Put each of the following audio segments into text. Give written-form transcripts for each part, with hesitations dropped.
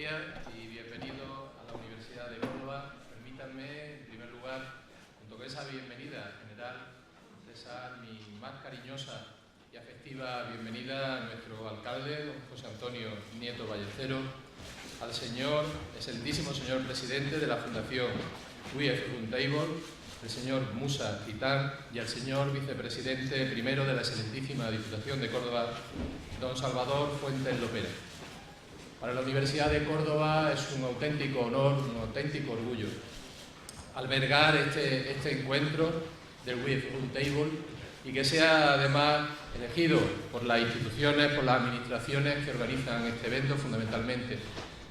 días y bienvenido a la Universidad de Córdoba. Permítanme, en primer lugar, junto con esa bienvenida general, expresar mi más cariñosa y afectiva bienvenida a nuestro alcalde, don José Antonio Nieto Ballesteros, al excelentísimo señor presidente de la Fundación WIEF Roundtable, el señor Musa Gitán, y al señor vicepresidente primero de la excelentísima Diputación de Córdoba, don Salvador Fuentes Lopera. Para la Universidad de Córdoba es un auténtico honor, un auténtico orgullo albergar este encuentro del WIEF Roundtable y que sea además elegido por las instituciones, por las administraciones que organizan este evento, fundamentalmente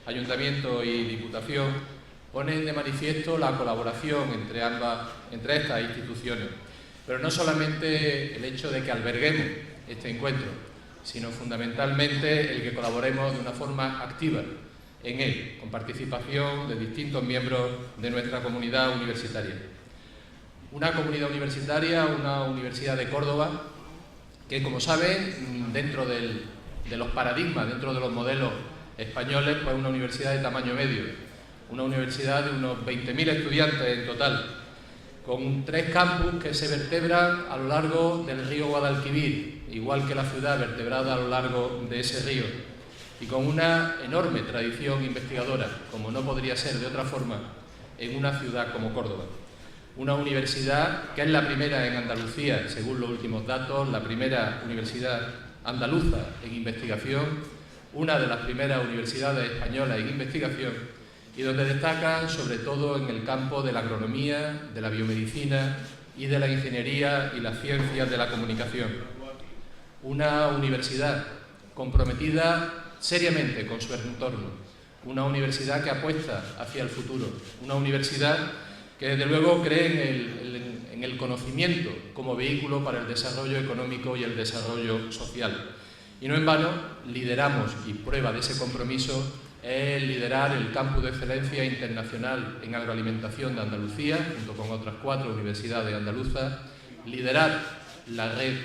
Ayuntamiento y Diputación, ponen de manifiesto la colaboración entre estas instituciones. Pero no solamente el hecho de que alberguemos este encuentro, sino fundamentalmente el que colaboremos de una forma activa en él, con participación de distintos miembros de nuestra comunidad universitaria. Una comunidad universitaria, una Universidad de Córdoba, que, como saben, dentro de los paradigmas, dentro de los modelos españoles, pues una universidad de tamaño medio, una universidad de unos 20.000 estudiantes en total, con 3 campus que se vertebran a lo largo del río Guadalquivir, igual que la ciudad vertebrada a lo largo de ese río, y con una enorme tradición investigadora, como no podría ser de otra forma, en una ciudad como Córdoba. Una universidad que es la primera en Andalucía, según los últimos datos, la primera universidad andaluza en investigación, una de las primeras universidades españolas en investigación, y donde destacan sobre todo en el campo de la agronomía, de la biomedicina y de la ingeniería y las ciencias de la comunicación. Una universidad comprometida seriamente con su entorno, una universidad que apuesta hacia el futuro, una universidad que desde luego cree en el conocimiento como vehículo para el desarrollo económico y el desarrollo social. Y no en vano lideramos, y prueba de ese compromiso es liderar el Campus de Excelencia Internacional en Agroalimentación de Andalucía, junto con otras 4 universidades andaluzas, liderar la red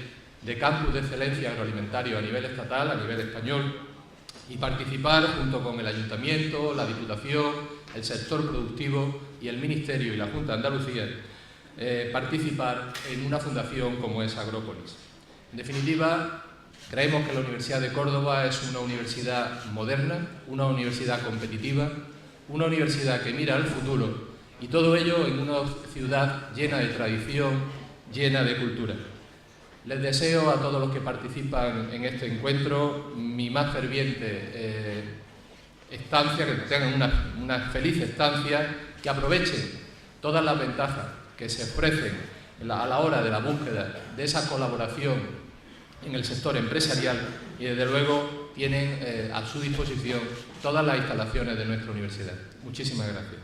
de Campus de Excelencia Agroalimentario a nivel estatal, a nivel español, y participar junto con el Ayuntamiento, la Diputación, el sector productivo y el Ministerio y la Junta de Andalucía, participar en una fundación como es Agrópolis. En definitiva, creemos que la Universidad de Córdoba es una universidad moderna, una universidad competitiva, una universidad que mira al futuro, y todo ello en una ciudad llena de tradición, llena de cultura. Les deseo a todos los que participan en este encuentro mi más ferviente estancia, que tengan una feliz estancia, que aprovechen todas las ventajas que se ofrecen a la hora de la búsqueda de esa colaboración en el sector empresarial, y desde luego tienen a su disposición todas las instalaciones de nuestra universidad. Muchísimas gracias.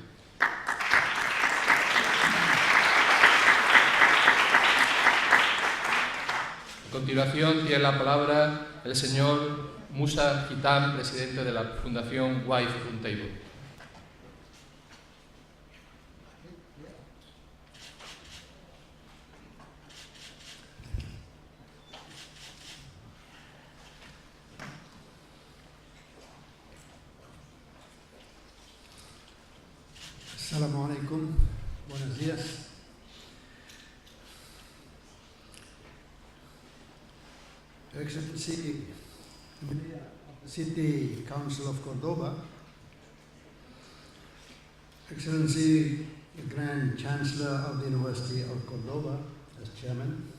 A continuación tiene la palabra el señor Musa Gitán, presidente de la Fundación WIEF Roundtable. Assalamu alaikum, buenos días. Your Excellency, Mayor of the City Council of Cordoba, Excellency, the Grand Chancellor of the University of Cordoba as Chairman,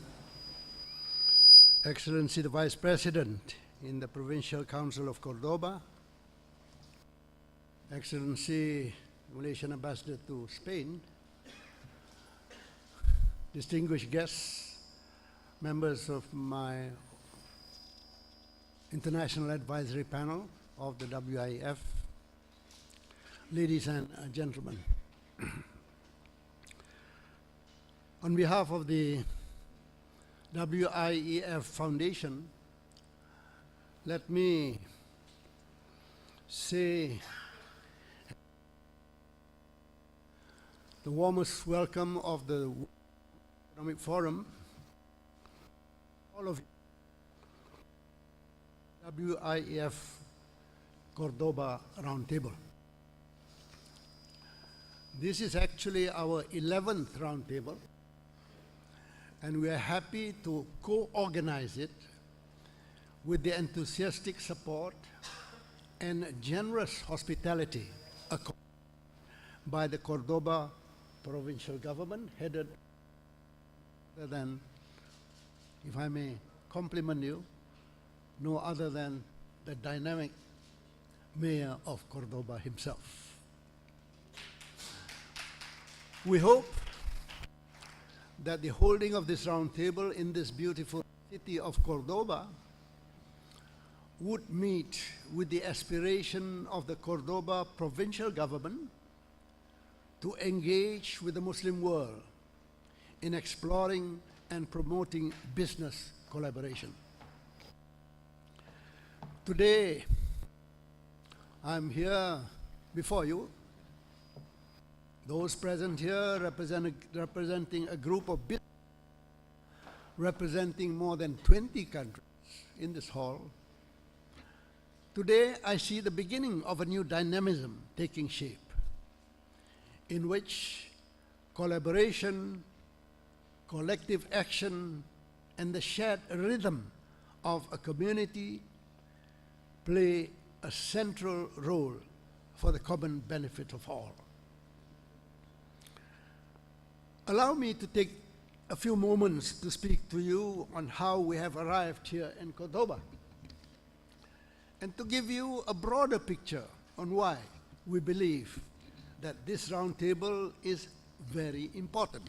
Excellency, the Vice President in the Provincial Council of Cordoba, Excellency, Malaysian Ambassador to Spain, distinguished guests, members of my International Advisory Panel of the WIEF, ladies and gentlemen. On behalf of the WIEF Foundation, let me say the warmest welcome of the Economic Forum, all of WIEF Cordoba Roundtable. This is actually our 11th roundtable, and we are happy to co-organize it with the enthusiastic support and generous hospitality by the Cordoba provincial government, headed than, if I may compliment you, no other than the dynamic mayor of Cordoba himself. We hope that the holding of this roundtable in this beautiful city of Cordoba would meet with the aspiration of the Cordoba provincial government to engage with the Muslim world in exploring and promoting business collaboration. Today, I'm here before you, those present here representing a group of business representing more than 20 countries in this hall. Today, I see the beginning of a new dynamism taking shape, in which collaboration, collective action, and the shared rhythm of a community play a central role for the common benefit of all. Allow me to take a few moments to speak to you on how we have arrived here in Cordoba, and to give you a broader picture on why we believe that this roundtable is very important.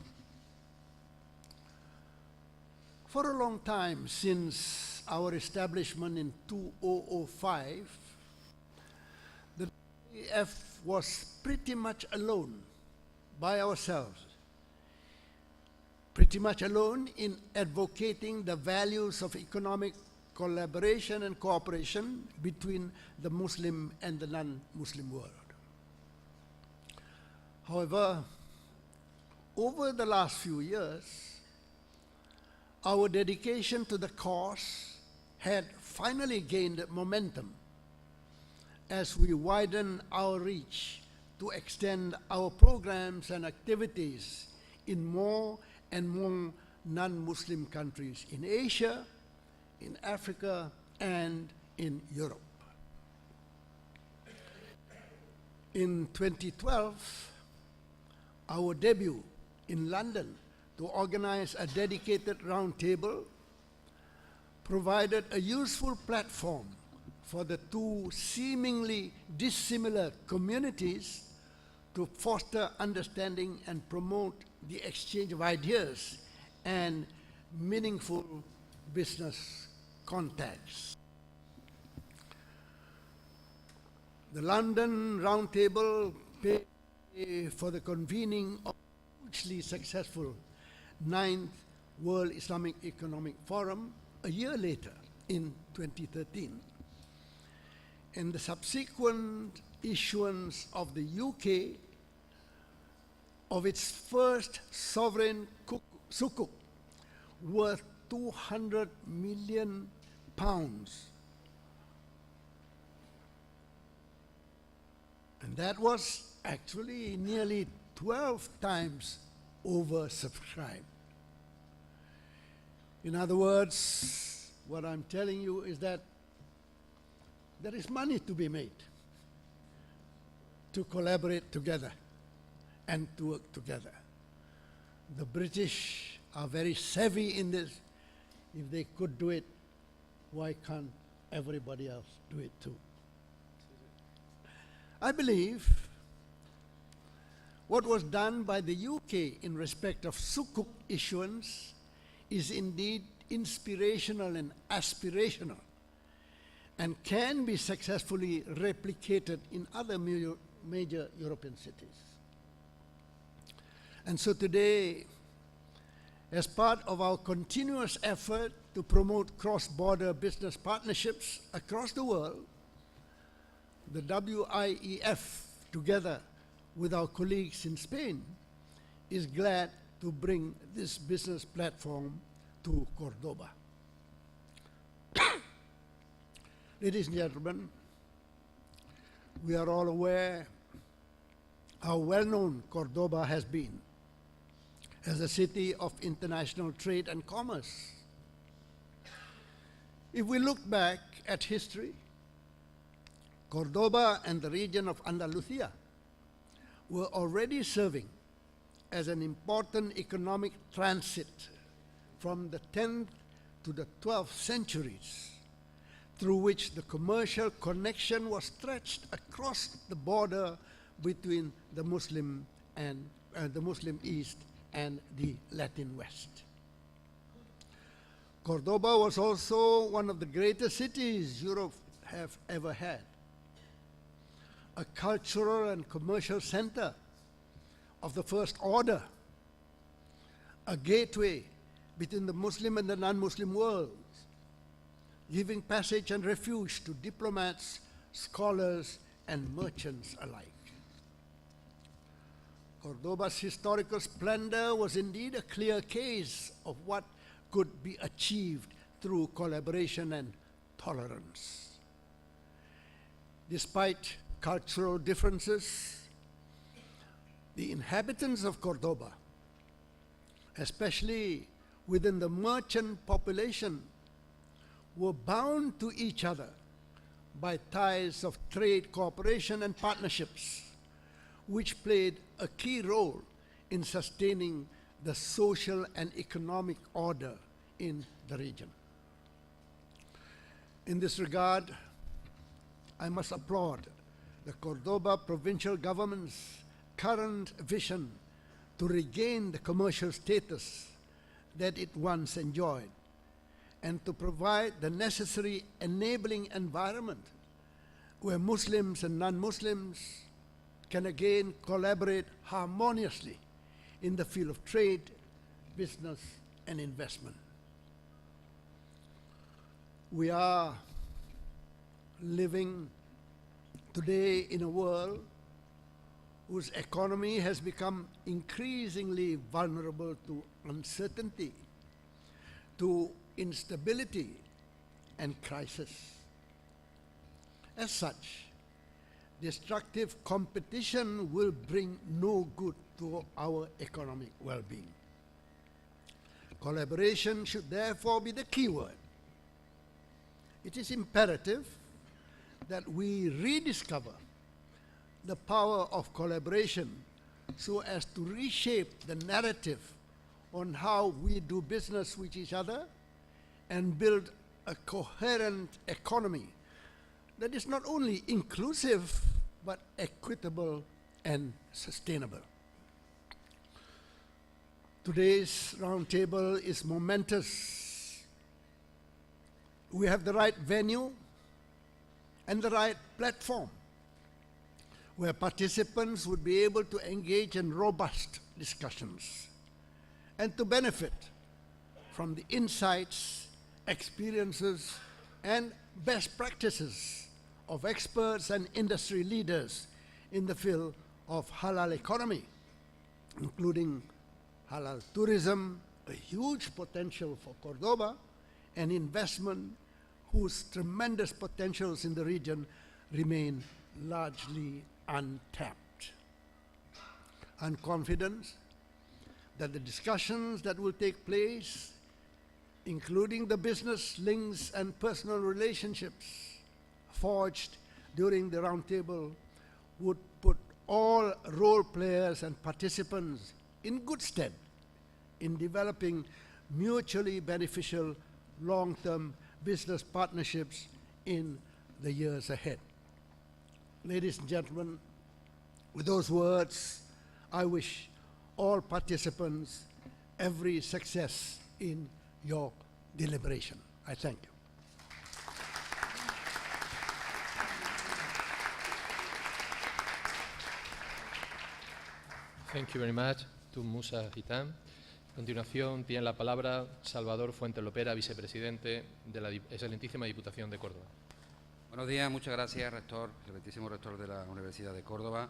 For a long time, since our establishment in 2005, the WIEF was pretty much alone by ourselves, pretty much alone in advocating the values of economic collaboration and cooperation between the Muslim and the non-Muslim world. However, over the last few years, our dedication to the cause had finally gained momentum as we widen our reach to extend our programs and activities in more and more non-Muslim countries in Asia, in Africa, and in Europe. In 2012, our debut in London to organize a dedicated roundtable provided a useful platform for the two seemingly dissimilar communities to foster understanding and promote the exchange of ideas and meaningful business contacts. The London Roundtable paid for the convening of a hugely successful 9th World Islamic Economic Forum a year later in 2013. And the subsequent issuance of the UK of its first sovereign sukuk worth £200 million. And that was actually nearly 12 times oversubscribed. In other words, what I'm telling you is that there is money to be made to collaborate together and to work together. The British are very savvy in this. If they could do it, why can't everybody else do it too? I believe what was done by the UK in respect of sukuk issuance is indeed inspirational and aspirational, and can be successfully replicated in other major European cities. And so today, as part of our continuous effort to promote cross-border business partnerships across the world, the WIEF, together with our colleagues in Spain, is glad to bring this business platform to Cordoba. Ladies and gentlemen, We are all aware how well-known Cordoba has been as a city of international trade and commerce. If we look back at history, Cordoba and the region of Andalusia were already serving as an important economic transit from the 10th to the 12th centuries, through which the commercial connection was stretched across the border between the Muslim East and the Latin West. Cordoba was also one of the greatest cities Europe have ever had, a cultural and commercial center of the first order, a gateway between the Muslim and the non-Muslim worlds, giving passage and refuge to diplomats, scholars, and merchants alike. Cordoba's historical splendor was indeed a clear case of what could be achieved through collaboration and tolerance. Despite cultural differences, the inhabitants of Cordoba, especially within the merchant population, were bound to each other by ties of trade, cooperation, and partnerships, which played a key role in sustaining the social and economic order in the region. In this regard, I must applaud the Cordoba provincial government's current vision to regain the commercial status that it once enjoyed, and to provide the necessary enabling environment where Muslims and non-Muslims can again collaborate harmoniously in the field of trade, business, and investment. We are living today in a world whose economy has become increasingly vulnerable to uncertainty, to instability, and crisis. As such, destructive competition will bring no good to our economic well-being. Collaboration should therefore be the key word. It is imperative that we rediscover the power of collaboration so as to reshape the narrative on how we do business with each other and build a coherent economy that is not only inclusive but equitable and sustainable. Today's roundtable is momentous. We have the right venue and the right platform where participants would be able to engage in robust discussions and to benefit from the insights, experiences, and best practices of experts and industry leaders in the field of halal economy, including halal tourism, a huge potential for Cordoba, and investment whose tremendous potentials in the region remain largely untapped. I'm confident that the discussions that will take place, including the business links and personal relationships forged during the roundtable, would put all role players and participants in good stead in developing mutually beneficial long-term business partnerships in the years ahead. Ladies and gentlemen, with those words, I wish all participants every success in your deliberation. I thank you. Thank you very much to Musa Hitam. A continuación tiene la palabra Salvador Fuentes Lopera, vicepresidente de la Excelentísima Diputación de Córdoba. Buenos días, muchas gracias, rector, excelentísimo rector de la Universidad de Córdoba,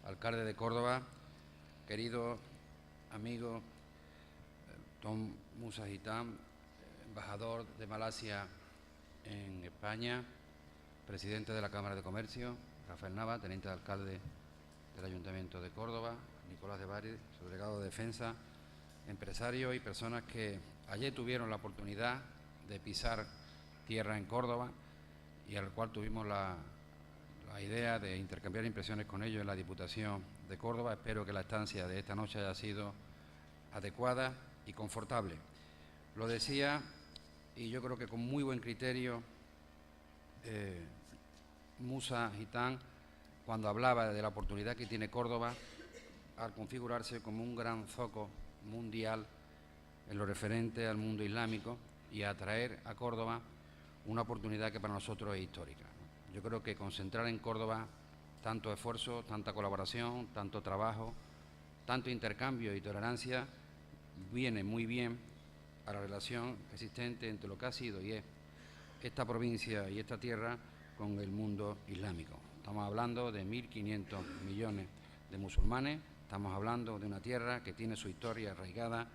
alcalde de Córdoba, querido amigo Tom Musa Hitam, embajador de Malasia en España, presidente de la Cámara de Comercio, Rafael Nava, teniente de alcalde del Ayuntamiento de Córdoba, Nicolás de Bari, su delegado de Defensa, empresarios y personas que ayer tuvieron la oportunidad de pisar tierra en Córdoba y al cual tuvimos la idea de intercambiar impresiones con ellos en la Diputación de Córdoba. Espero que la estancia de esta noche haya sido adecuada y confortable. Lo decía, y yo creo que con muy buen criterio, Musa Gitán, cuando hablaba de la oportunidad que tiene Córdoba al configurarse como un gran zoco mundial en lo referente al mundo islámico y a atraer a Córdoba una oportunidad que para nosotros es histórica. Yo creo que concentrar en Córdoba tanto esfuerzo, tanta colaboración, tanto trabajo, tanto intercambio y tolerancia viene muy bien a la relación existente entre lo que ha sido y es esta provincia y esta tierra con el mundo islámico. Estamos hablando de 1.500 millones de musulmanes, estamos hablando de una tierra que tiene su historia arraigada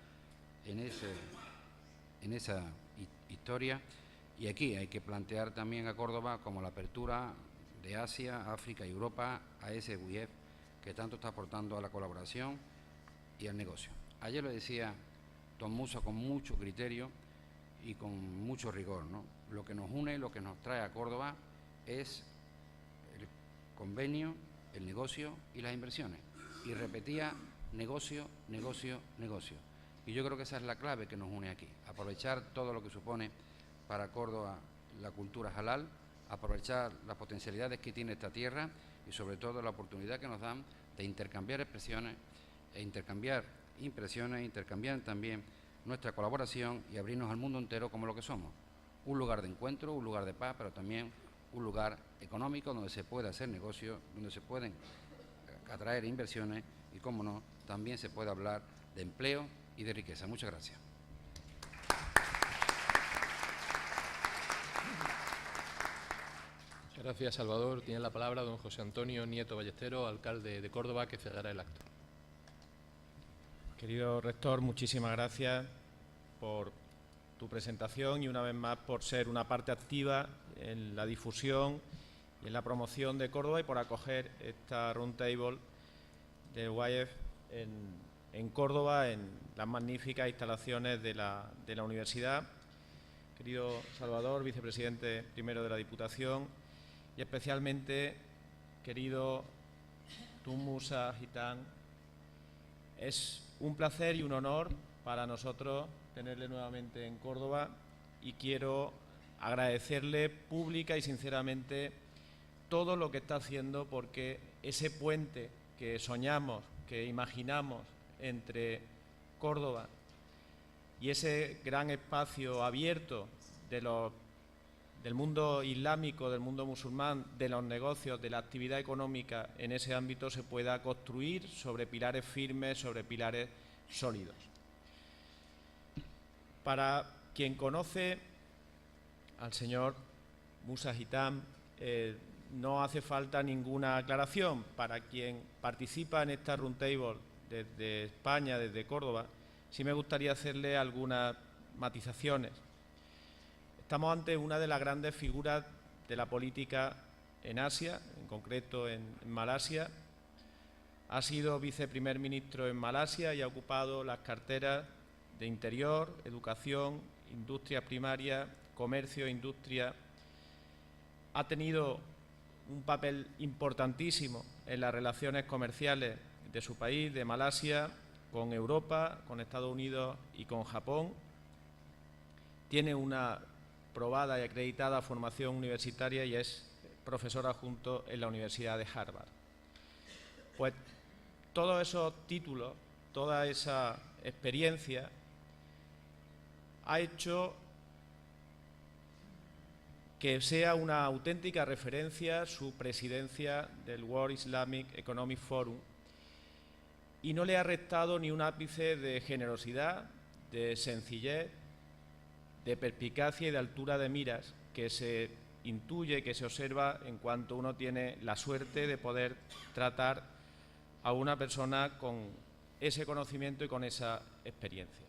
en esa historia, y aquí hay que plantear también a Córdoba como la apertura de Asia, África y Europa a ese WIEF que tanto está aportando a la colaboración y al negocio. Ayer lo decía don Musa con mucho criterio y con mucho rigor, ¿no? Lo que nos une, lo que nos trae a Córdoba es el convenio, el negocio y las inversiones. Y repetía negocio, negocio, negocio. Y yo creo que esa es la clave que nos une aquí. Aprovechar todo lo que supone para Córdoba la cultura halal, aprovechar las potencialidades que tiene esta tierra y sobre todo la oportunidad que nos dan de intercambiar expresiones e intercambiar impresiones, intercambiar también nuestra colaboración y abrirnos al mundo entero como lo que somos. Un lugar de encuentro, un lugar de paz, pero también un lugar económico donde se puede hacer negocio, donde se pueden atraer inversiones y, cómo no, también se puede hablar de empleo y de riqueza. Muchas gracias. Gracias, Salvador. Tiene la palabra don José Antonio Nieto Ballesteros, alcalde de Córdoba, que cerrará el acto. Querido rector, muchísimas gracias por tu presentación y una vez más por ser una parte activa en la difusión y en la promoción de Córdoba y por acoger esta roundtable de WIEF en Córdoba, en las magníficas instalaciones de la universidad. Querido Salvador, vicepresidente primero de la Diputación, y especialmente querido Musa Gitán, es un placer y un honor para nosotros tenerle nuevamente en Córdoba y quiero agradecerle pública y sinceramente todo lo que está haciendo, porque ese puente que soñamos, que imaginamos entre Córdoba y ese gran espacio abierto del mundo islámico, del mundo musulmán, de los negocios, de la actividad económica en ese ámbito se pueda construir sobre pilares firmes, sobre pilares sólidos. Para quien conoce al señor Musa Gitán, no hace falta ninguna aclaración. Para quien participa en esta roundtable desde España, desde Córdoba, sí me gustaría hacerle algunas matizaciones. Estamos ante una de las grandes figuras de la política en Asia, en concreto en Malasia. Ha sido viceprimer ministro en Malasia y ha ocupado las carteras de Interior, Educación, Industria Primaria, Comercio e Industria. Ha tenido un papel importantísimo en las relaciones comerciales de su país, de Malasia, con Europa, con Estados Unidos y con Japón. Tiene una probada y acreditada formación universitaria y es profesor adjunto en la Universidad de Harvard. Pues todos esos títulos, toda esa experiencia ha hecho que sea una auténtica referencia su presidencia del World Islamic Economic Forum y no le ha restado ni un ápice de generosidad, de sencillez, de perspicacia y de altura de miras que se intuye, que se observa en cuanto uno tiene la suerte de poder tratar a una persona con ese conocimiento y con esa experiencia.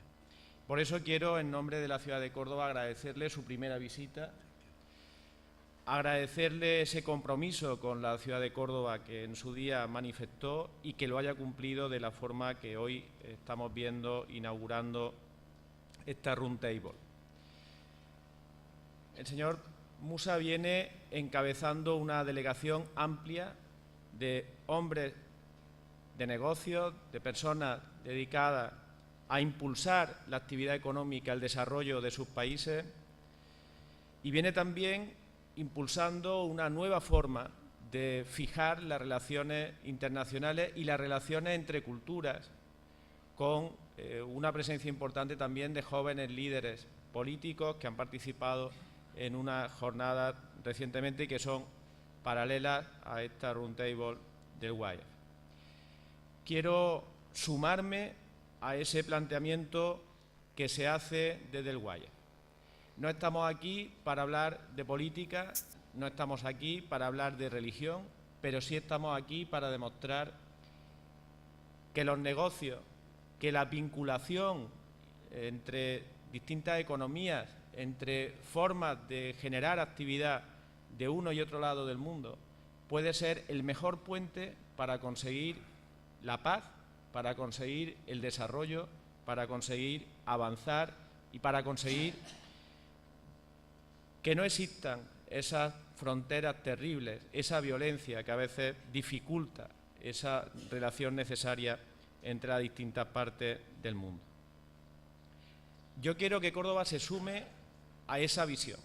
Por eso quiero, en nombre de la ciudad de Córdoba, agradecerle su primera visita agradecerle ese compromiso con la ciudad de Córdoba que en su día manifestó y que lo haya cumplido de la forma que hoy estamos viendo inaugurando esta Roundtable. El señor Musa viene encabezando una delegación amplia de hombres de negocios, de personas dedicadas a impulsar la actividad económica, el desarrollo de sus países, y viene también impulsando una nueva forma de fijar las relaciones internacionales y las relaciones entre culturas, con una presencia importante también de jóvenes líderes políticos que han participado en una jornada recientemente y que son paralelas a esta Roundtable del WIEF. Quiero sumarme a ese planteamiento que se hace desde el WIEF. No estamos aquí para hablar de política, no estamos aquí para hablar de religión, pero sí estamos aquí para demostrar que los negocios, que la vinculación entre distintas economías, entre formas de generar actividad de uno y otro lado del mundo, puede ser el mejor puente para conseguir la paz, para conseguir el desarrollo, para conseguir avanzar y para conseguir que no existan esas fronteras terribles, esa violencia que a veces dificulta esa relación necesaria entre las distintas partes del mundo. Yo quiero que Córdoba se sume a esa visión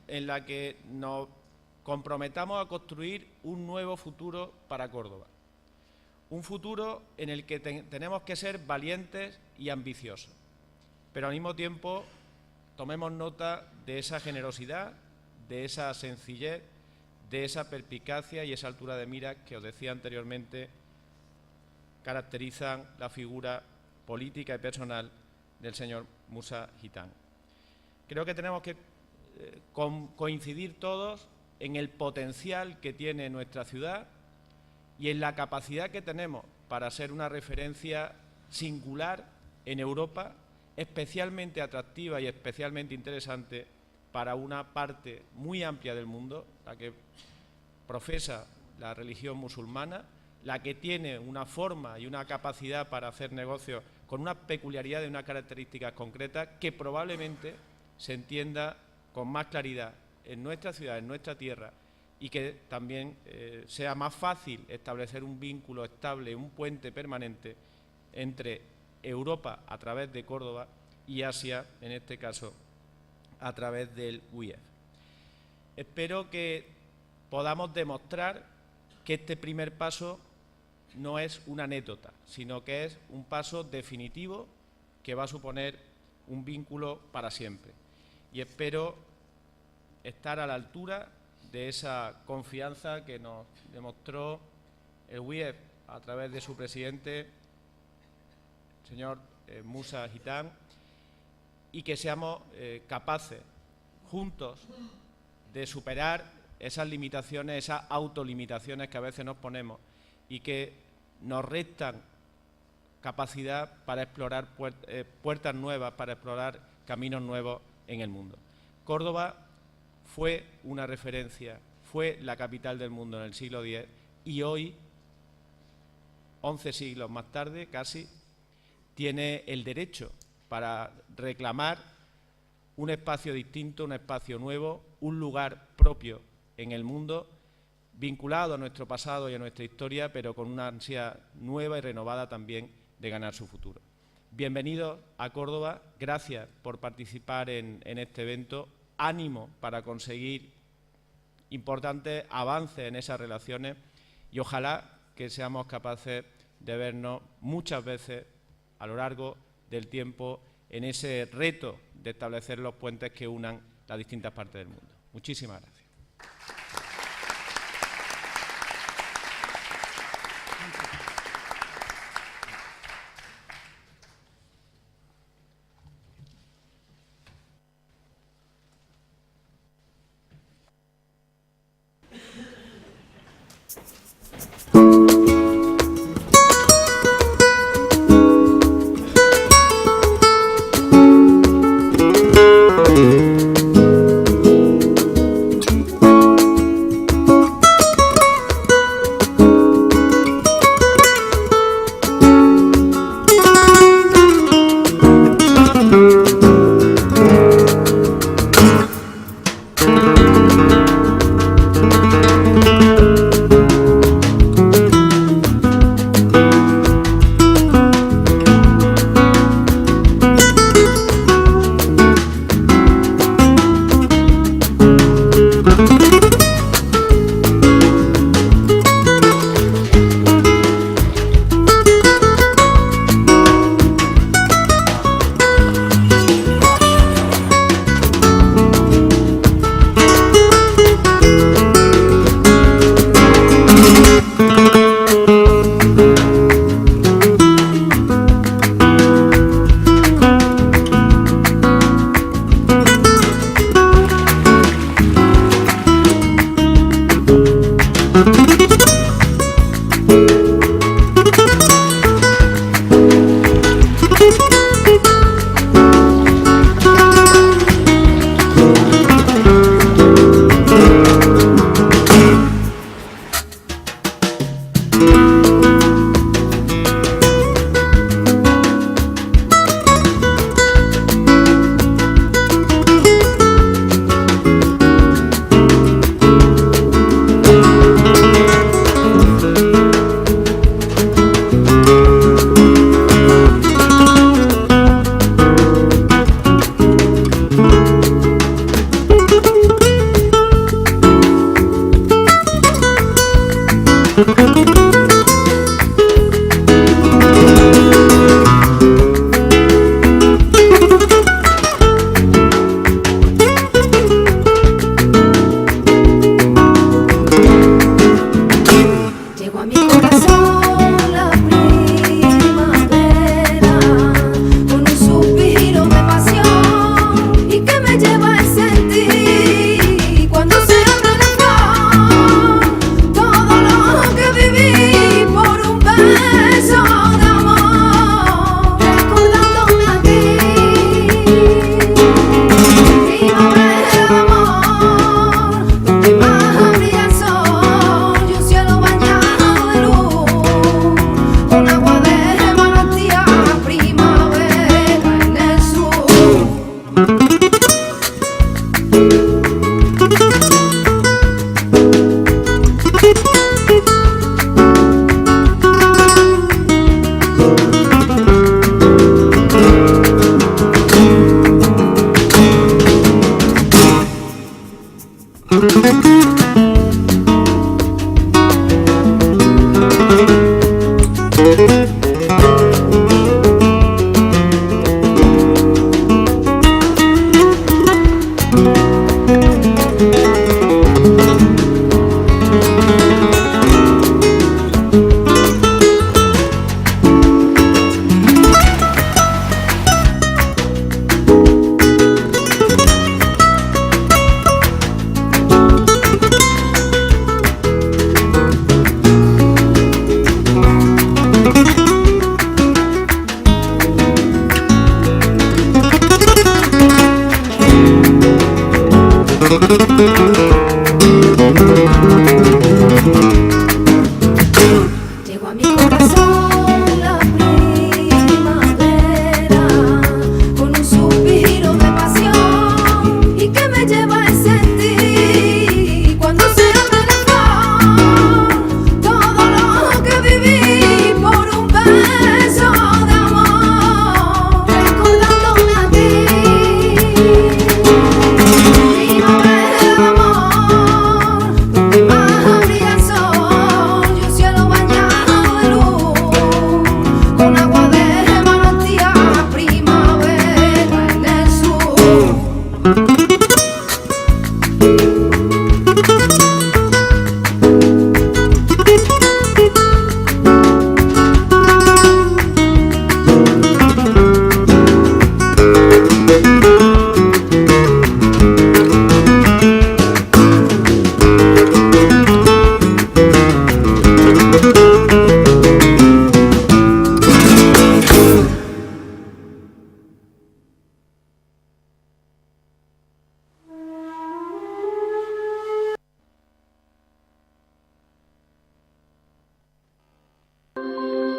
en la que nos comprometamos a construir un nuevo futuro para Córdoba. Un futuro en el que tenemos que ser valientes y ambiciosos, pero al mismo tiempo tomemos nota de esa generosidad, de esa sencillez, de esa perspicacia y esa altura de miras que os decía anteriormente caracterizan la figura política y personal del señor Musa Hitán. Creo que tenemos que coincidir todos en el potencial que tiene nuestra ciudad y en la capacidad que tenemos para ser una referencia singular en Europa, especialmente atractiva y especialmente interesante para una parte muy amplia del mundo, la que profesa la religión musulmana, la que tiene una forma y una capacidad para hacer negocios con una peculiaridad y unas características concretas que probablemente se entienda con más claridad en nuestra ciudad, en nuestra tierra, y que también sea más fácil establecer un vínculo estable, un puente permanente entre Europa a través de Córdoba y Asia, en este caso, a través del WIEF. Espero que podamos demostrar que este primer paso no es una anécdota, sino que es un paso definitivo que va a suponer un vínculo para siempre. Y espero estar a la altura de esa confianza que nos demostró el WIEF a través de su presidente, el señor Musa Hitán, y que seamos capaces, juntos, de superar esas limitaciones, esas autolimitaciones que a veces nos ponemos y que nos restan capacidad para explorar puertas nuevas, para explorar caminos nuevos en el mundo. Córdoba fue una referencia, fue la capital del mundo en el siglo X y hoy, 11 siglos más tarde, casi, tiene el derecho para reclamar un espacio distinto, un espacio nuevo, un lugar propio en el mundo, vinculado a nuestro pasado y a nuestra historia, pero con una ansia nueva y renovada también de ganar su futuro. Bienvenidos a Córdoba, gracias por participar en este evento, ánimo para conseguir importantes avances en esas relaciones y ojalá que seamos capaces de vernos muchas veces a lo largo del tiempo en ese reto de establecer los puentes que unan las distintas partes del mundo. Muchísimas gracias. Llegó a mi corazón la primavera con un suspiro de pasión y que me lleva a sentir cuando se abre la flor todo lo que viví por un beso de amor recordándome a ti. Primavera de amor, donde más brilla el sol y un cielo bañado de luz con agua de manantial, primavera en el sur.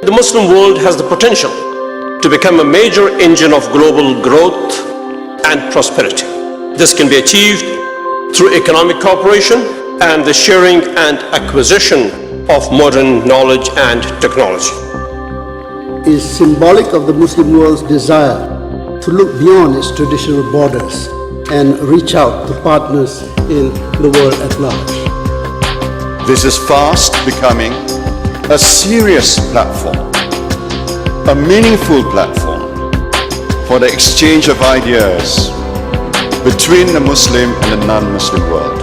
The Muslim world has the potential to become a major engine of global growth and prosperity. This can be achieved through economic cooperation and the sharing and acquisition of modern knowledge and technology. Is symbolic of the Muslim world's desire to look beyond its traditional borders and reach out to partners in the world at large. This is fast becoming a serious platform, a meaningful platform for the exchange of ideas between the Muslim and the non-Muslim world.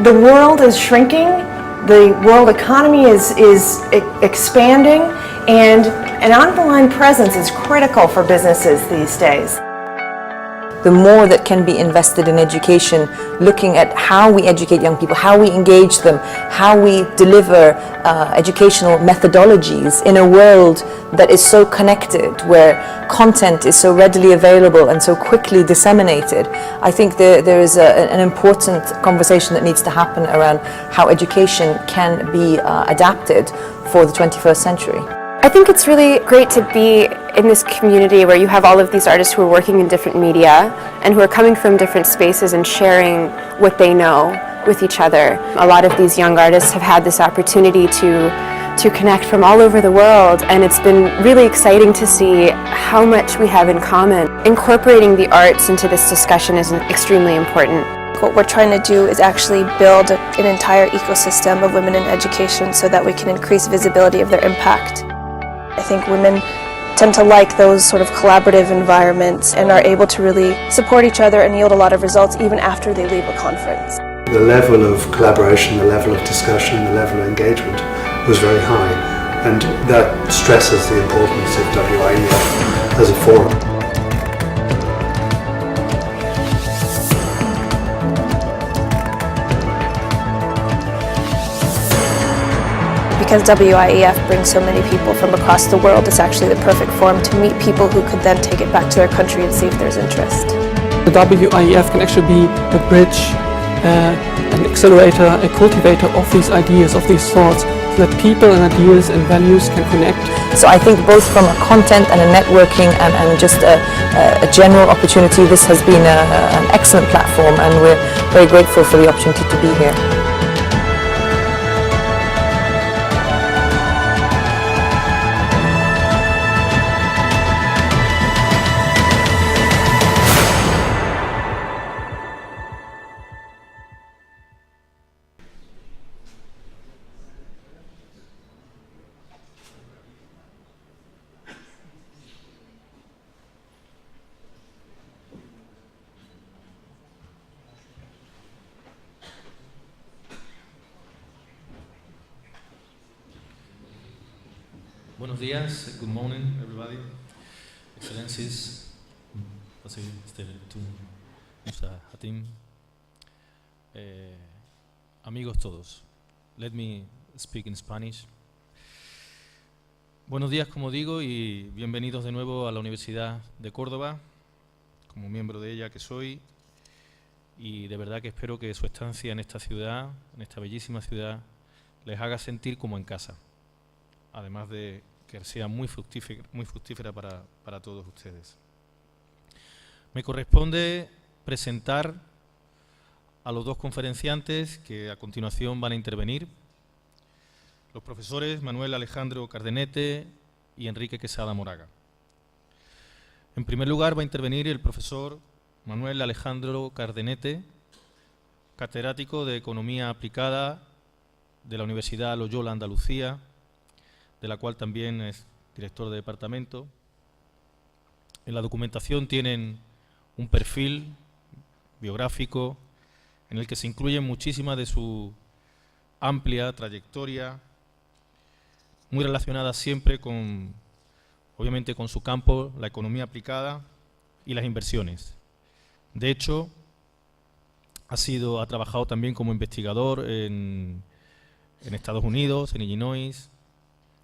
The world is shrinking, The world economy is expanding, and an on-the-line presence is critical for businesses these days. The more that can be invested in education, looking at how we educate young people, how we engage them, how we deliver educational methodologies in a world that is so connected, where content is so readily available and so quickly disseminated. I think there is an important conversation that needs to happen around how education can be adapted for the 21st century. I think it's really great to be in this community where you have all of these artists who are working in different media and who are coming from different spaces and sharing what they know with each other. A lot of these young artists have had this opportunity to connect from all over the world, and it's been really exciting to see how much we have in common. Incorporating the arts into this discussion is extremely important. What we're trying to do is actually build an entire ecosystem of women in education so that we can increase visibility of their impact. I think women tend to like those sort of collaborative environments and are able to really support each other and yield a lot of results even after they leave a conference. The level of collaboration, the level of discussion, the level of engagement was very high, and that stresses the importance of WIEF as a forum. Because WIEF brings so many people from across the world, it's actually the perfect forum to meet people who could then take it back to their country and see if there's interest. The WIEF can actually be a bridge, an accelerator, a cultivator of these ideas, of these thoughts, so that people and ideas and values can connect. So I think both from a content and a networking and just a general opportunity, this has been an excellent platform, and we're very grateful for the opportunity to be here. Buenos días, good morning everybody, excellencies, amigos todos. Let me speak in Spanish. Buenos días, como digo, y bienvenidos de nuevo a la Universidad de Córdoba, como miembro de ella que soy, y de verdad que espero que su estancia en esta ciudad, en esta bellísima ciudad, les haga sentir como en casa, además de que sea muy fructífera para todos ustedes. Me corresponde presentar a los dos conferenciantes que a continuación van a intervenir, los profesores Manuel Alejandro Cardenete y Enrique Quesada Moraga. En primer lugar va a intervenir el profesor Manuel Alejandro Cardenete, catedrático de Economía Aplicada de la Universidad Loyola Andalucía, de la cual también es director de departamento. En la documentación tienen un perfil biográfico en el que se incluye muchísima de su amplia trayectoria, muy relacionada siempre con, obviamente, con su campo, la economía aplicada y las inversiones. De hecho, ha trabajado también como investigador en Estados Unidos, en Illinois,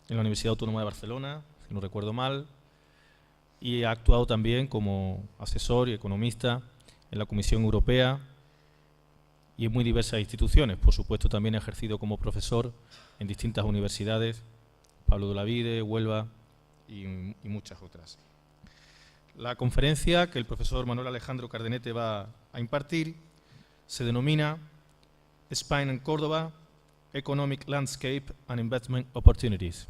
en la Universidad Autónoma de Barcelona, si no recuerdo mal, y ha actuado también como asesor y economista en la Comisión Europea y en muy diversas instituciones. Por supuesto, también ha ejercido como profesor en distintas universidades, Pablo de Olavide, Huelva y muchas otras. La conferencia que el profesor Manuel Alejandro Cardenete va a impartir se denomina Spain and Córdoba, Economic Landscape and Investment Opportunities.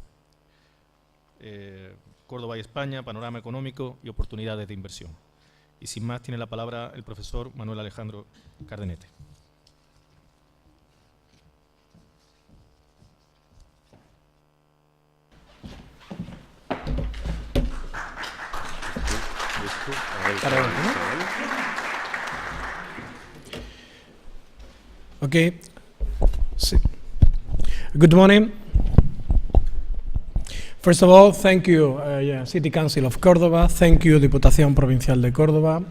Córdoba y España, panorama económico y oportunidades de inversión. Y sin más tiene la palabra el profesor Manuel Alejandro Cardenete. Okay. Sí. Good morning. First of all, thank you, City Council of Córdoba. Thank you, Diputación Provincial de Córdoba.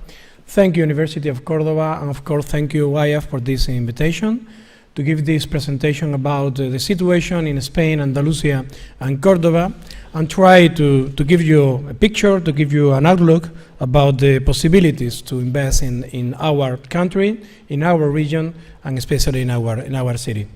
Thank you, University of Córdoba. And of course, thank you, WIEF, for this invitation to give this presentation about the situation in Spain, Andalusia, and Córdoba, and try to give you a picture, to give you an outlook about the possibilities to invest in our country, in our region, and especially in our city.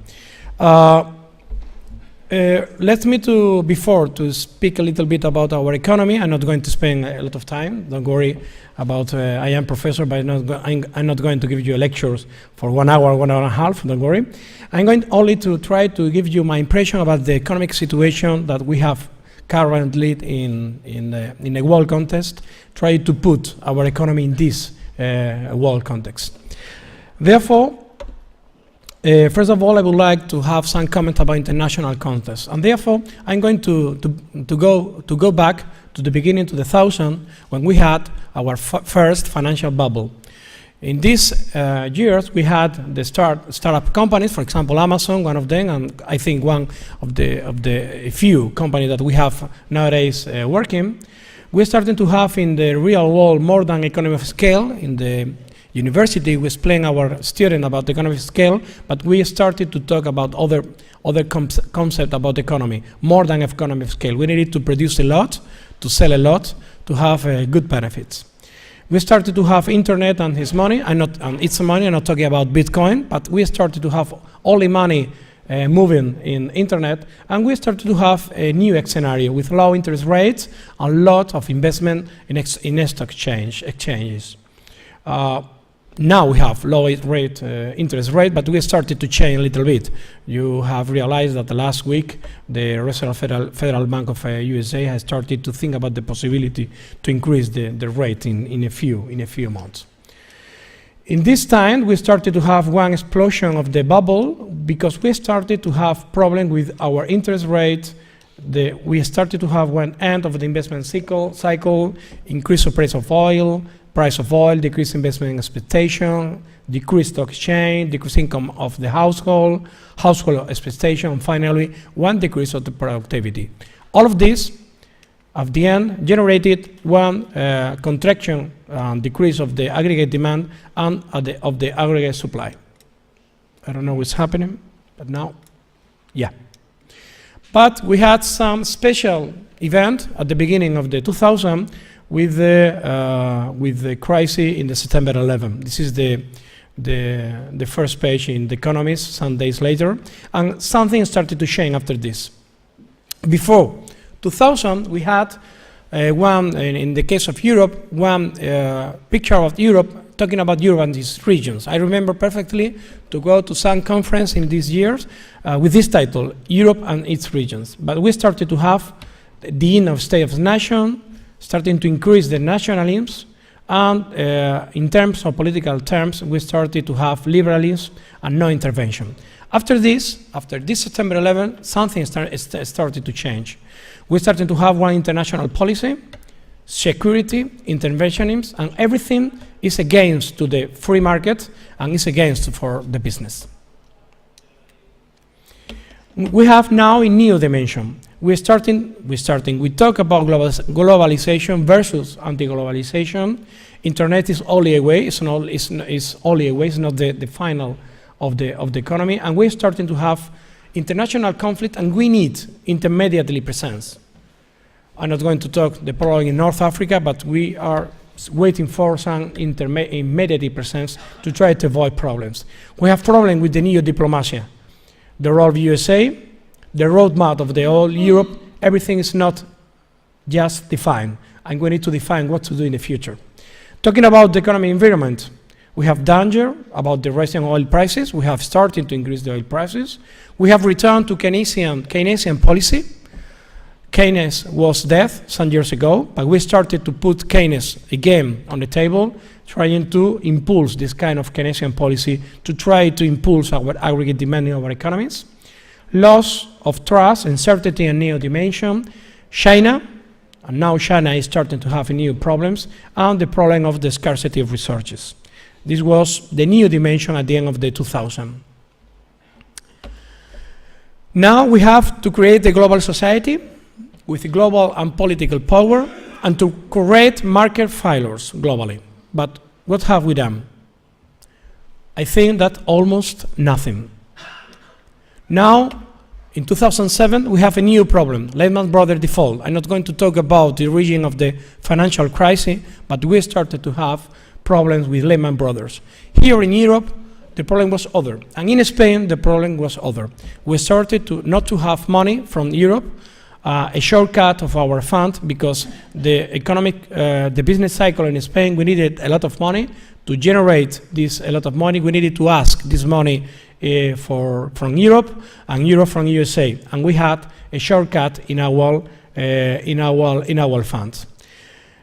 Let me before to speak a little bit about our economy. I'm not going to spend a lot of time. Don't worry about. I am professor, but I'm not going to give you lectures for 1 hour, 1 hour and a half. Don't worry. I'm going only to try to give you my impression about the economic situation that we have currently in a world context. Try to put our economy in this world context. Therefore, first of all, I would like to have some comment about international context, and therefore I'm going to go back to the beginning, to the 2000, when we had our first financial bubble. In these years, we had the startup companies, for example, Amazon, one of them, and I think one of the few companies that we have nowadays working. We're starting to have in the real world more than economy of scale. In the university, we explain our students about the economy of scale, but we started to talk about other concepts about economy, more than economy of scale. We needed to produce a lot, to sell a lot, to have good benefits. We started to have internet and its money. I'm not talking about Bitcoin, but we started to have only money moving in internet, and we started to have a new scenario with low interest rates and a lot of investment in stock exchanges. Now we have low interest rate, but we started to change a little bit. You have realized that the last week the Reserve Federal Bank of USA has started to think about the possibility to increase the rate in a few months. In this time, we started to have one explosion of the bubble because we started to have problem with our interest rate. We started to have one end of the investment cycle, increase of price of oil, decrease investment expectation, decrease stock exchange, decrease income of the household expectation, and finally, one decrease of the productivity. All of this, at the end, generated one contraction and decrease of the aggregate demand and of the aggregate supply. I don't know what's happening, but now, yeah. But we had some special event at the beginning of the 2000 with the crisis in the September 11. This is the first page in The Economist some days later, and something started to change after this. Before 2000, we had in the case of Europe, one picture of Europe talking about Europe and its regions. I remember perfectly to go to some conference in these years with this title, Europe and its regions. But we started to have the end of state of the nation, starting to increase the nationalism, and in terms of political terms, we started to have liberalism and no intervention. After this September 11, something started to change. We started to have one international policy, security, interventionism, and everything is against to the free market and is against for the business. We have now a new dimension. We talk about globalization versus anti-globalization. Internet is only a way. It's only a way. It's not the final of the economy. And we're starting to have international conflict, and we need intermediately presence. I'm not going to talk the problem in North Africa, but we are waiting for some immediate presence to try to avoid problems. We have problem with the neo-diplomacy. The role of USA, the roadmap of the whole Europe, everything is not just defined, and we need to define what to do in the future. Talking about the economic environment, we have danger about the rising oil prices. We have started to increase the oil prices. We have returned to Keynesian policy. Keynes was dead some years ago, but we started to put Keynes again on the table, trying to impulse this kind of Keynesian policy to try to impulse our aggregate demand in our economies. Loss of trust, uncertainty, and new dimension. China, and now China is starting to have new problems, and the problem of the scarcity of resources. This was the new dimension at the end of the 2000. Now we have to create a global society with global and political power and to create market failures globally. But what have we done? I think that almost nothing. Now, in 2007, we have a new problem, Lehman Brothers default. I'm not going to talk about the origin of the financial crisis, but we started to have problems with Lehman Brothers. Here in Europe, the problem was other. And in Spain, the problem was other. We started to not to have money from Europe, a shortcut of our fund, because the business cycle in Spain, we needed a lot of money. To generate a lot of money, we needed to ask this money from Europe and Europe from USA. And we had a shortcut in our funds.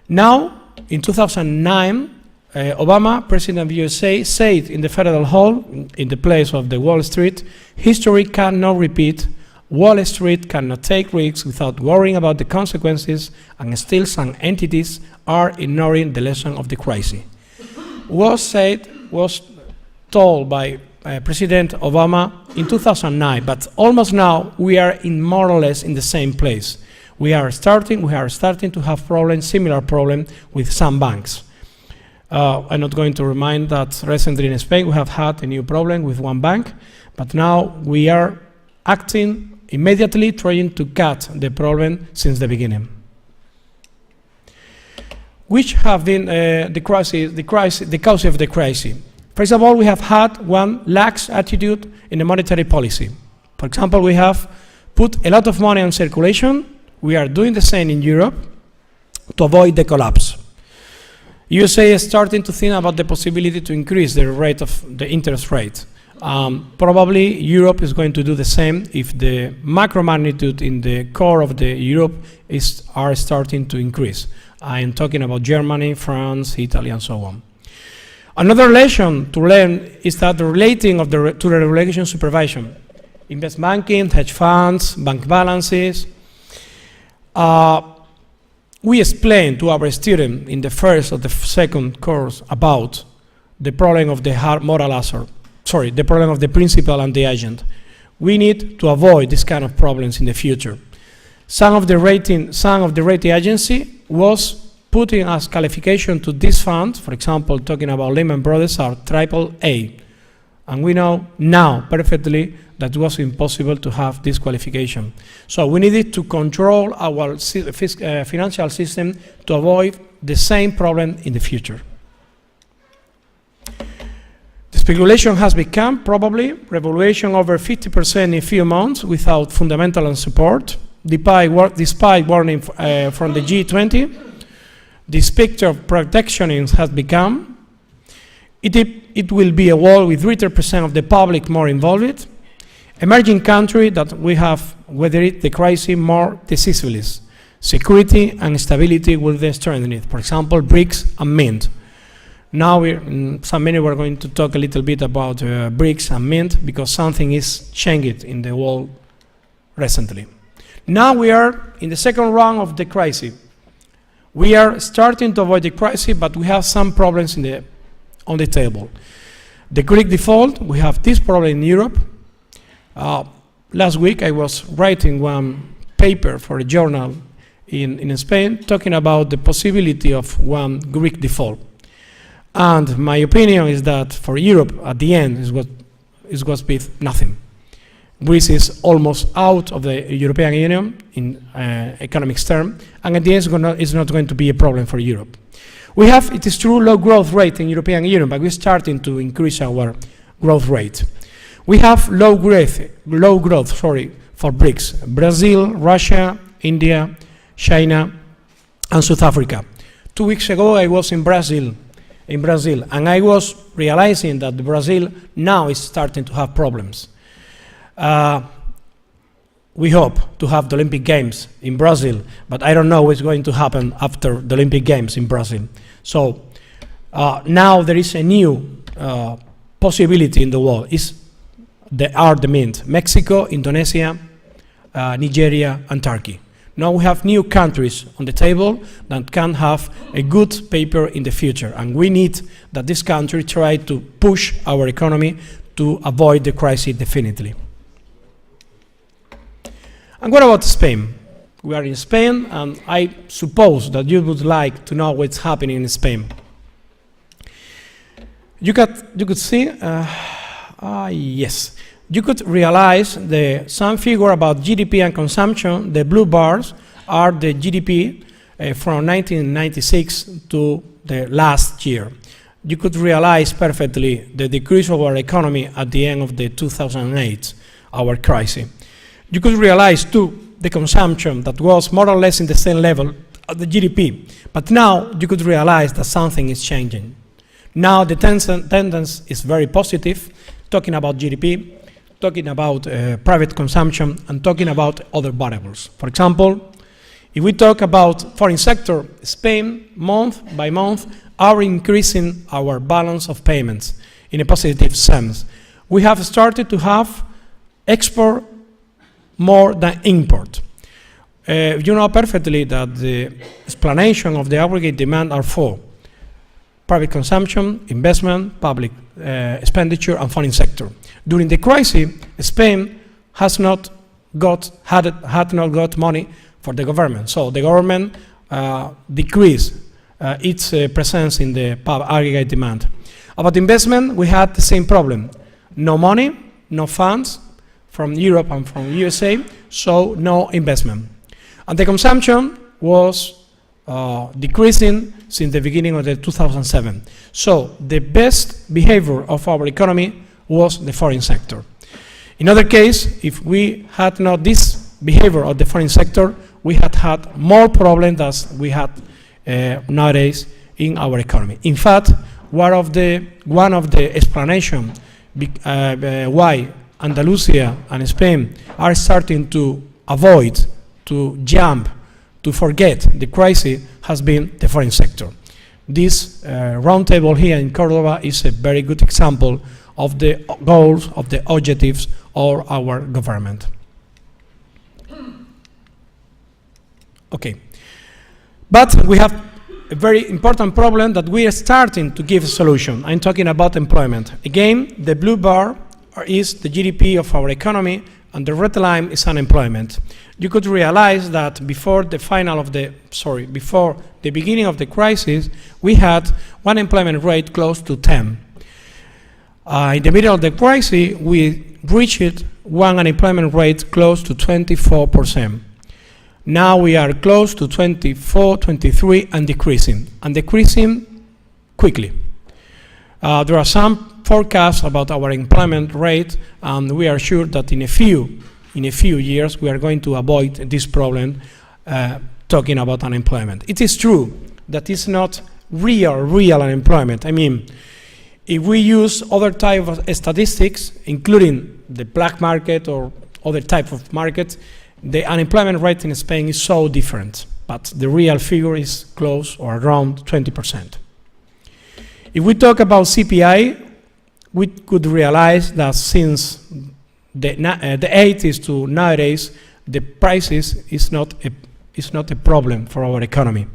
Now, in 2009, Obama, President of the USA, said in the Federal Hall, in the place of the Wall Street, history cannot repeat, Wall Street cannot take risks without worrying about the consequences, and still some entities are ignoring the lesson of the crisis. Was told by President Obama in 2009, but almost now we are in more or less in the same place. We are starting to have problems, similar problem with some banks. I'm not going to remind that recently in Spain we have had a new problem with one bank, but now we are acting immediately, trying to cut the problem since the beginning. Which have been the cause of the crisis? First of all, we have had one lax attitude in the monetary policy. For example, we have put a lot of money on circulation. We are doing the same in Europe to avoid the collapse. USA is starting to think about the possibility to increase the rate of the interest rate. Probably Europe is going to do the same if the macro magnitude in the core of the Europe are starting to increase. I'm talking about Germany, France, Italy, and so on. Another lesson to learn is that the relating to the regulation supervision, investment banking, hedge funds, bank balances. We explained to our students in the first or the second course about the problem of the moral hazard. Sorry, the problem of the principal and the agent. We need to avoid this kind of problems in the future. Some of the rating agency was putting as qualification to this fund, for example, talking about Lehman Brothers, are AAA. And we know now perfectly that it was impossible to have this qualification. So we needed to control our financial system to avoid the same problem in the future. The speculation has become probably revaluation over 50% in a few months without fundamental support, despite warning from the G20. This picture of protectionism has become. It will be a world with 30% of the public more involved. Emerging country that we have weathered the crisis more decisively. Security and stability will be strengthened. For example, BRICS and Mint. Now, in some minute, we're going to talk a little bit about BRICS and Mint because something is changing in the world recently. Now we are in the second round of the crisis. We are starting to avoid the crisis, but we have some problems on the table. The Greek default, we have this problem in Europe. Last week I was writing one paper for a journal in Spain talking about the possibility of one Greek default. And my opinion is that for Europe, at the end, is going to be nothing. Greece is almost out of the European Union in economic terms, and at the end it's not going to be a problem for Europe. We have, it is true, low growth rate in European Union, but we're starting to increase our growth rate. We have low growth for BRICS: Brazil, Russia, India, China, and South Africa. 2 weeks ago, I was in Brazil, and I was realizing that Brazil now is starting to have problems. We hope to have the Olympic Games in Brazil, but I don't know what's going to happen after the Olympic Games in Brazil. So now there is a new possibility in the world. The Mint: Mexico, Indonesia, Nigeria, and Turkey. Now we have new countries on the table that can have a good paper in the future, and we need that this country try to push our economy to avoid the crisis definitely. And what about Spain? We are in Spain, and I suppose that you would like to know what's happening in Spain. You could see, yes, you could realize some figure about GDP and consumption. The blue bars are the GDP from 1996 to the last year. You could realize perfectly the decrease of our economy at the end of the 2008, our crisis. You could realize too the consumption that was more or less in the same level of the GDP. But now you could realize that something is changing. Now the tendency is very positive, talking about GDP, talking about private consumption, and talking about other variables. For example, if we talk about foreign sector, Spain, month by month, are increasing our balance of payments in a positive sense. We have started to have export more than import. You know perfectly that the explanation of the aggregate demand are four: private consumption, investment, public expenditure, and foreign sector. During the crisis, Spain had not got money for the government, so the government decreased its presence in the aggregate demand. About investment, we had the same problem: no money, no funds from Europe and from USA, so no investment. And the consumption was decreasing since the beginning of the 2007. So the best behavior of our economy was the foreign sector. In other case, if we had not this behavior of the foreign sector, we had more problems than we had nowadays in our economy. In fact, one of the explanations why Andalusia and Spain are starting to avoid, to jump, to forget the crisis has been the foreign sector. This roundtable here in Cordoba is a very good example of the goals, of the objectives of our government. Okay, but we have a very important problem that we are starting to give a solution. I'm talking about employment. Again, the blue bar is the GDP of our economy, and the red line is unemployment. You could realize that before the beginning of the crisis, we had one unemployment rate close to 10. In the middle of the crisis, we reached one unemployment rate close to 24%. Now we are close to 24, 23, and decreasing quickly. There are some forecasts about our employment rate, and we are sure that in a few years we are going to avoid this problem talking about unemployment. It is true that it's not real unemployment. I mean, if we use other type of statistics, including the black market or other type of markets, the unemployment rate in Spain is so different, but the real figure is close or around 20%. If we talk about CPI, we could realize that since the 80s to nowadays, the prices is not a problem for our economy.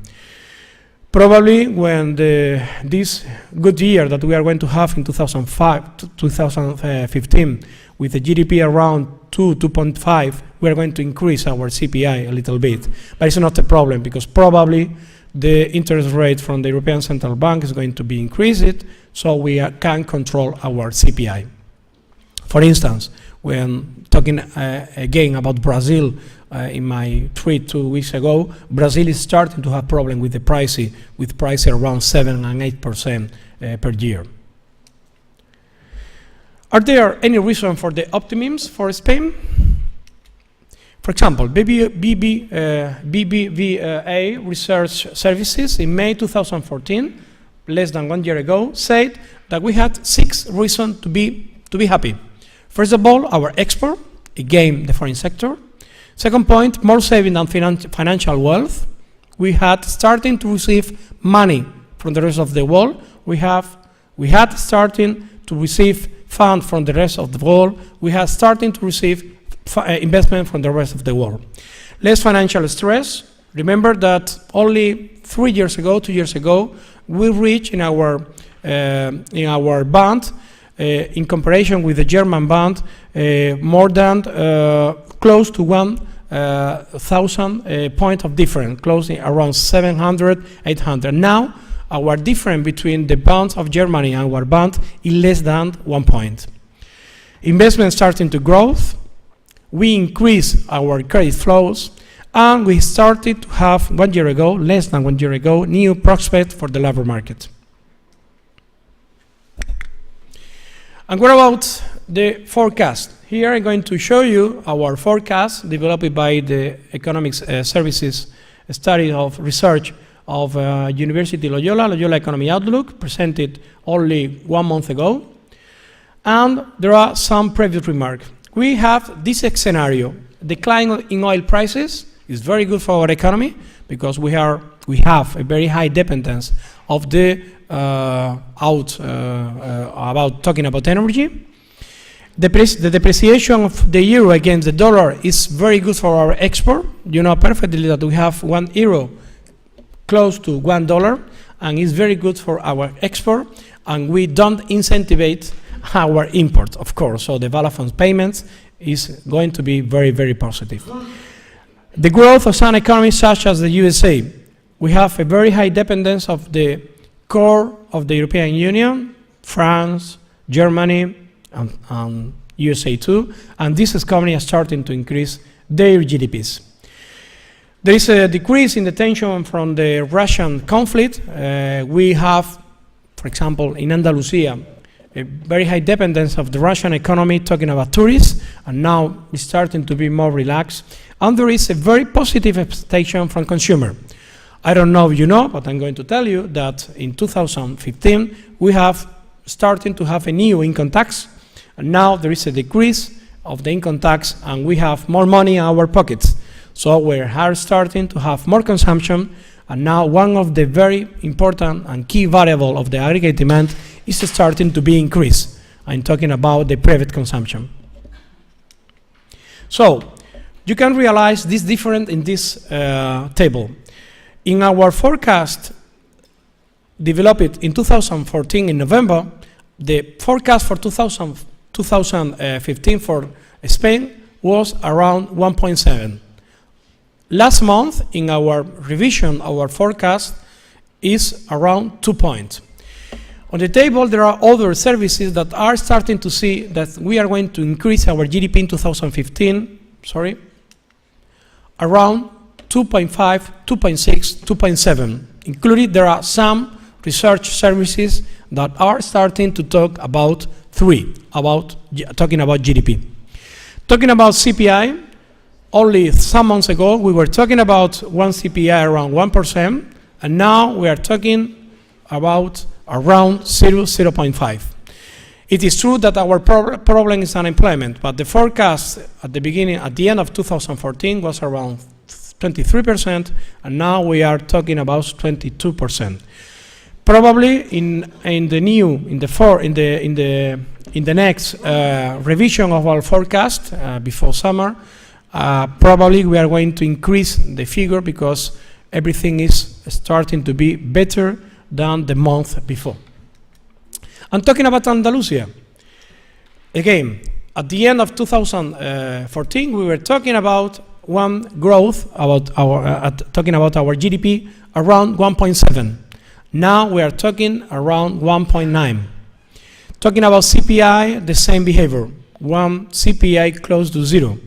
Probably when this good year that we are going to have in 2015, with the GDP around 2.5, we are going to increase our CPI a little bit. But it's not a problem, because probably the interest rate from the European Central Bank is going to be increased, so we can control our CPI. For instance, when talking again about Brazil, in my tweet 2 weeks ago, Brazil is starting to have problem with the price around 7 and 8% per year. Are there any reason for the optimism for Spain? For example, BBVA Research Services in May 2014, less than 1 year ago, said that we had 6 reasons to be happy. First of all, our export, again the foreign sector. Second point, more saving and financial wealth. We had starting to receive money from the rest of the world. We had starting to receive funds from the rest of the world. We had starting to receive investment from the rest of the world. Less financial stress. Remember that only 2 years ago, we reached in our bond, in comparison with the German bond, more than close to 1 1,000 point of difference, closing around 700, 800. Now, our difference between the bonds of Germany and our bond is less than 1 point. Investment starting to grow. We increase our credit flows, and we started to have 1 year ago, less than 1 year ago, new prospects for the labor market. And what about the forecast? Here I'm going to show you our forecast developed by the Economics Services Study of Research of University Loyola Economy Outlook, presented only 1 month ago. And there are some previous remarks. We have this scenario. Decline in oil prices is very good for our economy because we have a very high dependence of the talking about energy. The depreciation of the euro against the dollar is very good for our export. You know perfectly that we have 1 euro close to $1, and it's very good for our export, and we don't incentivize our import, of course. So the value of payments is going to be very, very positive. The growth of some economies such as the USA, we have a very high dependence of the core of the European Union, France, Germany, and USA too, and these economies are starting to increase their GDPs. There is a decrease in the tension from the Russian conflict. We have, for example, in Andalusia, a very high dependence of the Russian economy, talking about tourists, and now it's starting to be more relaxed. And there is a very positive expectation from consumer. I don't know if you know, but I'm going to tell you that in 2015, we have starting to have a new income tax, and now there is a decrease of the income tax, and we have more money in our pockets. So we are starting to have more consumption, and now one of the very important and key variable of the aggregate demand is starting to be increased. I'm talking about the private consumption. So you can realize this difference in this table. In our forecast developed in 2014 in November, the forecast for 2015 for Spain was around 1.7. Last month, in our revision, our forecast is around 2 points. On the table, there are other services that are starting to see that we are going to increase our GDP in 2015, around 2.5, 2.6, 2.7. Included, there are some research services that are starting to talk about 3, talking about GDP. Talking about CPI, only some months ago, we were talking about one CPI around 1%, and now we are talking about around 0.5. It is true that our problem is unemployment, but the forecast at the end of 2014 was around 23%, and now we are talking about 22%. Probably in the next revision of our forecast before summer, probably we are going to increase the figure because everything is starting to be better than the month before. I'm talking about Andalusia. Again, at the end of 2014, we were talking about one growth, talking about our GDP around 1.7. Now we are talking around 1.9. Talking about CPI, the same behavior, one CPI close to 0.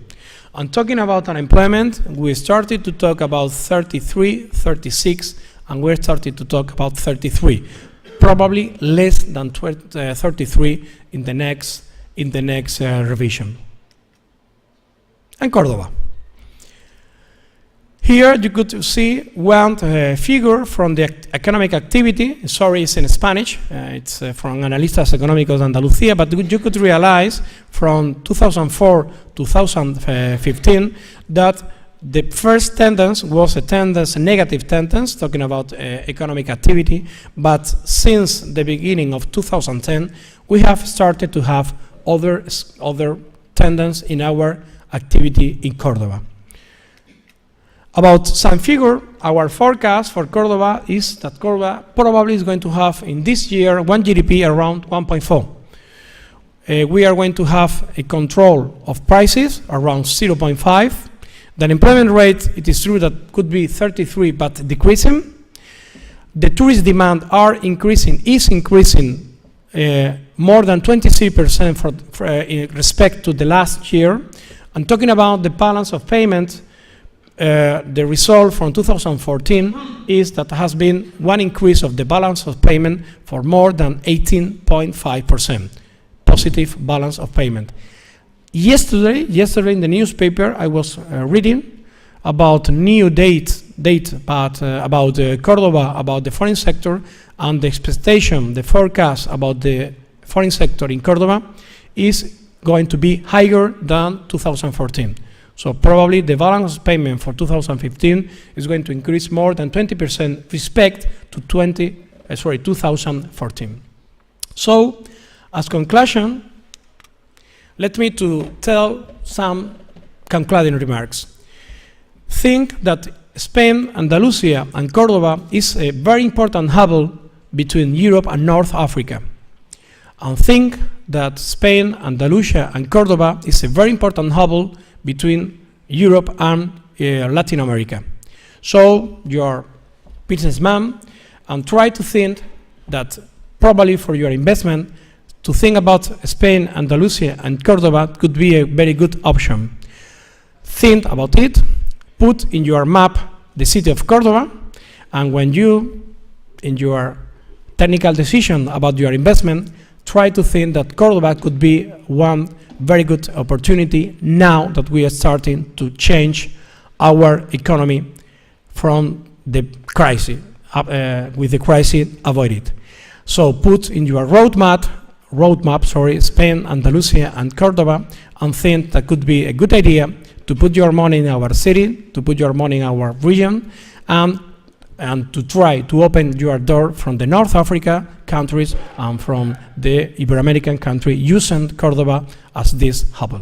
And talking about unemployment, we started to talk about 33, 36, and we're starting to talk about 33. Probably less than 33 in the next revision. And Cordoba. Here you could see one figure from the economic activity. Sorry, it's in Spanish. It's from Analistas Económicos de Andalucía, but you could realize from 2004 to 2015 that the first tendency was a negative tendency, talking about economic activity, but since the beginning of 2010, we have started to have other tendencies in our activity in Cordoba. About some figure, our forecast for Cordoba is that Cordoba probably is going to have in this year one GDP around 1.4. We are going to have a control of prices around 0.5. The unemployment rate, it is true that could be 33, but decreasing. The tourist demand is increasing more than 23% in respect to the last year. And talking about the balance of payment, the result from 2014 is that there has been one increase of the balance of payment for more than 18.5%, positive balance of payment. Yesterday in the newspaper, I was reading about new date about Cordoba, about the foreign sector, and the expectation, the forecast about the foreign sector in Cordoba is going to be higher than 2014. So probably the balance payment for 2015 is going to increase more than 20% respect to 2014. So, as conclusion, let me to tell some concluding remarks. Think that Spain, Andalusia, and Cordoba is a very important hub between Europe and North Africa. And think that Spain, Andalusia, and Cordoba is a very important hub between Europe and Latin America. So you're a businessman and try to think that probably for your investment, to think about Spain, Andalusia, and Cordoba could be a very good option. Think about it, put in your map the city of Cordoba, and when you, in your technical decision about your investment, try to think that Cordoba could be one very good opportunity now that we are starting to change our economy from the crisis, with the crisis avoided. So put in your roadmap, Spain, Andalusia, and Cordoba, and think that could be a good idea to put your money in our city, to put your money in our region, and to try to open your door from the North Africa countries and from the Ibero-American country using Cordoba as this hub.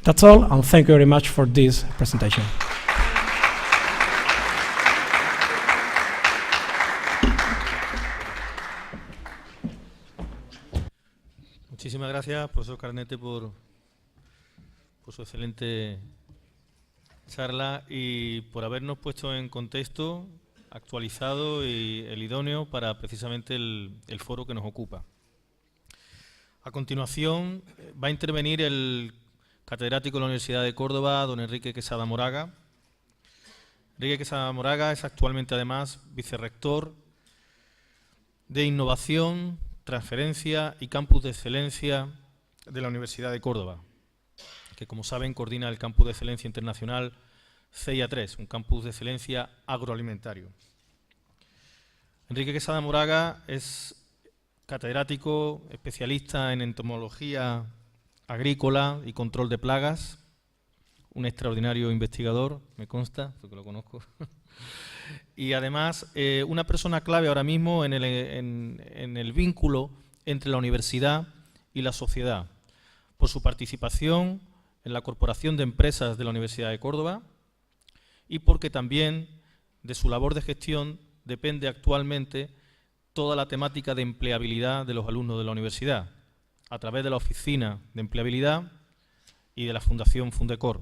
That's all, and thank you very much for this presentation. Muchísimas gracias, profesor Carnete, por su excelente charla y por habernos puesto en contexto, actualizado y el idóneo para precisamente el foro que nos ocupa. A continuación va a intervenir el catedrático de la Universidad de Córdoba, don Enrique Quesada Moraga. Enrique Quesada Moraga es actualmente además vicerrector de Innovación, Transferencia y Campus de Excelencia de la Universidad de Córdoba, que como saben coordina el Campus de Excelencia Internacional CIA3, un campus de excelencia agroalimentario. Enrique Quesada Moraga es catedrático, especialista en entomología agrícola y control de plagas, un extraordinario investigador, me consta, porque lo conozco, y además una persona clave ahora mismo en el vínculo entre la universidad y la sociedad, por su participación en la Corporación de Empresas de la Universidad de Córdoba y porque también de su labor de gestión depende actualmente toda la temática de empleabilidad de los alumnos de la universidad, a través de la Oficina de Empleabilidad y de la Fundación Fundecor.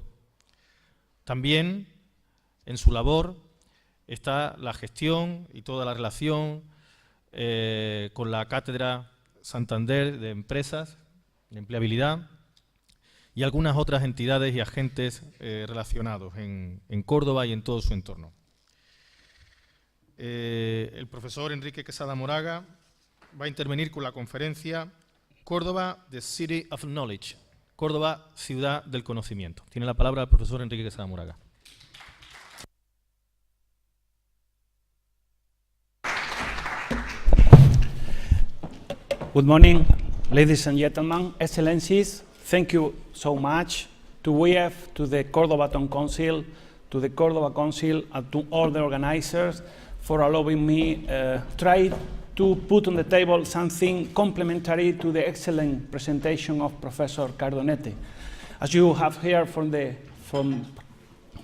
También en su labor está la gestión y toda la relación con la Cátedra Santander de Empresas, de Empleabilidad, y algunas otras entidades y agentes relacionados en Córdoba y en todo su entorno. El profesor Enrique Quesada Moraga va a intervenir con la conferencia Córdoba, the City of Knowledge, Córdoba, ciudad del conocimiento. Tiene la palabra el profesor Enrique Quesada Moraga. Good morning, ladies and gentlemen, excellencies. Thank you so much to WIEF, to the Cordoba Town Council, to the Cordoba Council, and to all the organizers for allowing me try to put on the table something complementary to the excellent presentation of Professor Cardonete. As you have heard from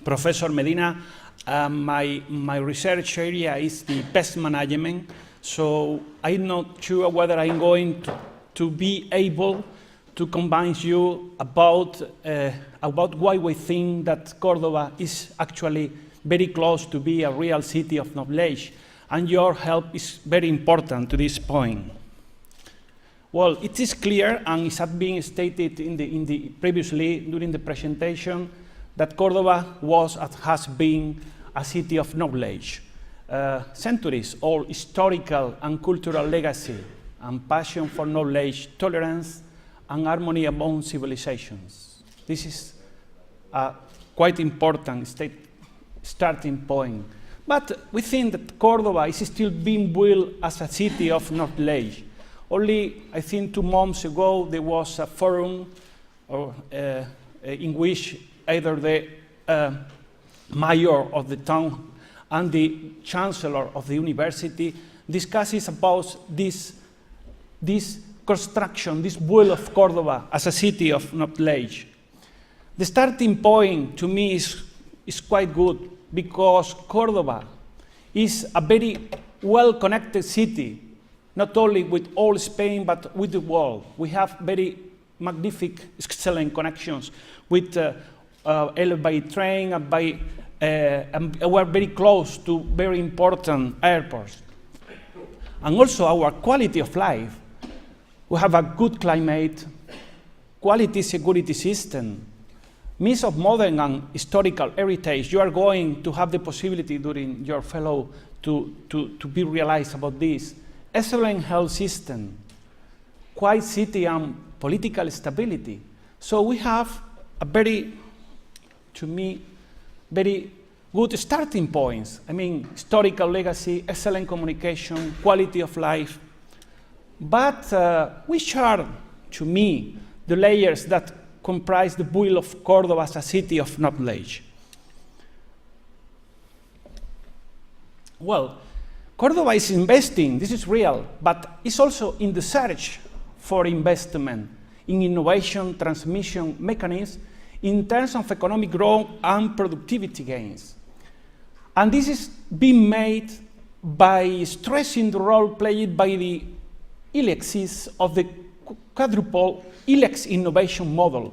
Professor Medina, my research area is the pest management, so I'm not sure whether I'm going to be able to convince you about why we think that Cordoba is actually very close to be a real city of knowledge, and your help is very important to this point. Well, it is clear, and it has been stated previously during the presentation, that Cordoba was and has been a city of knowledge. Centuries-old historical and cultural legacy and passion for knowledge, tolerance, and harmony among civilizations. This is a quite important starting point. But we think that Cordoba is still being built as a city of knowledge. Only, I think, 2 months ago, there was a forum in which either the mayor of the town and the chancellor of the university discusses about this construction, this build of Cordoba as a city of knowledge. The starting point to me is quite good, because Cordoba is a very well-connected city, not only with all Spain, but with the world. We have very magnificent, excellent connections with by train and by, we're very close to very important airports. And also our quality of life. We have a good climate, quality security system, means of modern and historical heritage. You are going to have the possibility during your fellow to be realized about this. Excellent health system, quiet city and political stability. So we have a very, to me, very good starting points. I mean, historical legacy, excellent communication, quality of life. But which are, to me, the layers that comprise the build of Cordoba as a city of knowledge? Well, Cordoba is investing, this is real, but it's also in the search for investment in innovation, transmission mechanisms in terms of economic growth and productivity gains. And this is being made by stressing the role played by the ILEXs of the quadruple ILEX innovation model,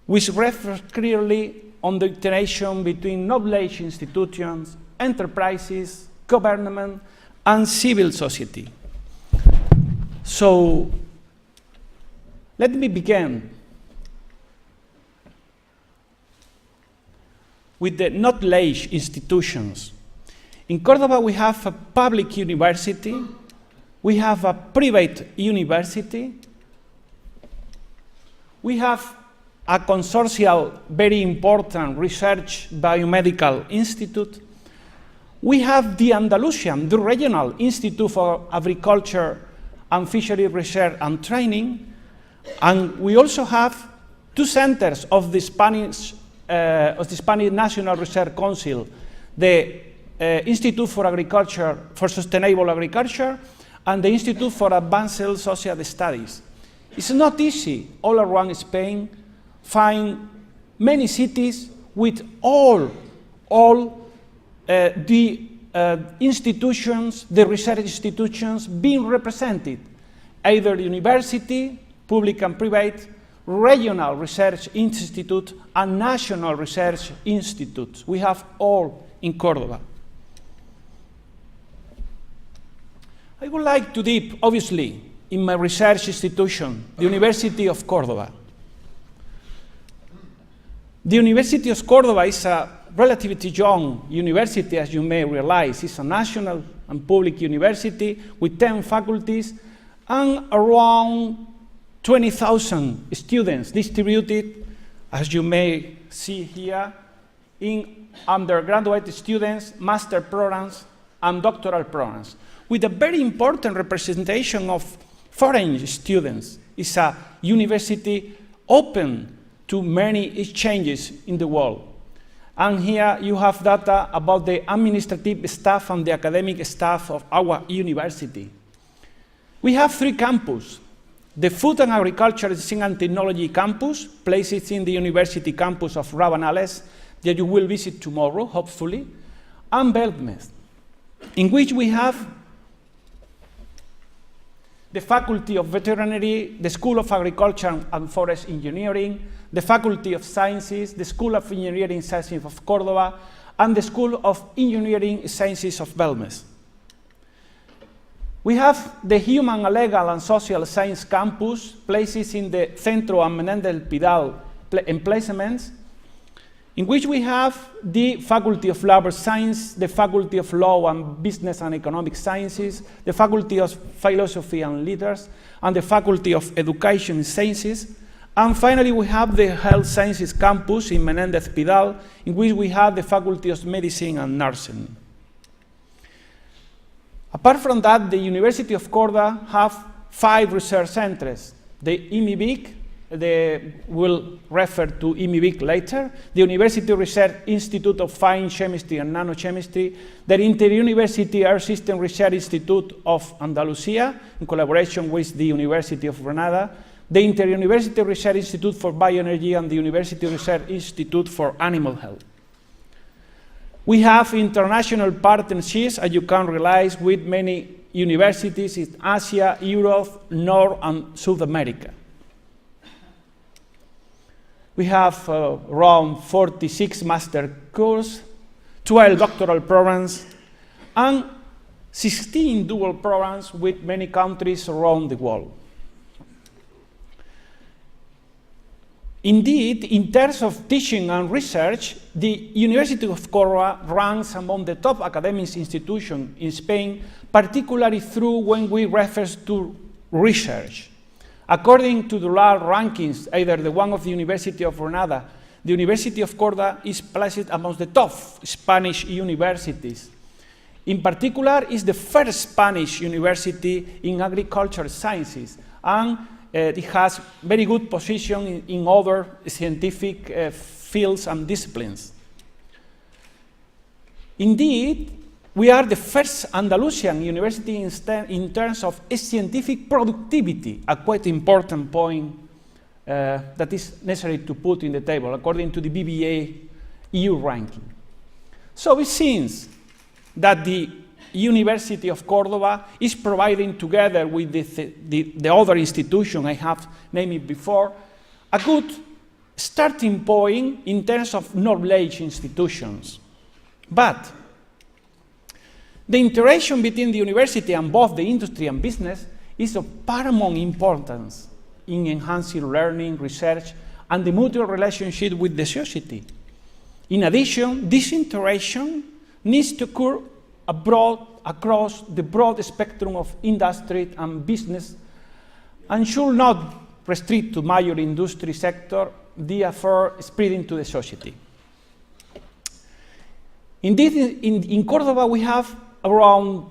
which refers clearly on the interaction between knowledge institutions, enterprises, government, and civil society. So, let me begin with the knowledge institutions. In Cordoba, we have a public university, we have a private university, we have a consortial, very important research biomedical institute. We have the Andalusian, the Regional Institute for Agriculture and Fishery Research and Training. And we also have 2 centers of the Spanish National Research Council, the Institute for Agriculture, for Sustainable Agriculture, and the Institute for Advanced Social Studies. It's not easy all around Spain find many cities with all the institutions, the research institutions being represented, either university, public and private, regional research institute, and national research institutes. We have all in Cordoba. I would like to dip, obviously, in my research institution, the University of Cordoba. The University of Cordoba is a relatively young university, as you may realize. It's a national and public university with 10 faculties and around 20,000 students distributed, as you may see here, in undergraduate students, master programs, and doctoral programs, with a very important representation of foreign students. It's a university open to many exchanges in the world. And here you have data about the administrative staff and the academic staff of our university. We have 3 campuses. The Food and Agriculture Science and Technology campus, placed in the university campus of Rabanales, that you will visit tomorrow, hopefully, and Belmez, in which we have the Faculty of Veterinary, the School of Agriculture and Forest Engineering, the Faculty of Sciences, the School of Engineering Sciences of Cordoba, and the School of Engineering Sciences of Belmez. We have the Human, Legal and Social Science Campus, places in the Centro and Menendez Pidal emplacements, in which we have the Faculty of Labor Science, the Faculty of Law and Business and Economic Sciences, the Faculty of Philosophy and Letters, and the Faculty of Education Sciences. And finally, we have the Health Sciences Campus in Menendez Pidal, in which we have the Faculty of Medicine and Nursing. Apart from that, the University of Cordoba have 5 research centers. The IMIBIC, we'll refer to IMIBIC later, the University Research Institute of Fine Chemistry and Nanochemistry, the Inter-University Air System Research Institute of Andalusia, in collaboration with the University of Granada, the Inter-University Research Institute for Bioenergy, and the University Research Institute for Animal Health. We have international partnerships, as you can realize, with many universities in Asia, Europe, North and South America. We have around 46 master courses, 12 doctoral programs, and 16 dual programs with many countries around the world. Indeed, in terms of teaching and research, the University of Cordoba ranks among the top academic institutions in Spain, particularly through when we refer to research. According to the last rankings, either the one of the University of Granada, the University of Cordoba is placed among the top Spanish universities. In particular, it's the first Spanish university in agricultural sciences, and it has very good position in other scientific fields and disciplines. Indeed, we are the first Andalusian university in terms of scientific productivity, a quite important point that is necessary to put in the table, according to the BBA EU ranking. So it seems that the University of Cordoba is providing, together with the other institution I have named before, a good starting point in terms of knowledge institutions. But the interaction between the university and both the industry and business is of paramount importance in enhancing learning, research, and the mutual relationship with the society. In addition, this interaction needs to occur across the broad spectrum of industry and business, and should not restrict to major industry sector, therefore spreading to the society. Indeed, in Cordoba we have around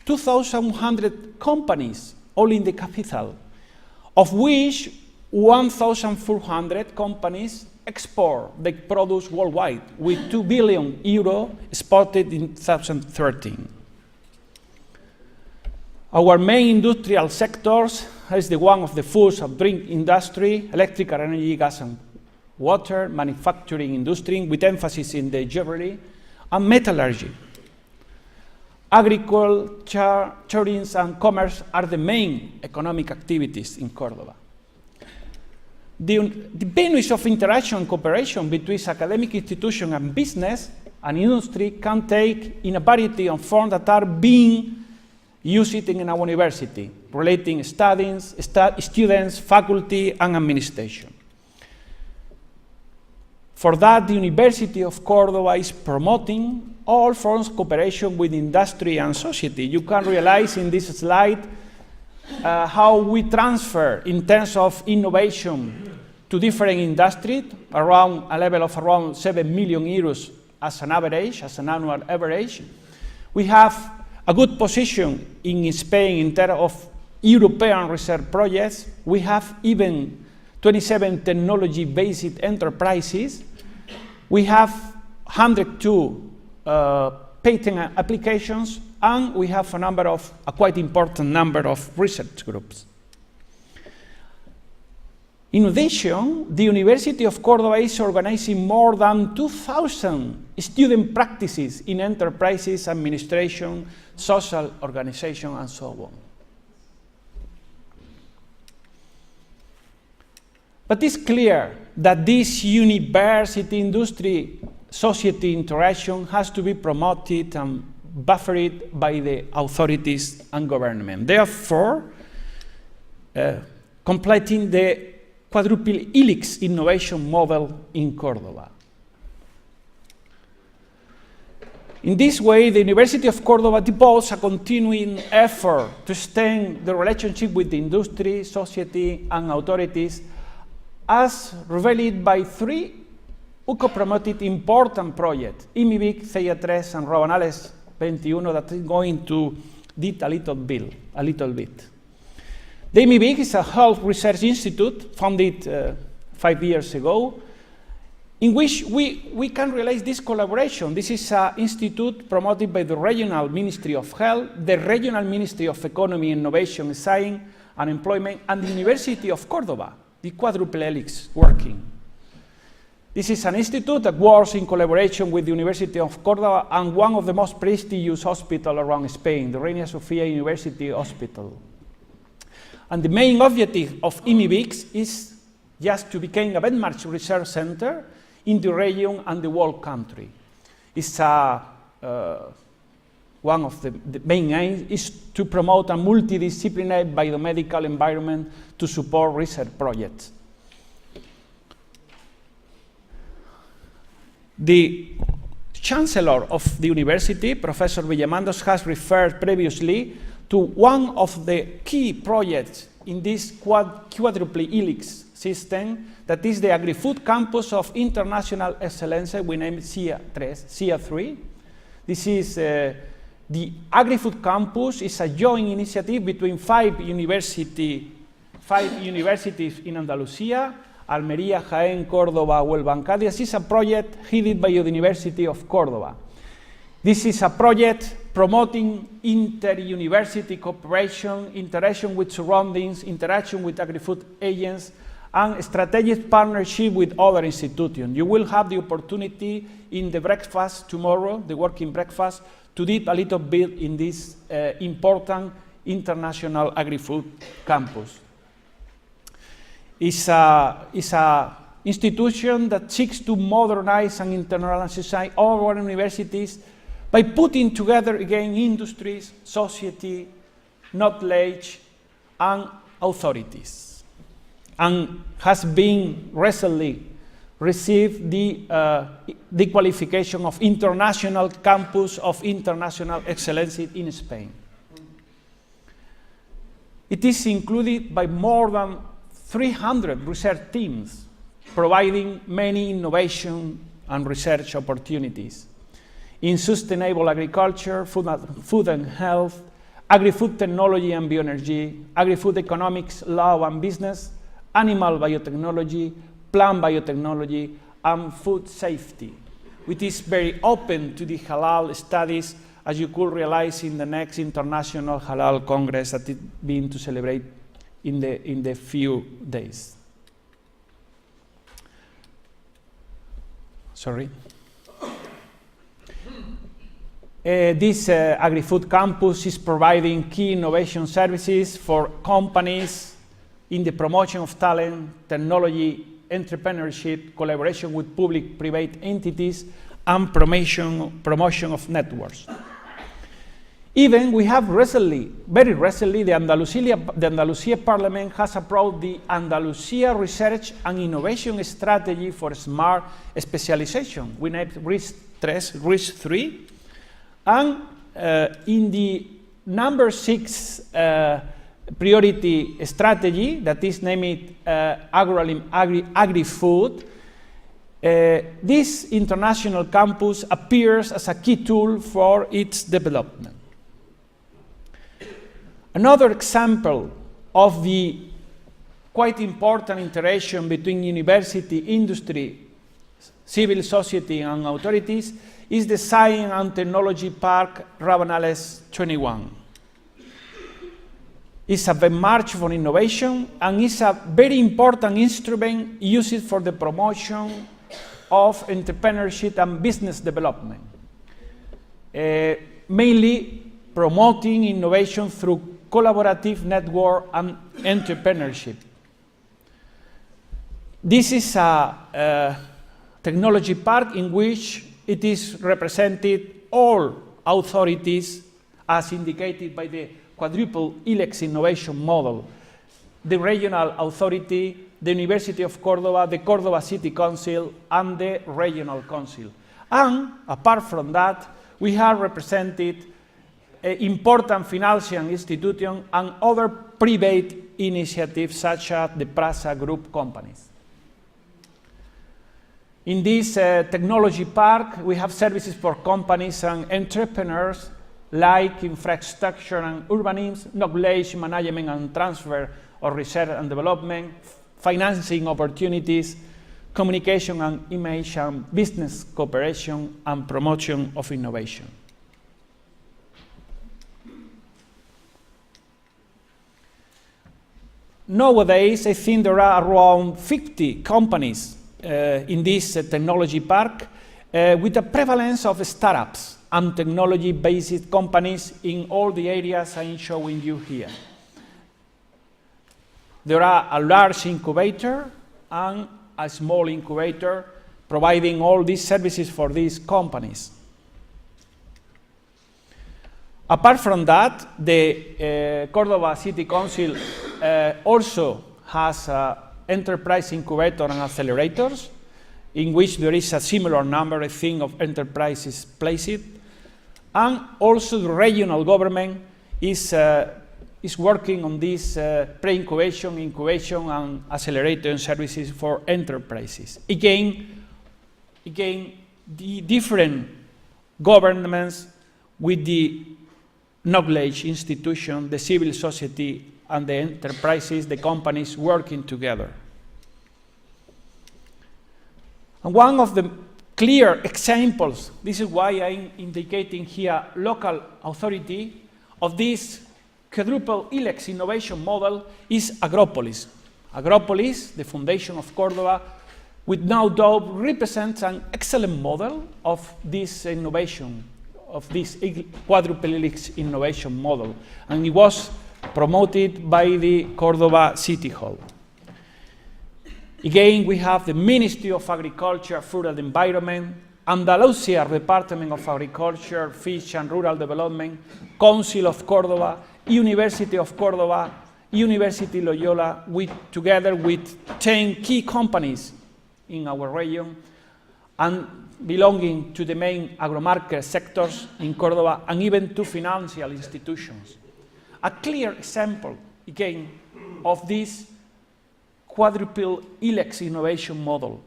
2,100 companies, all in the capital, of which 1,400 companies export their products worldwide, with 2 billion euro exported in 2013. Our main industrial sectors is the one of the food and drink industry, electrical energy, gas and water, manufacturing industry, with emphasis in the jewelry, and metallurgy. Agriculture, tourism, and commerce are the main economic activities in Cordoba. The venues of interaction and cooperation between academic institutions and business and industry can take in a variety of forms that are being used in our university, relating studies, students, faculty, and administration. For that, the University of Cordoba is promoting all forms of cooperation with industry and society. You can realize in this slide how we transfer in terms of innovation to different industries, around a level of around 7 million euros as an average, as an annual average. We have a good position in Spain in terms of European research projects. We have even 27 technology-based enterprises. We have 102 patent applications, and we have a quite important number of research groups. In addition, the University of Cordoba is organizing more than 2,000 student practices in enterprises, administration, social organization, and so on. But it's clear that this university-industry-society interaction has to be promoted and buffered by the authorities and government. Therefore, completing the quadruple helix innovation model in Cordoba. In this way, the University of Cordoba devotes a continuing effort to extend the relationship with the industry, society, and authorities, as revealed by 3 UCO-promoted important projects, IMIBIC, CEIA3, and Rabanales 21, that I'm going to detail a little bit. The IMIBIC is a health research institute founded 5 years ago, in which we can realize this collaboration. This is an institute promoted by the Regional Ministry of Health, the Regional Ministry of Economy, Innovation, Science, and Employment, and the University of Cordoba, the quadruple helix working. This is an institute that works in collaboration with the University of Cordoba and one of the most prestigious hospitals around Spain, the Reina Sofia University Hospital. And the main objective of IMIBIC is just to become a benchmark research center in the region and the whole country. It's one of the main aims is to promote a multidisciplinary biomedical environment to support research projects. The Chancellor of the University, Professor Villamandos, has referred previously to one of the key projects in this quadruple helix system, that is the Agri-Food Campus of International Excellence, we name it CEIA3. This is the Agri-Food Campus is a joint initiative between 5 universities in Andalusia, Almería, Jaén, Córdoba, Huelva, and Cádiz. This is a project headed by the University of Cordoba. This is a project promoting inter-university cooperation, interaction with surroundings, interaction with agri-food agents, and strategic partnership with other institutions. You will have the opportunity in the breakfast tomorrow, the working breakfast, to dip a little bit in this important international agri-food campus. It's an institution that seeks to modernize and internationalize all our universities by putting together again industries, society, knowledge, and authorities, and has been recently received the qualification of International Campus of International Excellence in Spain. It is included by more than 300 research teams, providing many innovation and research opportunities in sustainable agriculture, food and health, agri-food technology and bioenergy, agri-food economics, law and business, animal biotechnology, plant biotechnology, and food safety, which is very open to the halal studies, as you could realize in the next International Halal Congress that is being to celebrate in the few days. Sorry. This agri-food campus is providing key innovation services for companies in the promotion of talent, technology, entrepreneurship, collaboration with public-private entities, and promotion of networks. Even we have very recently, the Andalusia Parliament has approved the Andalusia Research and Innovation Strategy for Smart Specialization. We named RIS 3. And in the number 6 priority strategy, that is named Agri-Food, this international campus appears as a key tool for its development. Another example of the quite important interaction between university, industry, civil society, and authorities is the Science and Technology Park Rabanales 21. It's a benchmark for innovation and is a very important instrument used for the promotion of entrepreneurship and business development, mainly promoting innovation through collaborative network and entrepreneurship. This is a technology park in which it is represented all authorities as indicated by the quadruple helix innovation model. The regional authority, the University of Cordoba, the Cordoba City Council, and the regional council. And apart from that, we have represented important financial institutions and other private initiatives such as the Prasa Group companies. In this technology park, we have services for companies and entrepreneurs like infrastructure and urbanism, knowledge management and transfer of research and development, financing opportunities, communication and image and business cooperation and promotion of innovation. Nowadays, I think there are around 50 companies in this technology park with a prevalence of startups and technology-based companies in all the areas I'm showing you here. There are a large incubator and a small incubator providing all these services for these companies. Apart from that, the Cordoba City Council also has enterprise incubator and accelerators, in which there is a similar number, I think, of enterprises placed. And also the regional government is working on this pre-incubation, incubation, and accelerator services for enterprises. Again, the different governments with the knowledge institution, the civil society, and the enterprises, the companies working together. And one of the clear examples, this is why I'm indicating here local authority of this quadruple helix innovation model, is Agropolis. Agropolis, the foundation of Cordoba, with no doubt represents an excellent model of this innovation, of this quadruple helix innovation model. And it was promoted by the Cordoba City Hall. Again, we have the Ministry of Agriculture, Food and Environment, Andalusia Department of Agriculture, Fish and Rural Development, Council of Cordoba, University of Cordoba, University Loyola, together with 10 key companies in our region and belonging to the main agromarket sectors in Cordoba and even to financial institutions. A clear example, again, of this quadruple helix innovation model.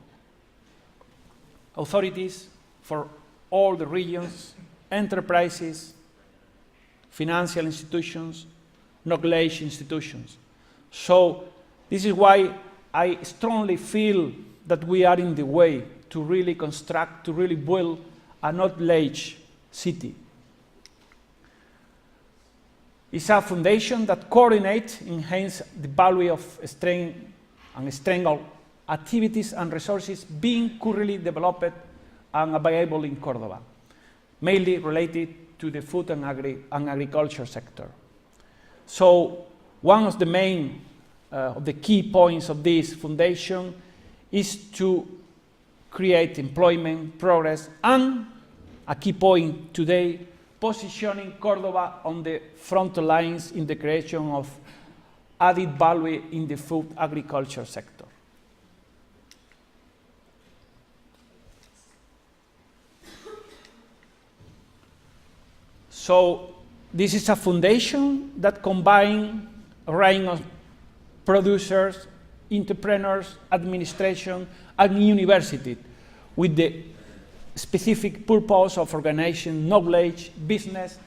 Authorities for all the regions, enterprises, financial institutions, knowledge institutions. So this is why I strongly feel that we are in the way to really construct, to really build a knowledge city. It's a foundation that coordinates, enhances the value of strength of activities and resources being currently developed and available in Cordoba, mainly related to the food and agriculture sector. So one of the main, of the key points of this foundation is to create employment, progress, and a key point today, positioning Cordoba on the front lines in the creation of added value in the food agriculture sector. So this is a foundation that combines a range of producers, entrepreneurs, administration, and university with the specific purpose of organizing knowledge, business,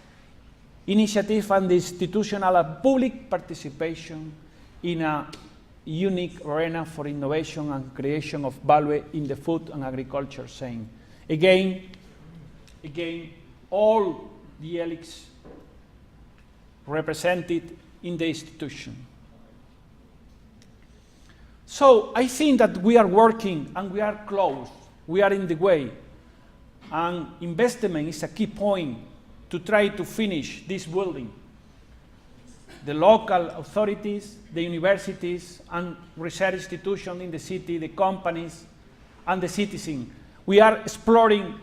initiative, and institutional and public participation in a unique arena for innovation and creation of value in the food and agriculture scene. Again, all the helix represented in the institution. So I think that we are working and we are close, we are in the way, and investment is a key point to try to finish this building. the local authorities, the universities and research institutions in the city, the companies and the citizen. We are exploring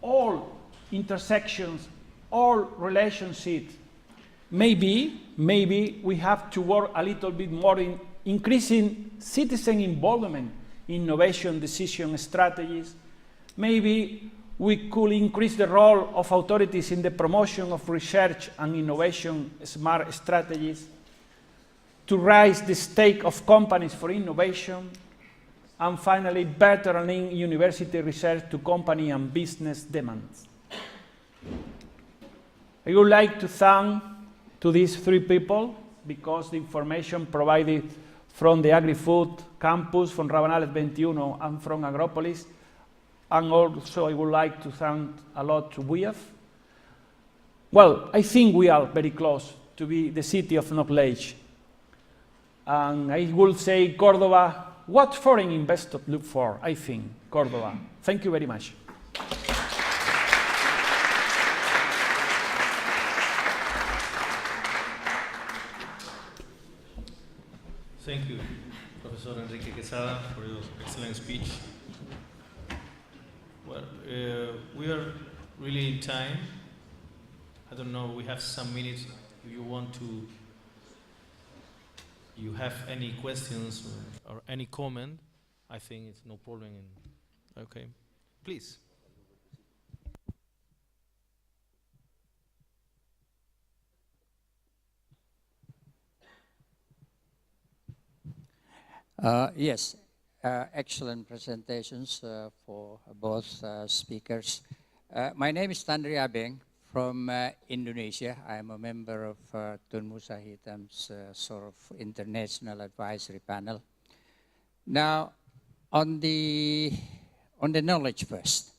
all intersections, all relationships. Maybe we have to work a little bit more in increasing citizen involvement in innovation decision strategies. Maybe we could increase the role of authorities in the promotion of research and innovation smart strategies, to raise the stake of companies for innovation, and finally, better link university research to company and business demands. I would like to thank to these three people because the information provided from the Agri-Food campus, from Rabanales 21 and from Agropolis. And also I would like to thank a lot to WIEF. Well, I think we are very close to be the city of knowledge. And I will say Cordoba, what foreign investors look for, I think, Cordoba. Thank you very much. Thank you, Professor Enrique Quesada, for your excellent speech. Well, we are really in time. I don't know, we have some minutes. If you want to, you have any questions or any comment, I think it's no problem. Okay, please. Yes, excellent presentations for both speakers. My name is Tandri Abeng from Indonesia. I am a member of Tun Musa Hitam's sort of international advisory panel. Now, on the knowledge first,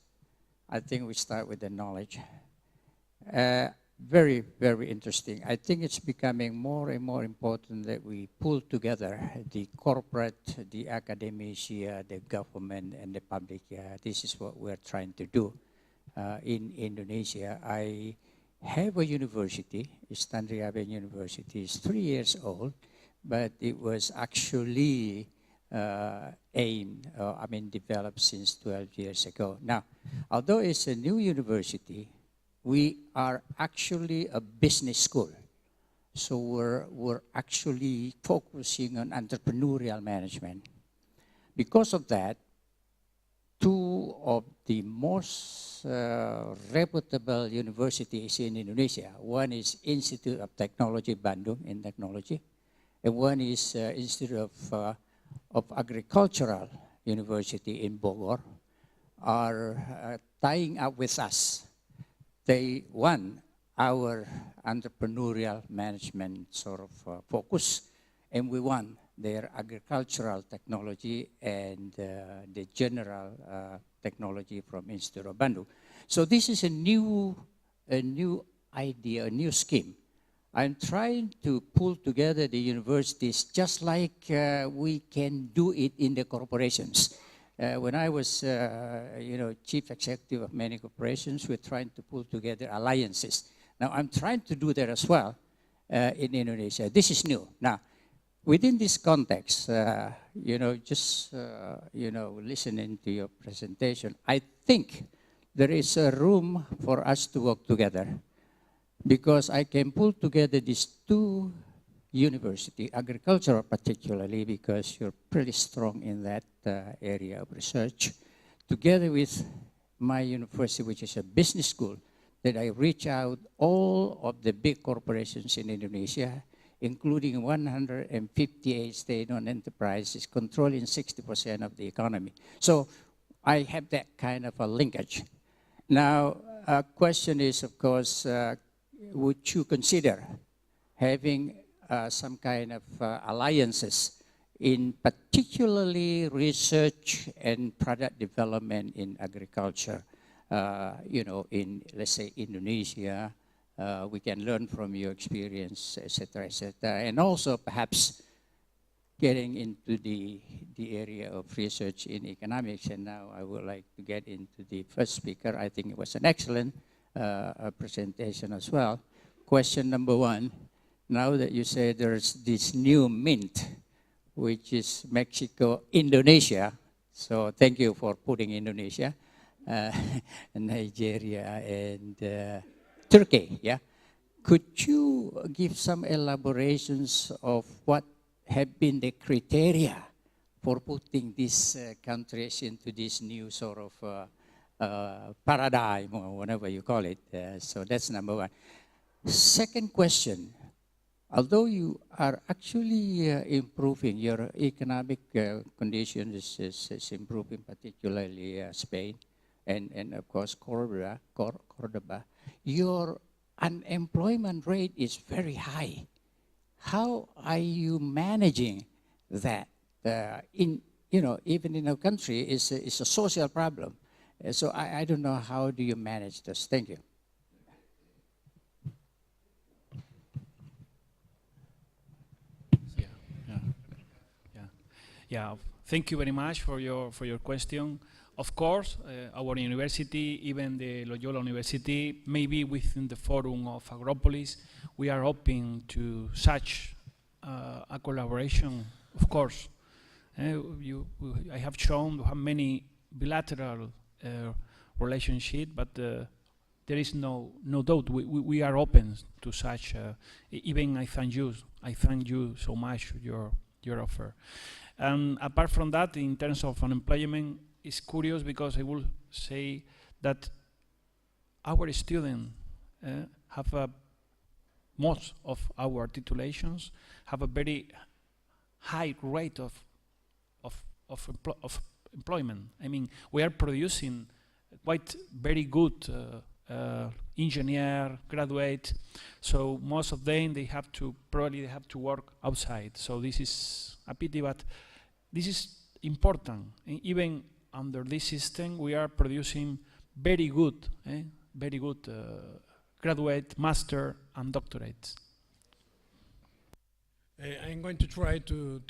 I think we start with the knowledge. Very, very interesting. I think it's becoming more and more important that we pull together the corporate, the academia, the government, and the public. This is what we're trying to do in Indonesia. I have a university, Tandri Abeng University. It's 3 years old, but it was actually developed since 12 years ago. Now, although it's a new university, we are actually a business school. So we're actually focusing on entrepreneurial management. Because of that, two of the most reputable universities in Indonesia, one is Institute of Technology Bandung in technology, and one is Institute of Agricultural University in Bogor, are tying up with us. They won our entrepreneurial management sort of focus, and we won their agricultural technology and the general technology from Institute of Bandung. So this is a new idea, a new scheme. I'm trying to pull together the universities just like we can do it in the corporations. When I was, chief executive of many corporations, we're trying to pull together alliances. Now, I'm trying to do that as well in Indonesia. This is new. Now, within this context, listening to your presentation, I think there is a room for us to work together because I can pull together these two university, agricultural particularly, because you're pretty strong in that area of research, together with my university, which is a business school, that I reach out all of the big corporations in Indonesia, including 158 state-owned enterprises controlling 60% of the economy. So I have that kind of a linkage. Now, a question is, of course, would you consider having some kind of alliances in particularly research and product development in agriculture, in, let's say, Indonesia. We can learn from your experience, et cetera, and also perhaps getting into the area of research in economics. And now I would like to get into the first speaker. I think it was an excellent presentation as well. Question number one, now that you say there's this new mint, which is Mexico, Indonesia. So thank you for putting Indonesia, Nigeria, and Turkey. Yeah, could you give some elaborations of what have been the criteria for putting these countries into this new sort of paradigm, or whatever you call it? So that's number one. Second question. Although you are actually improving, your economic conditions is improving, particularly Spain and of course Cordoba, your unemployment rate is very high. How are you managing that? Even in our country, it's a social problem. So I don't know, how do you manage this? Thank you. Yeah, thank you very much for your question. Of course, our university, even the Loyola University, maybe within the forum of Agropolis, we are open to such a collaboration. Of course, I have shown how many bilateral relationship, but there is no doubt we are open to such. Even I thank you so much your offer. And apart from that, in terms of unemployment, it's curious because I will say that our students have most of our titulations have a very high rate of employment. I mean, we are producing quite very good engineer, graduate. So most of them probably have to work outside. So this is a pity, but this is important. Even under this system, we are producing very good graduate, master, and doctorates. I'm going to try to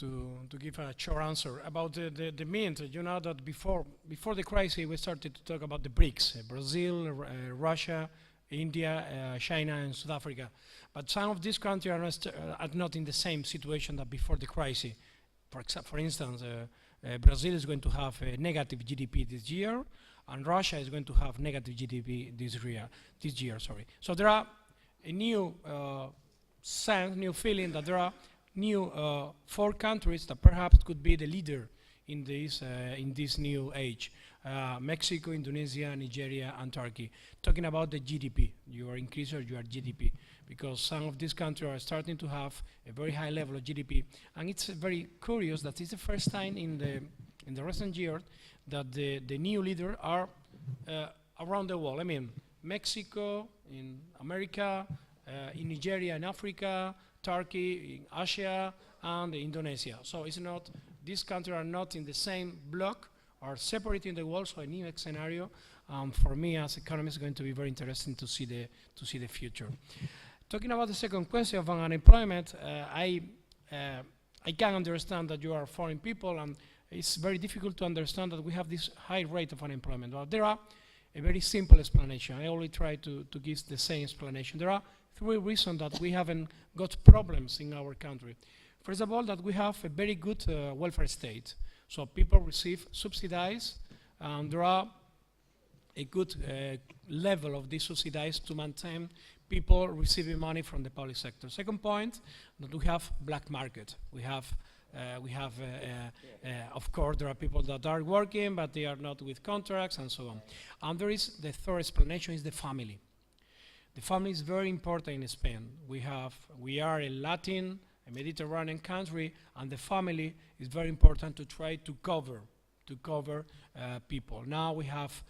give a short answer about the mint. You know that before the crisis, we started to talk about the BRICS: Brazil, Russia, India, China, and South Africa. But some of these countries are not in the same situation that before the crisis. For instance, Brazil is going to have a negative GDP this year, and Russia is going to have negative GDP this year. So there are a new sense, new feeling that there are new 4 countries that perhaps could be the leader in this new age: Mexico, Indonesia, Nigeria, and Turkey. Talking about the GDP, your GDP, because some of these countries are starting to have a very high level of GDP, and it's very curious that it's the first time in the recent year that the new leaders are around the world. I mean, Mexico, in America, in Nigeria, in Africa, Turkey, in Asia, and Indonesia. So it's not, these countries are not in the same block, are separated in the world, so a new scenario. For me as economist, it's going to be very interesting to see the future. Talking about the second question of unemployment, I can understand that you are foreign people, and it's very difficult to understand that we have this high rate of unemployment. Well, there are a very simple explanation. I only try to give the same explanation. There are 3 reasons that we haven't got problems in our country. First of all, that we have a very good welfare state. So people receive subsidies, and there are a good level of these subsidies to maintain people receiving money from the public sector. Second point, that we have black market. Of course, there are people that are working, but they are not with contracts and so on. And there is the third explanation is the family. The family is very important in Spain. We are a Latin, a Mediterranean country, and the family is very important to try to cover people. Now we have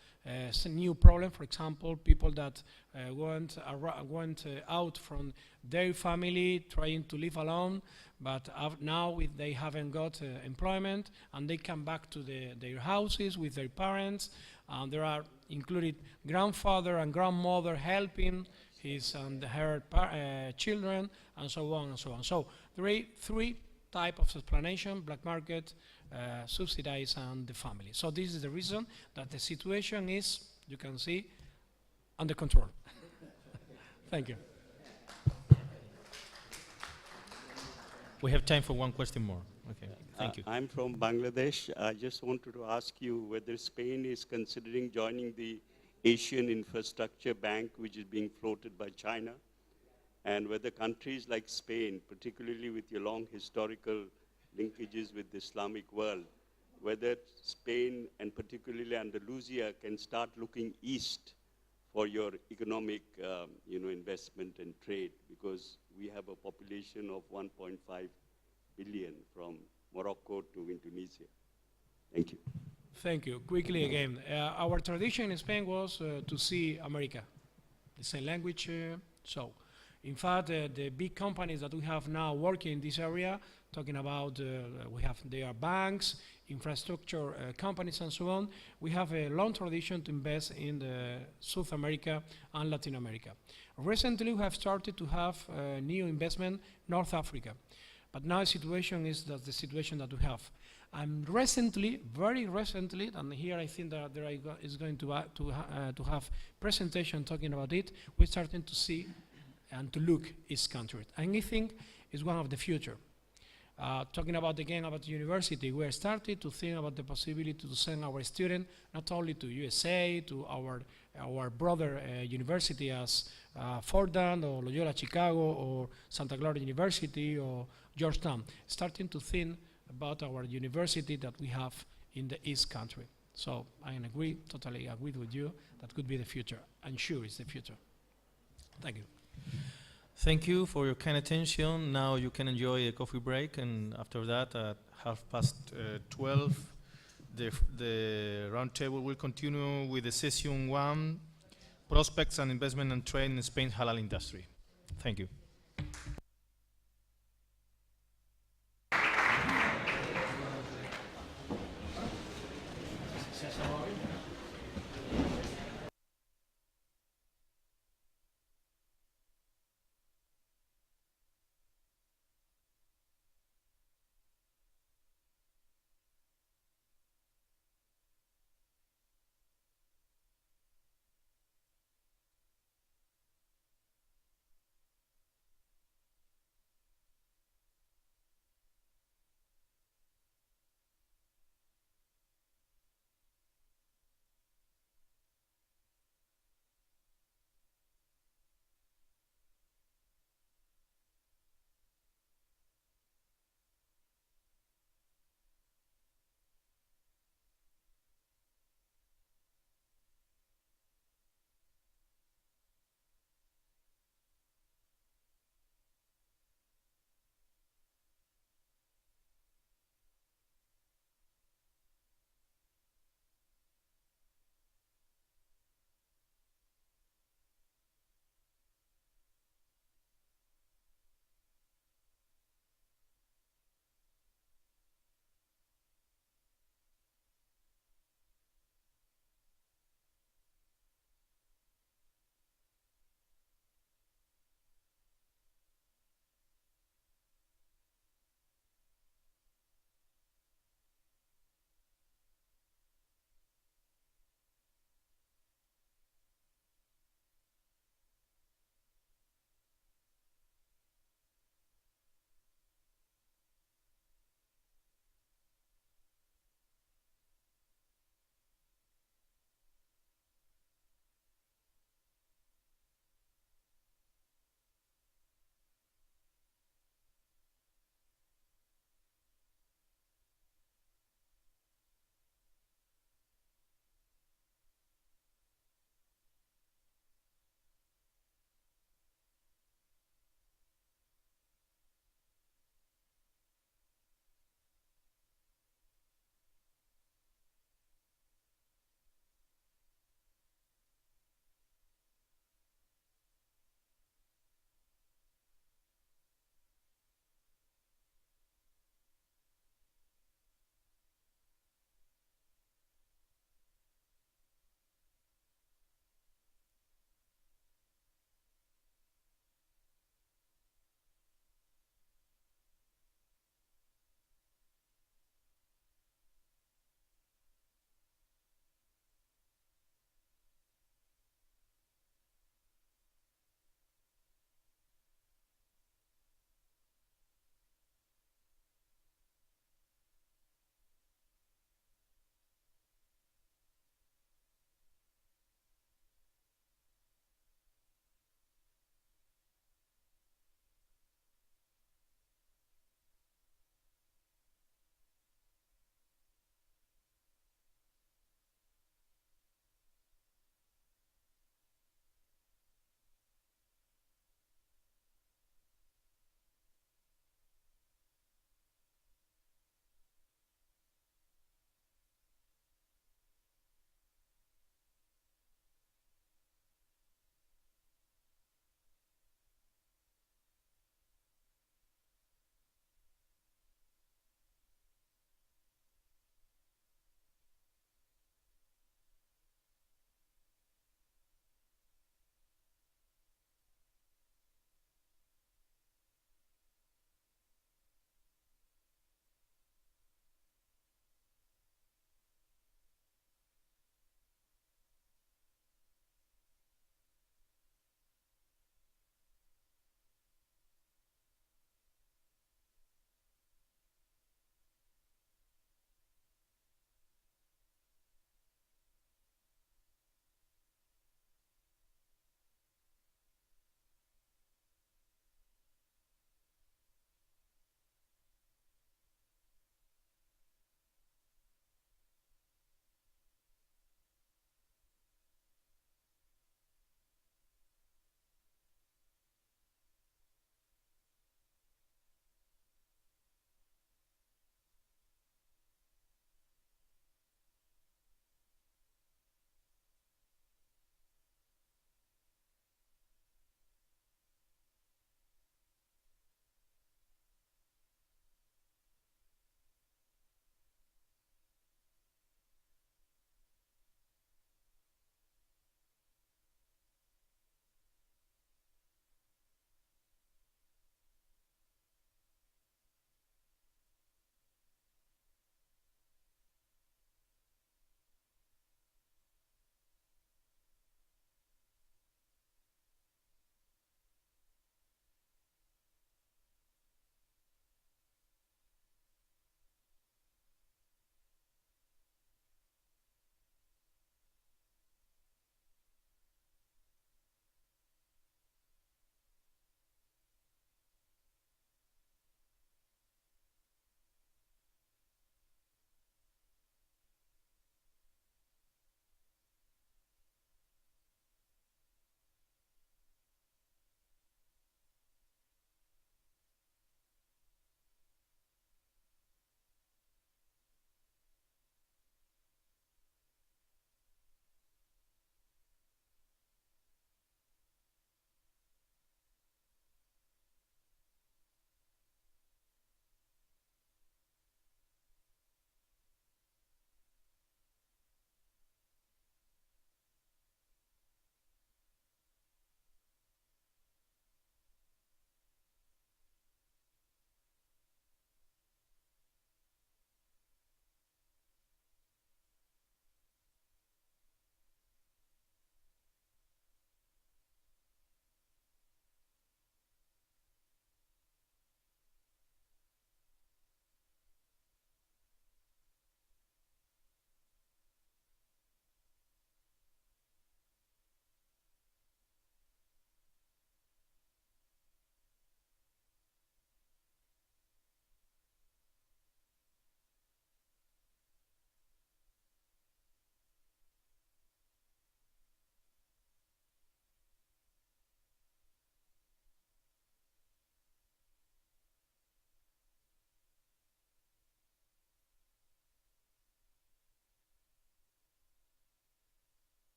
some new problem. For example, people that went out from their family, trying to live alone, but now they haven't got employment, and they come back to their houses with their parents. There are included grandfather and grandmother helping his and her children, and so on and so on. So there are 3 types of explanation: black market, subsidies, and the family. So this is the reason that the situation is, you can see, under control. Thank you. We have time for one question more. Okay, thank you. I'm from Bangladesh. I just wanted to ask you whether Spain is considering joining the Asian Infrastructure Bank, which is being floated by China, and whether countries like Spain, particularly with your long historical linkages with the Islamic world, whether Spain and particularly Andalusia can start looking east for your economic investment and trade, because we have a population of 1.5 billion from Morocco to Indonesia. Thank you. Thank you. Quickly again, our tradition in Spain was to see America, the same language. So, in fact, the big companies that we have now working in this area, talking about they are banks, infrastructure companies, and so on. We have a long tradition to invest in South America and Latin America. Recently, we have started to have new investment North Africa, but now the situation is the situation that we have. And recently, very recently, and here I think that there is going to have presentation talking about it. We're starting to see and to look East countries. And I think it's one of the future. Talking about again about university, we are starting to think about the possibility to send our students not only to USA, to our brother university as Fordham or Loyola Chicago or Santa Clara University or Georgetown, starting to think about our university that we have in the East country. So I totally agree with you, that could be the future. I'm sure it's the future. Thank you. Thank you for your kind attention. Now you can enjoy a coffee break, and after that, at 12:30, the roundtable will continue with the session 1, Prospects and Investment and Trade in Spain's halal industry. Thank you.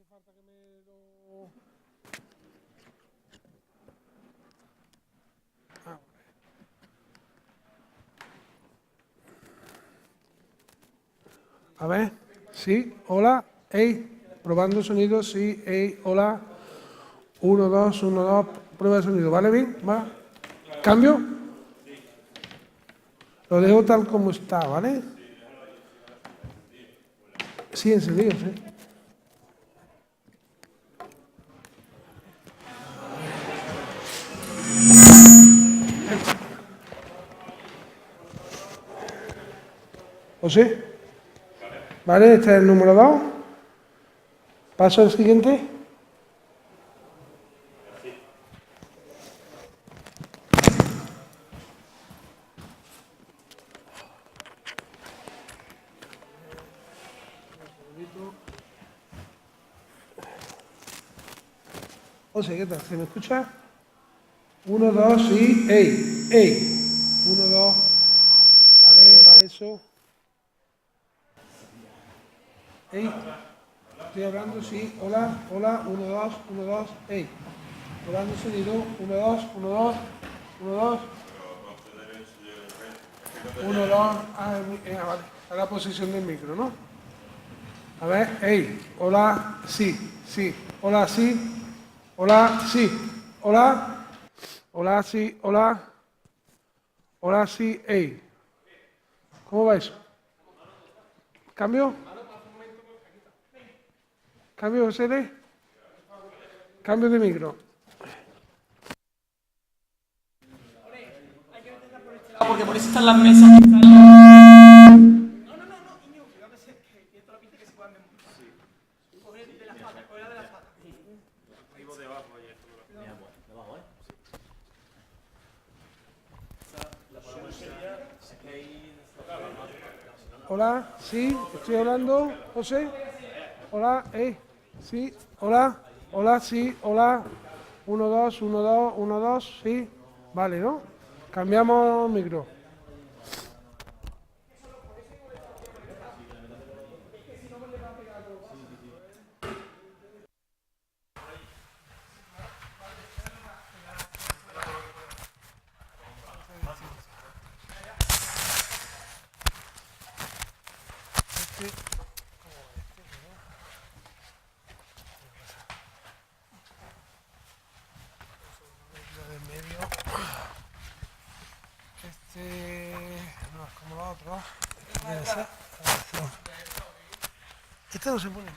falta que me lo... A ver, sí, hola, hey, probando sonido, sí, hey, hola, 1, 2, 1, 2, prueba de sonido, ¿vale bien? ¿Va? ¿Cambio? Lo dejo tal como está, ¿vale? Sí, encendido, sí. ¿José? ¿Vale? Este es el número 2. Paso al siguiente. José, ¿qué tal? ¿Se me escucha? 1, 2, sí, ey, ey. 1, 2. Vale, va eso. Ey. Estoy hablando, sí. Hola, hola, 1, 2, 1, 2, ey. Probando sonido, 1, 2, 1, 2, 1, 2. 1, 2. Ah, vale. A la posición del micro, ¿no? A ver, ey. Hola, sí, sí. Hola, sí. Hola, sí. Hola. Hola, sí. Hola. Hola, sí, ey. ¿Cómo va eso? ¿Cambio? ¿Cambio, José? Cambio de micro. Porque por eso están las mesas. No, no, Iñigo, que yo que sé, que esto lo pinta que se puedan ver. Sí. Coger de las patas, coger de las patas. Vivo debajo ahí. Debajo, ¿eh? Hola, sí, estoy hablando, José. Hola, sí, hola, hola, sí, hola. 1, 2, 1, 2, 1, 2, sí. Vale, ¿no? Cambiamos micro. No es como la otra. Este no se pone.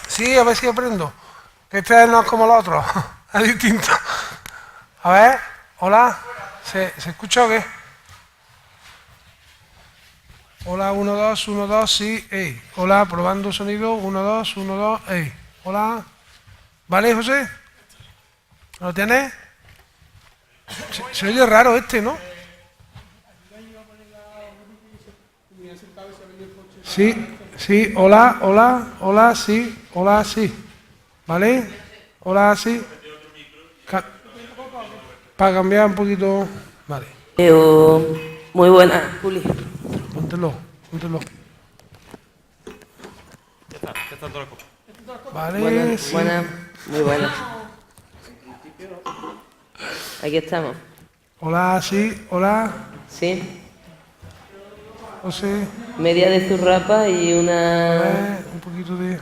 Sí, a ver si aprendo. Que este no es como el otro. Es distinto. A ver, hola. ¿Se escucha o qué? Hola, 1, 2, 1, 2, sí, ey. Hola, probando sonido, 1, 2, 1, 2, ey. Hola. ¿Vale, José? ¿Lo tienes? Se oye raro este, ¿no? Sí, sí, hola, hola, hola, sí, hola, sí. ¿Vale? Hola, sí. Para cambiar un poquito. Vale. Muy buena, Juli. Póntelo, póntelo. Ya está todo el copo. Vale, Buena, sí. buena, muy buena. Aquí estamos. Hola, sí, hola. Sí. José. Media de zurrapa y una... A ver, un poquito de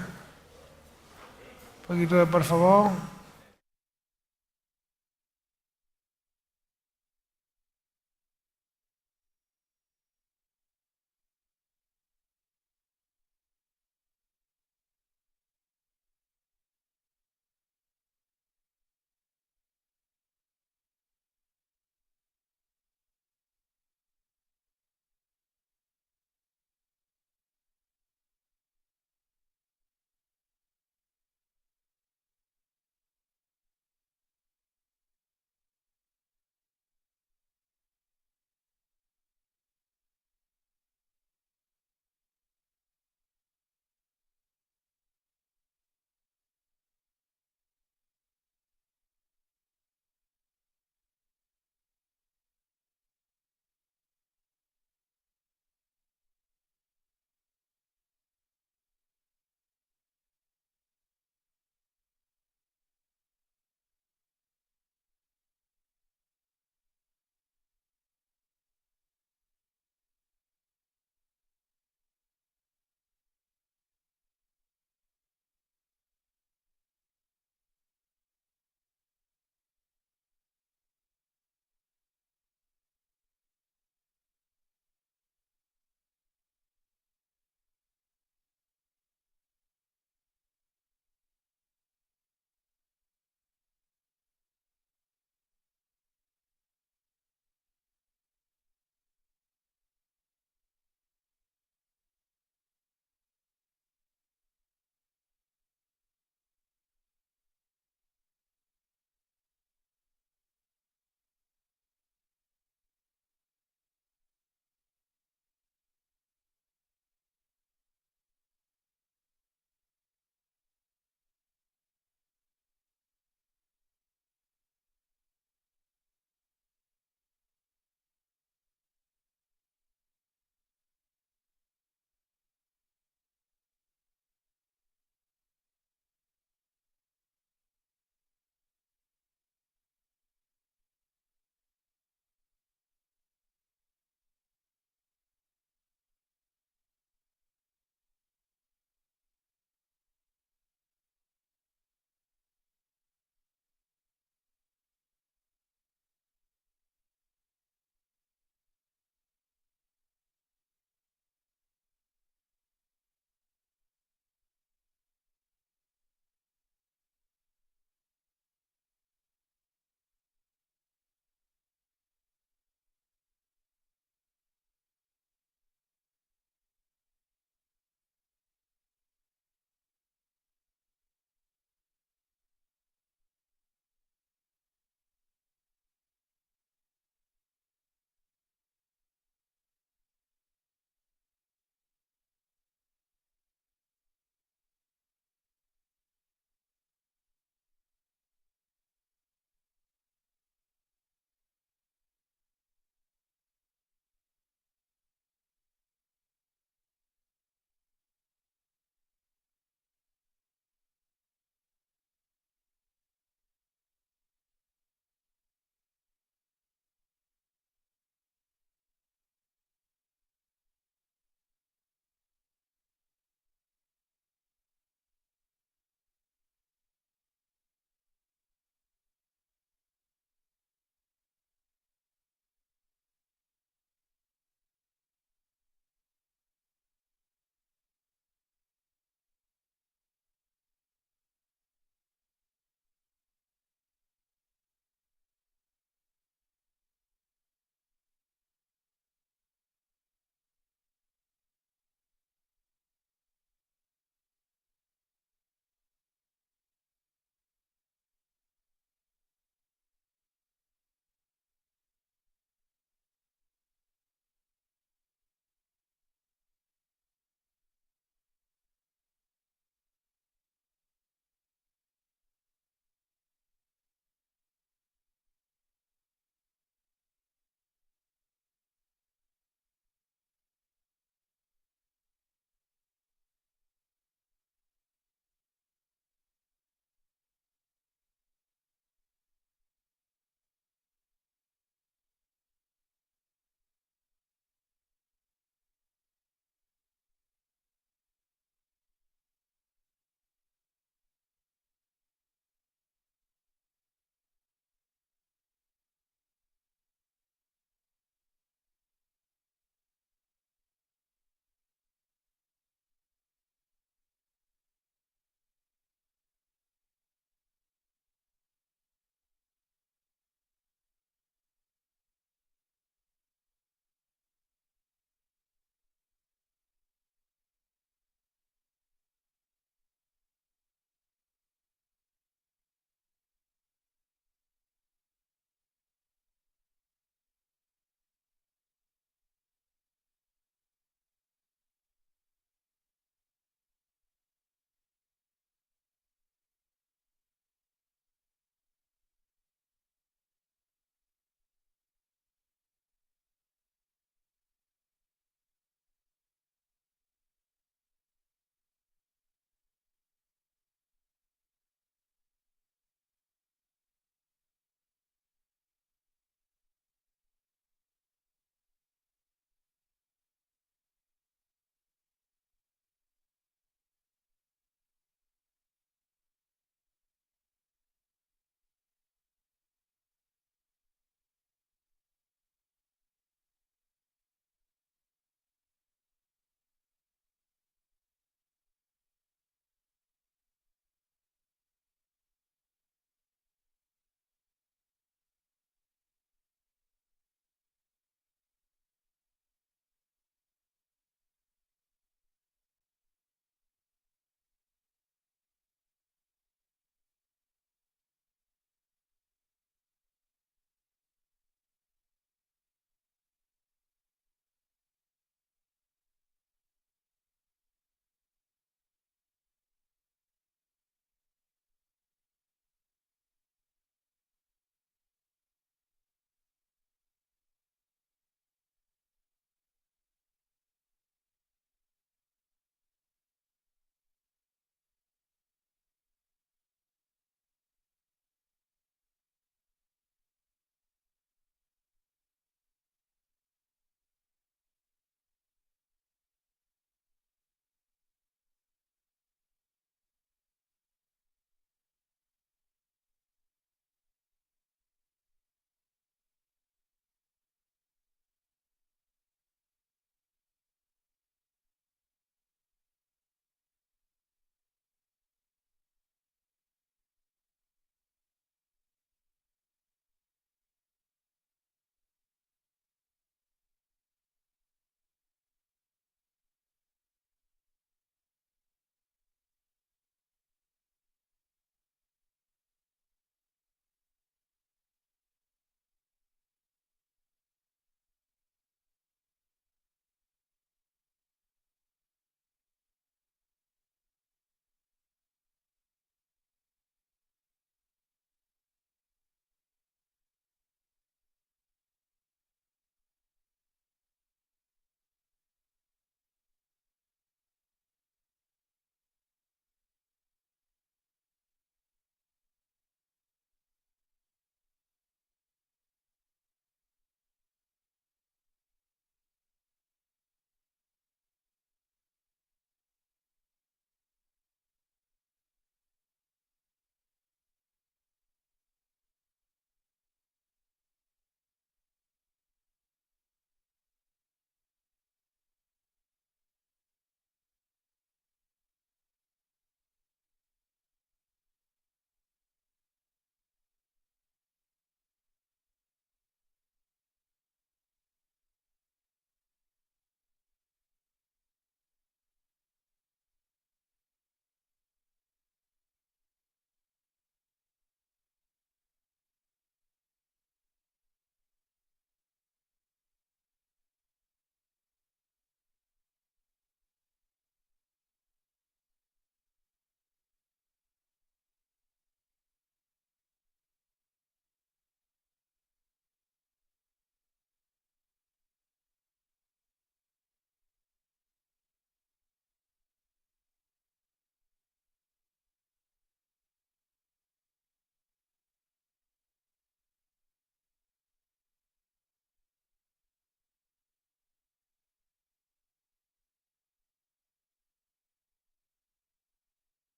por favor.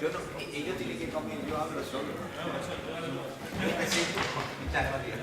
Yo no, ellos tienen que comer, yo hablo solo. Sí, muchas gracias.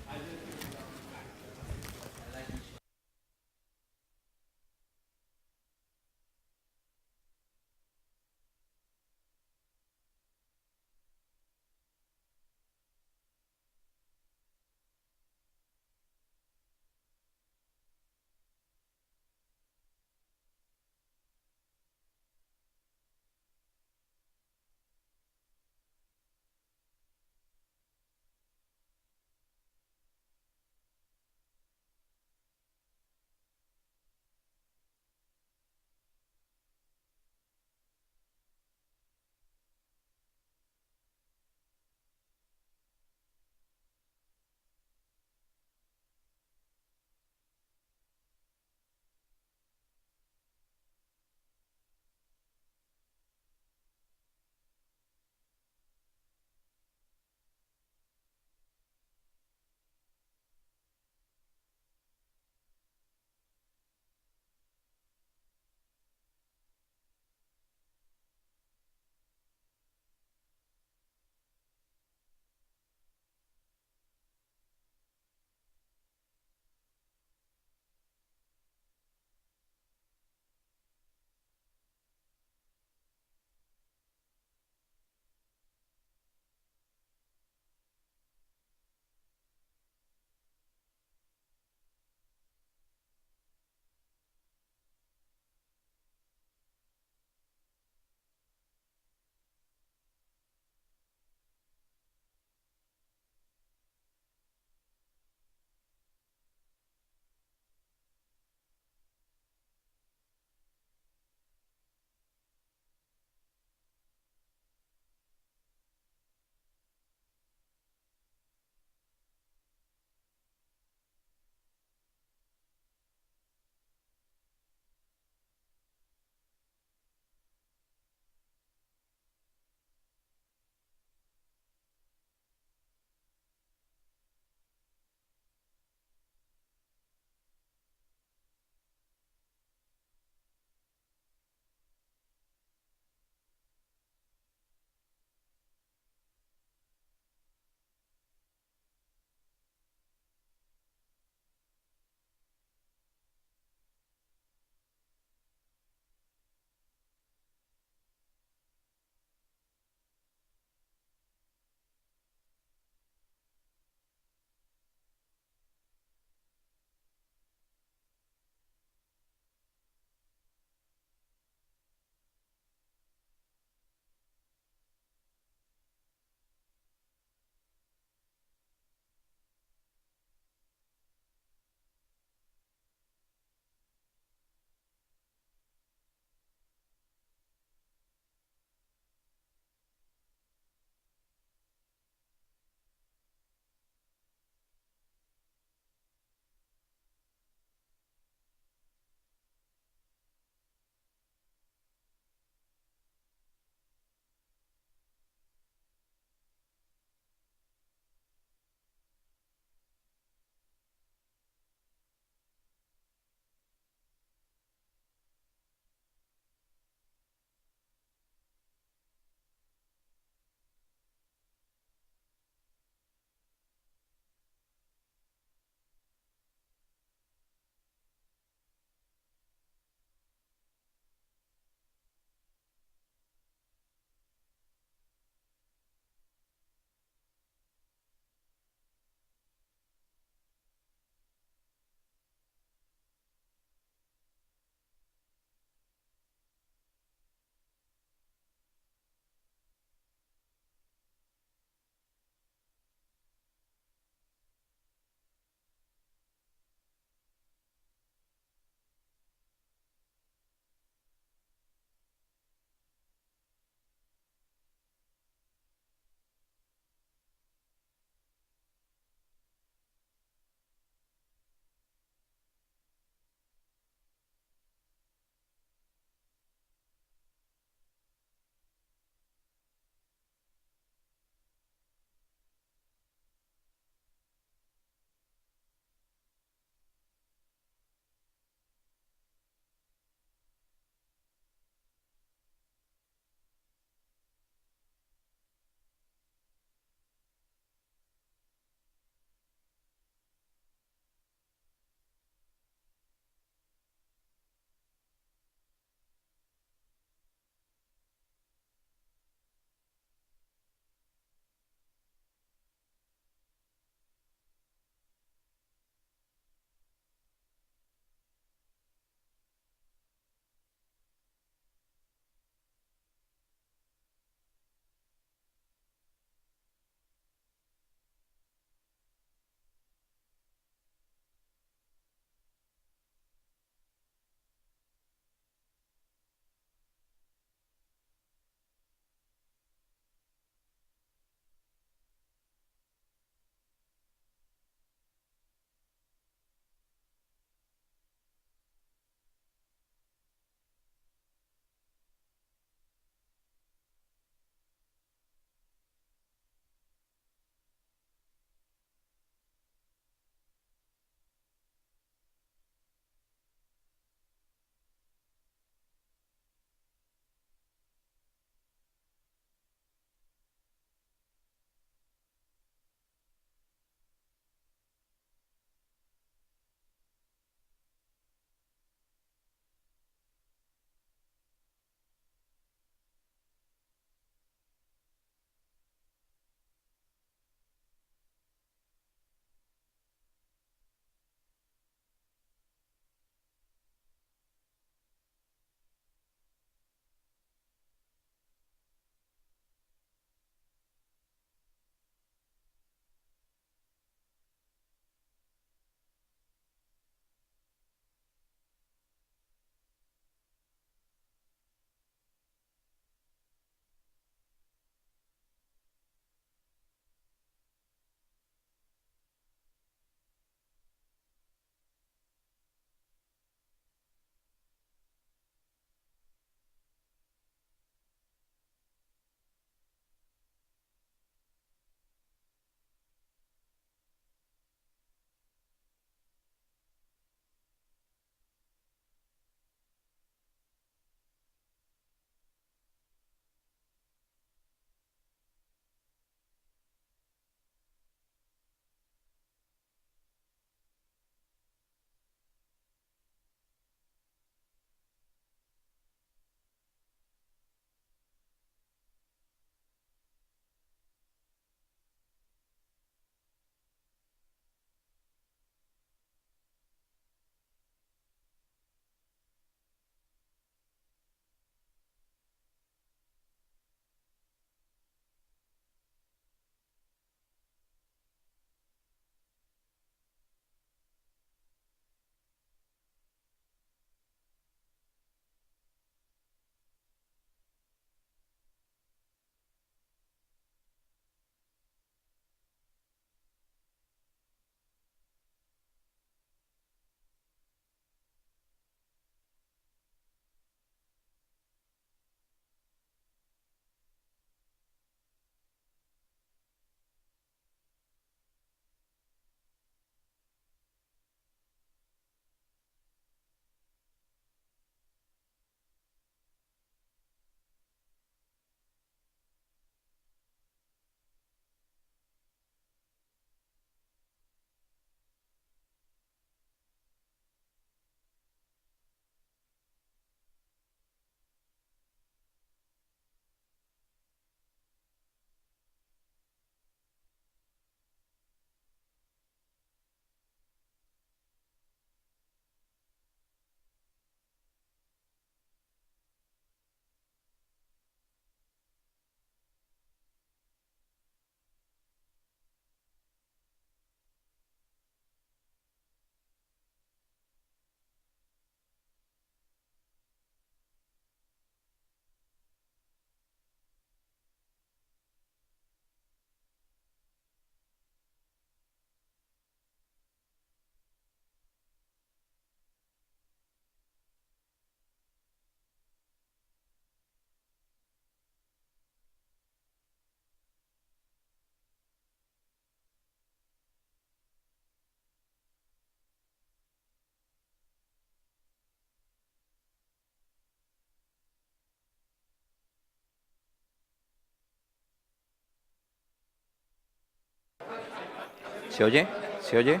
¿Se oye? ¿Se oye?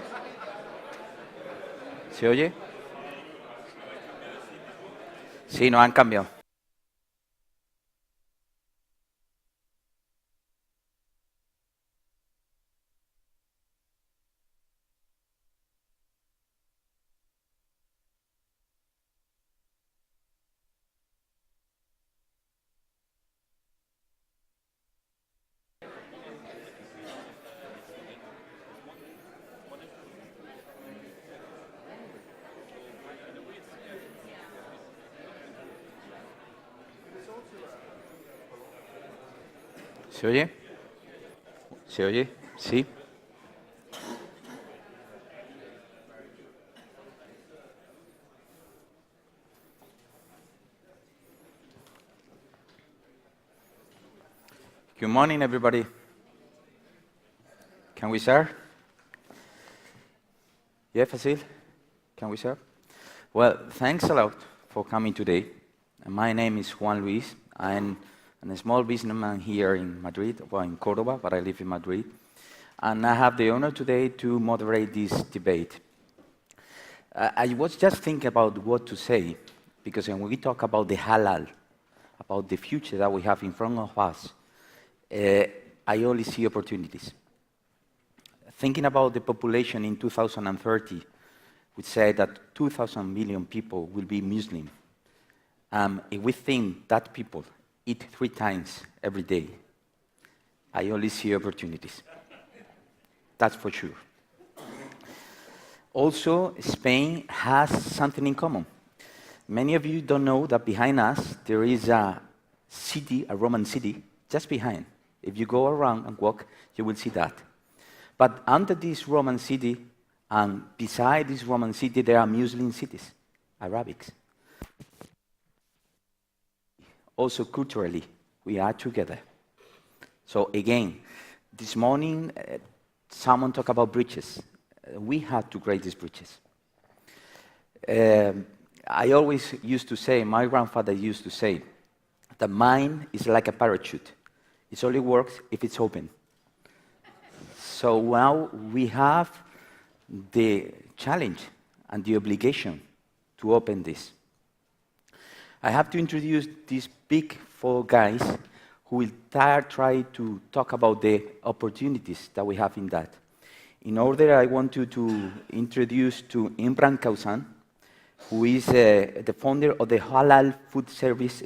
¿Se oye? Sí, nos han cambiado. ¿Se oye? ¿Se oye? Sí. Good morning, everybody. Can we start? Yeah, Fasil? Can we start? Well, thanks a lot for coming today. My name is Juan Luis. I'm a small businessman here in Madrid, well, in Cordoba, but I live in Madrid. And I have the honor today to moderate this debate. I was just thinking about what to say, because when we talk about the halal, about the future that we have in front of us, I only see opportunities. Thinking about the population in 2030, we say that 2,000 million people will be Muslim. If we think that people eat 3 times every day, I only see opportunities. That's for sure. Also, Spain has something in common. Many of you don't know that behind us there is a city, a Roman city, just behind. If you go around and walk, you will see that. But under this Roman city, and beside this Roman city, there are Muslim cities, Arabics. Also culturally, we are together. So again, this morning, someone talked about bridges. We have to create these bridges. I always used to say, my grandfather used to say, the mind is like a parachute. It only works if it's open. So now we have the challenge and the obligation to open this. I have to introduce these big 4 guys who will try to talk about the opportunities that we have in that. In order, I want to introduce to Imran Kausan, who is the founder of the Halal Food Service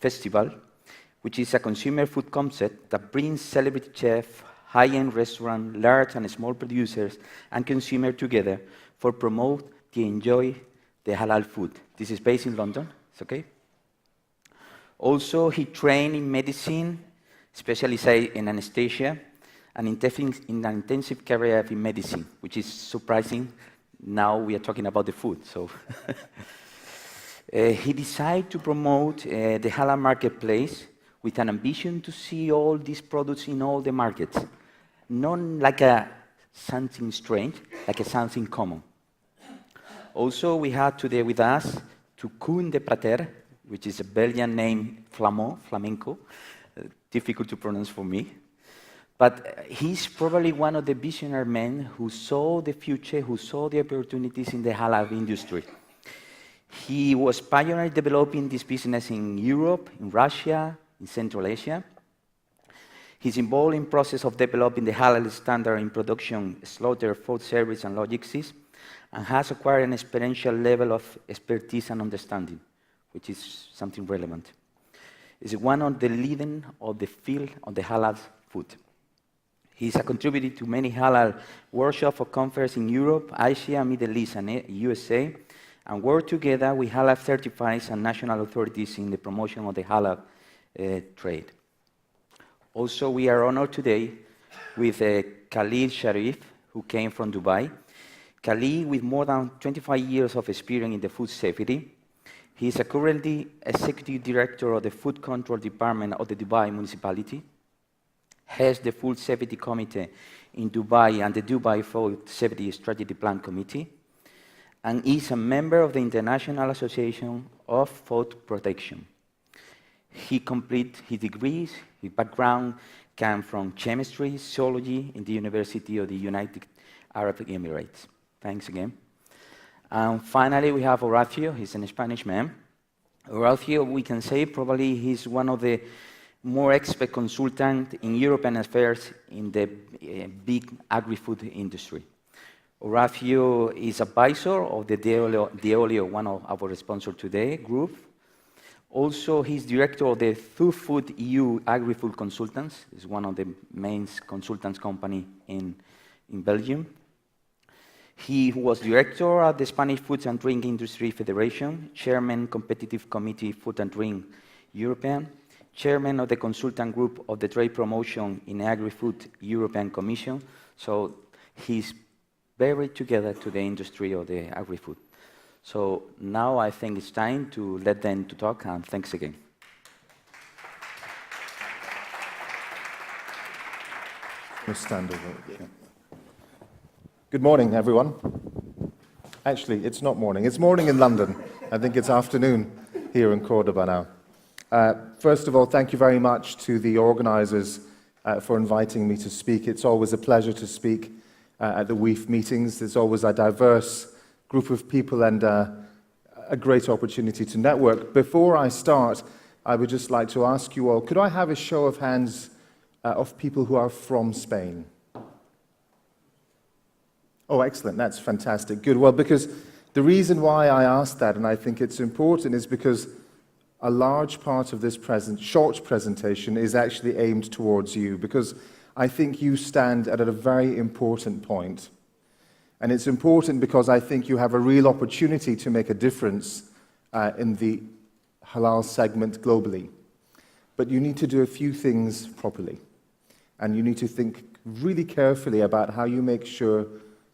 Festival, which is a consumer food concept that brings celebrity chefs, high-end restaurants, large and small producers, and consumers together for promote the enjoy the halal food. This is based in London, it's okay? Also, he trained in medicine, specialized in anesthesia, and in an intensive career in medicine, which is surprising. Now we are talking about the food, so. He decided to promote the halal marketplace with an ambition to see all these products in all the markets. Not like something strange, like something common. Also, we have today with us Koen de Prater, which is a Belgian name, flamenco, difficult to pronounce for me. But he's probably one of the visionary men who saw the future, who saw the opportunities in the halal industry. He was pioneer developing this business in Europe, in Russia, in Central Asia. He's involved in the process of developing the halal standard in production, slaughter, food service, and logistics, and has acquired an experiential level of expertise and understanding, which is something relevant. He's one of the leading of the field of the halal food. He's a contributor to many halal workshops or conferences in Europe, Asia, Middle East, and USA, and work together with halal certifiers and national authorities in the promotion of the halal trade. Also, we are honored today with Khalid Sharif, who came from Dubai. Khalid, with more than 25 years of experience in the food safety, he is currently executive director of the Food Control Department of the Dubai Municipality, heads the Food Safety Committee in Dubai and the Dubai Food Safety Strategy Plan Committee, and is a member of the International Association of Food Protection. He completed his degrees, his background came from chemistry, zoology in the University of the United Arab Emirates. Thanks again. And finally, we have Horacio. He's a Spanish man. Horacio, we can say probably he's one of the more expert consultants in European affairs in the big agri-food industry. Horacio is advisor of the Deolio, one of our sponsors today, group. Also, he's director of the Food EU Agri-Food Consultants. It's one of the main consultants company in Belgium. He was director at the Spanish Food and Drink Industry Federation, chairman Competitive Committee Food and Drink European, chairman of the consultant group of the Trade Promotion in Agri-Food European Commission. So he's very together to the industry of the agri-food. So now I think it's time to let them to talk, and thanks again. We'll stand over. Yeah. Good morning, everyone. Actually, it's not morning. It's morning in London. I think it's afternoon here in Cordoba now. First of all, thank you very much to the organizers for inviting me to speak. It's always a pleasure to speak at the WIEF meetings. There's always a diverse group of people and a great opportunity to network. Before I start, I would just like to ask you all, could I have a show of hands of people who are from Spain? Oh, excellent. That's fantastic. Good. Well, because the reason why I asked that, and I think it's important, is because a large part of this short presentation is actually aimed towards you, because I think you stand at a very important point. And it's important because I think you have a real opportunity to make a difference in the halal segment globally. But you need to do a few things properly. And you need to think really carefully about how you make sure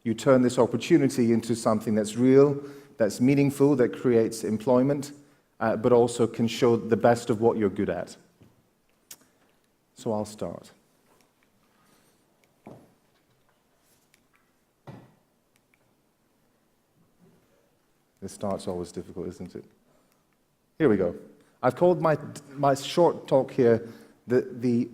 you turn this opportunity into something that's real, that's meaningful, that creates employment, but also can show the best of what you're good at. So I'll start. This start's always difficult, isn't it? Here we go. I've called my short talk here the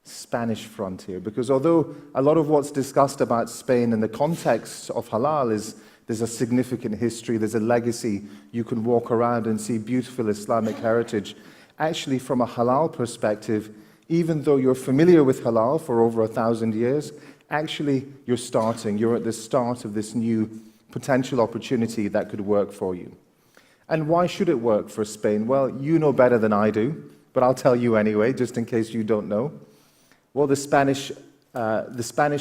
Spanish frontier, because although a lot of what's discussed about Spain in the context of halal is there's a significant history, there's a legacy, you can walk around and see beautiful Islamic heritage. Actually, from a halal perspective, even though you're familiar with halal for over 1,000 years, actually you're at the start of this new potential opportunity that could work for you. And why should it work for Spain? Well, you know better than I do, but I'll tell you anyway, just in case you don't know. Well, the Spanish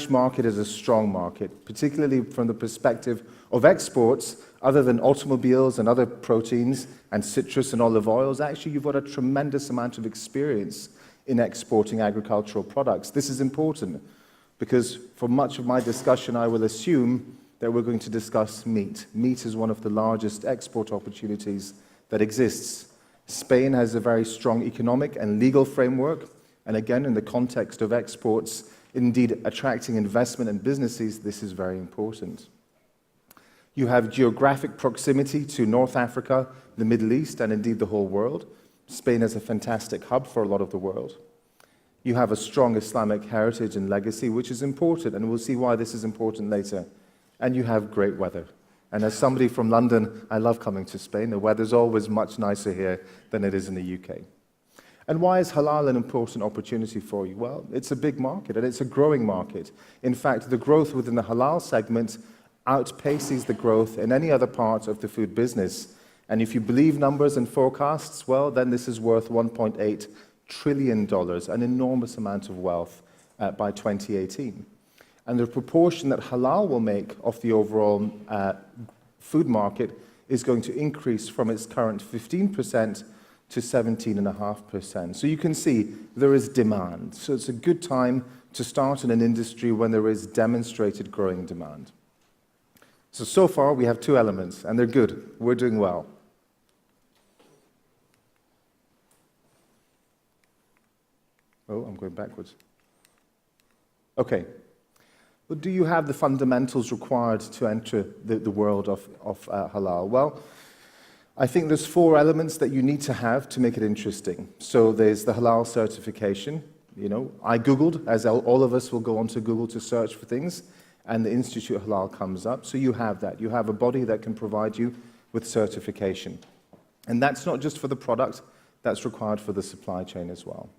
market is a strong market, particularly from the perspective of exports. Other than automobiles and other proteins and citrus and olive oils, actually you've got a tremendous amount of experience in exporting agricultural products. This is important because for much of my discussion I will assume that we're going to discuss meat. Meat is one of the largest export opportunities that exists. Spain has a very strong economic and legal framework. And again, in the context of exports, indeed attracting investment and businesses, this is very important. You have geographic proximity to North Africa, the Middle East, and indeed the whole world. Spain is a fantastic hub for a lot of the world. You have a strong Islamic heritage and legacy, which is important, and we'll see why this is important later. And you have great weather. And as somebody from London, I love coming to Spain. The weather's always much nicer here than it is in the UK. And why is halal an important opportunity for you? Well, it's a big market and it's a growing market. In fact, the growth within the halal segment outpaces the growth in any other part of the food business. And if you believe numbers and forecasts, well, then this is worth $1.8 trillion, an enormous amount of wealth by 2018. And the proportion that halal will make of the overall food market is going to increase from its current 15% to 17.5%. So you can see there is demand. So it's a good time to start in an industry when there is demonstrated growing demand. So far we have two elements, and they're good. We're doing well. Oh, I'm going backwards. Okay. Well, do you have the fundamentals required to enter the world of halal? Well, I think there's 4 elements that you need to have to make it interesting. So there's the halal certification. You know, I Googled, as all of us will go onto Google to search for things, and the Institute Halal comes up. So you have that. You have a body that can provide you with certification. And that's not just for the product, that's required for the supply chain as well.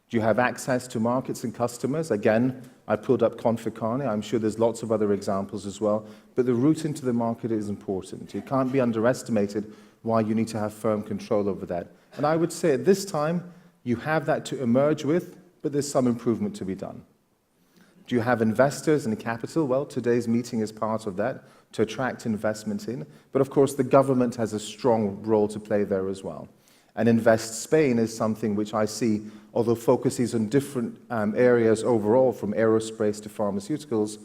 Do you have access to markets and customers? Again, I pulled up Conficane. I'm sure there's lots of other examples as well. But the route into the market is important. It can't be underestimated why you need to have firm control over that. And I would say at this time, you have that to emerge with, but there's some improvement to be done. Do you have investors and capital? Well, today's meeting is part of that, to attract investment in. But of course, the government has a strong role to play there as well. And Invest Spain is something which I see, although focuses on different areas overall, from aerospace to pharmaceuticals,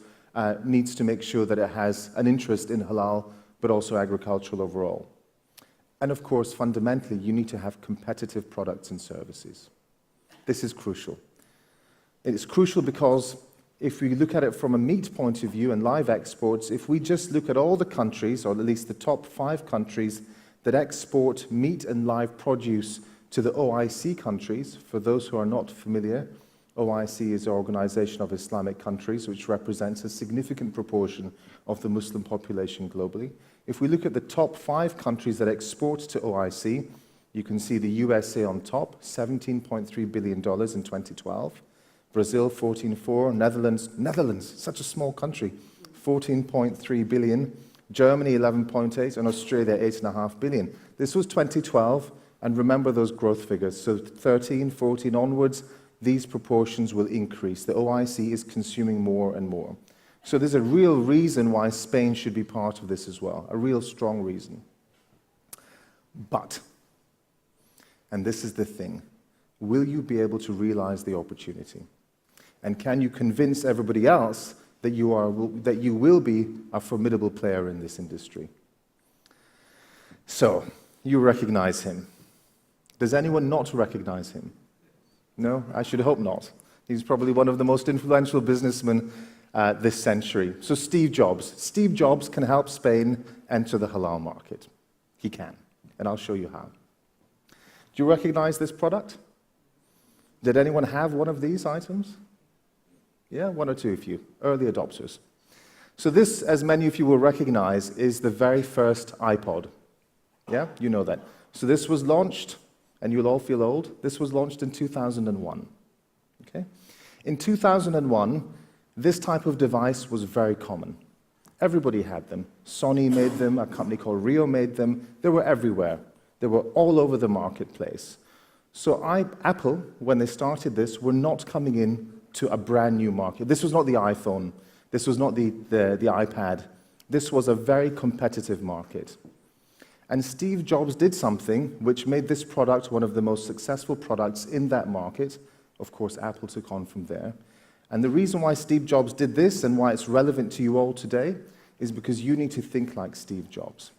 needs to make sure that it has an interest in halal, but also agricultural overall. And of course, fundamentally, you need to have competitive products and services. This is crucial. It's crucial because if we look at it from a meat point of view and live exports, if we just look at all the countries, or at least the top 5 countries that export meat and live produce to the OIC countries, for those who are not familiar, OIC is the Organization of Islamic Countries, which represents a significant proportion of the Muslim population globally. If we look at the top 5 countries that export to OIC, you can see the USA on top, $17.3 billion in 2012. Brazil, 14.4, Netherlands, such a small country, 14.3 billion, Germany, 11.8, and Australia, 8.5 billion. This was 2012, and remember those growth figures. So 13, 14 onwards, these proportions will increase. The OIC is consuming more and more. So there's a real reason why Spain should be part of this as well, a real strong reason. But, and this is the thing, will you be able to realize the opportunity? And can you convince everybody else that you will be a formidable player in this industry? So, you recognize him. Does anyone not recognize him? No? I should hope not. He's probably one of the most influential businessmen this century. So Steve Jobs. Steve Jobs can help Spain enter the halal market. He can. And I'll show you how. Do you recognize this product? Did anyone have one of these items? Yeah, one or two of you, early adopters. So this, as many of you will recognize, is the very first iPod. Yeah, you know that. So this was launched, and you'll all feel old, this was launched in 2001. Okay? In 2001, this type of device was very common. Everybody had them. Sony made them, a company called Rio made them. They were everywhere. They were all over the marketplace. So Apple, when they started this, were not coming in to a brand new market. This was not the iPhone. This was not the iPad. This was a very competitive market. And Steve Jobs did something which made this product one of the most successful products in that market. Of course, Apple took on from there. And the reason why Steve Jobs did this and why it's relevant to you all today is because you need to think like Steve Jobs.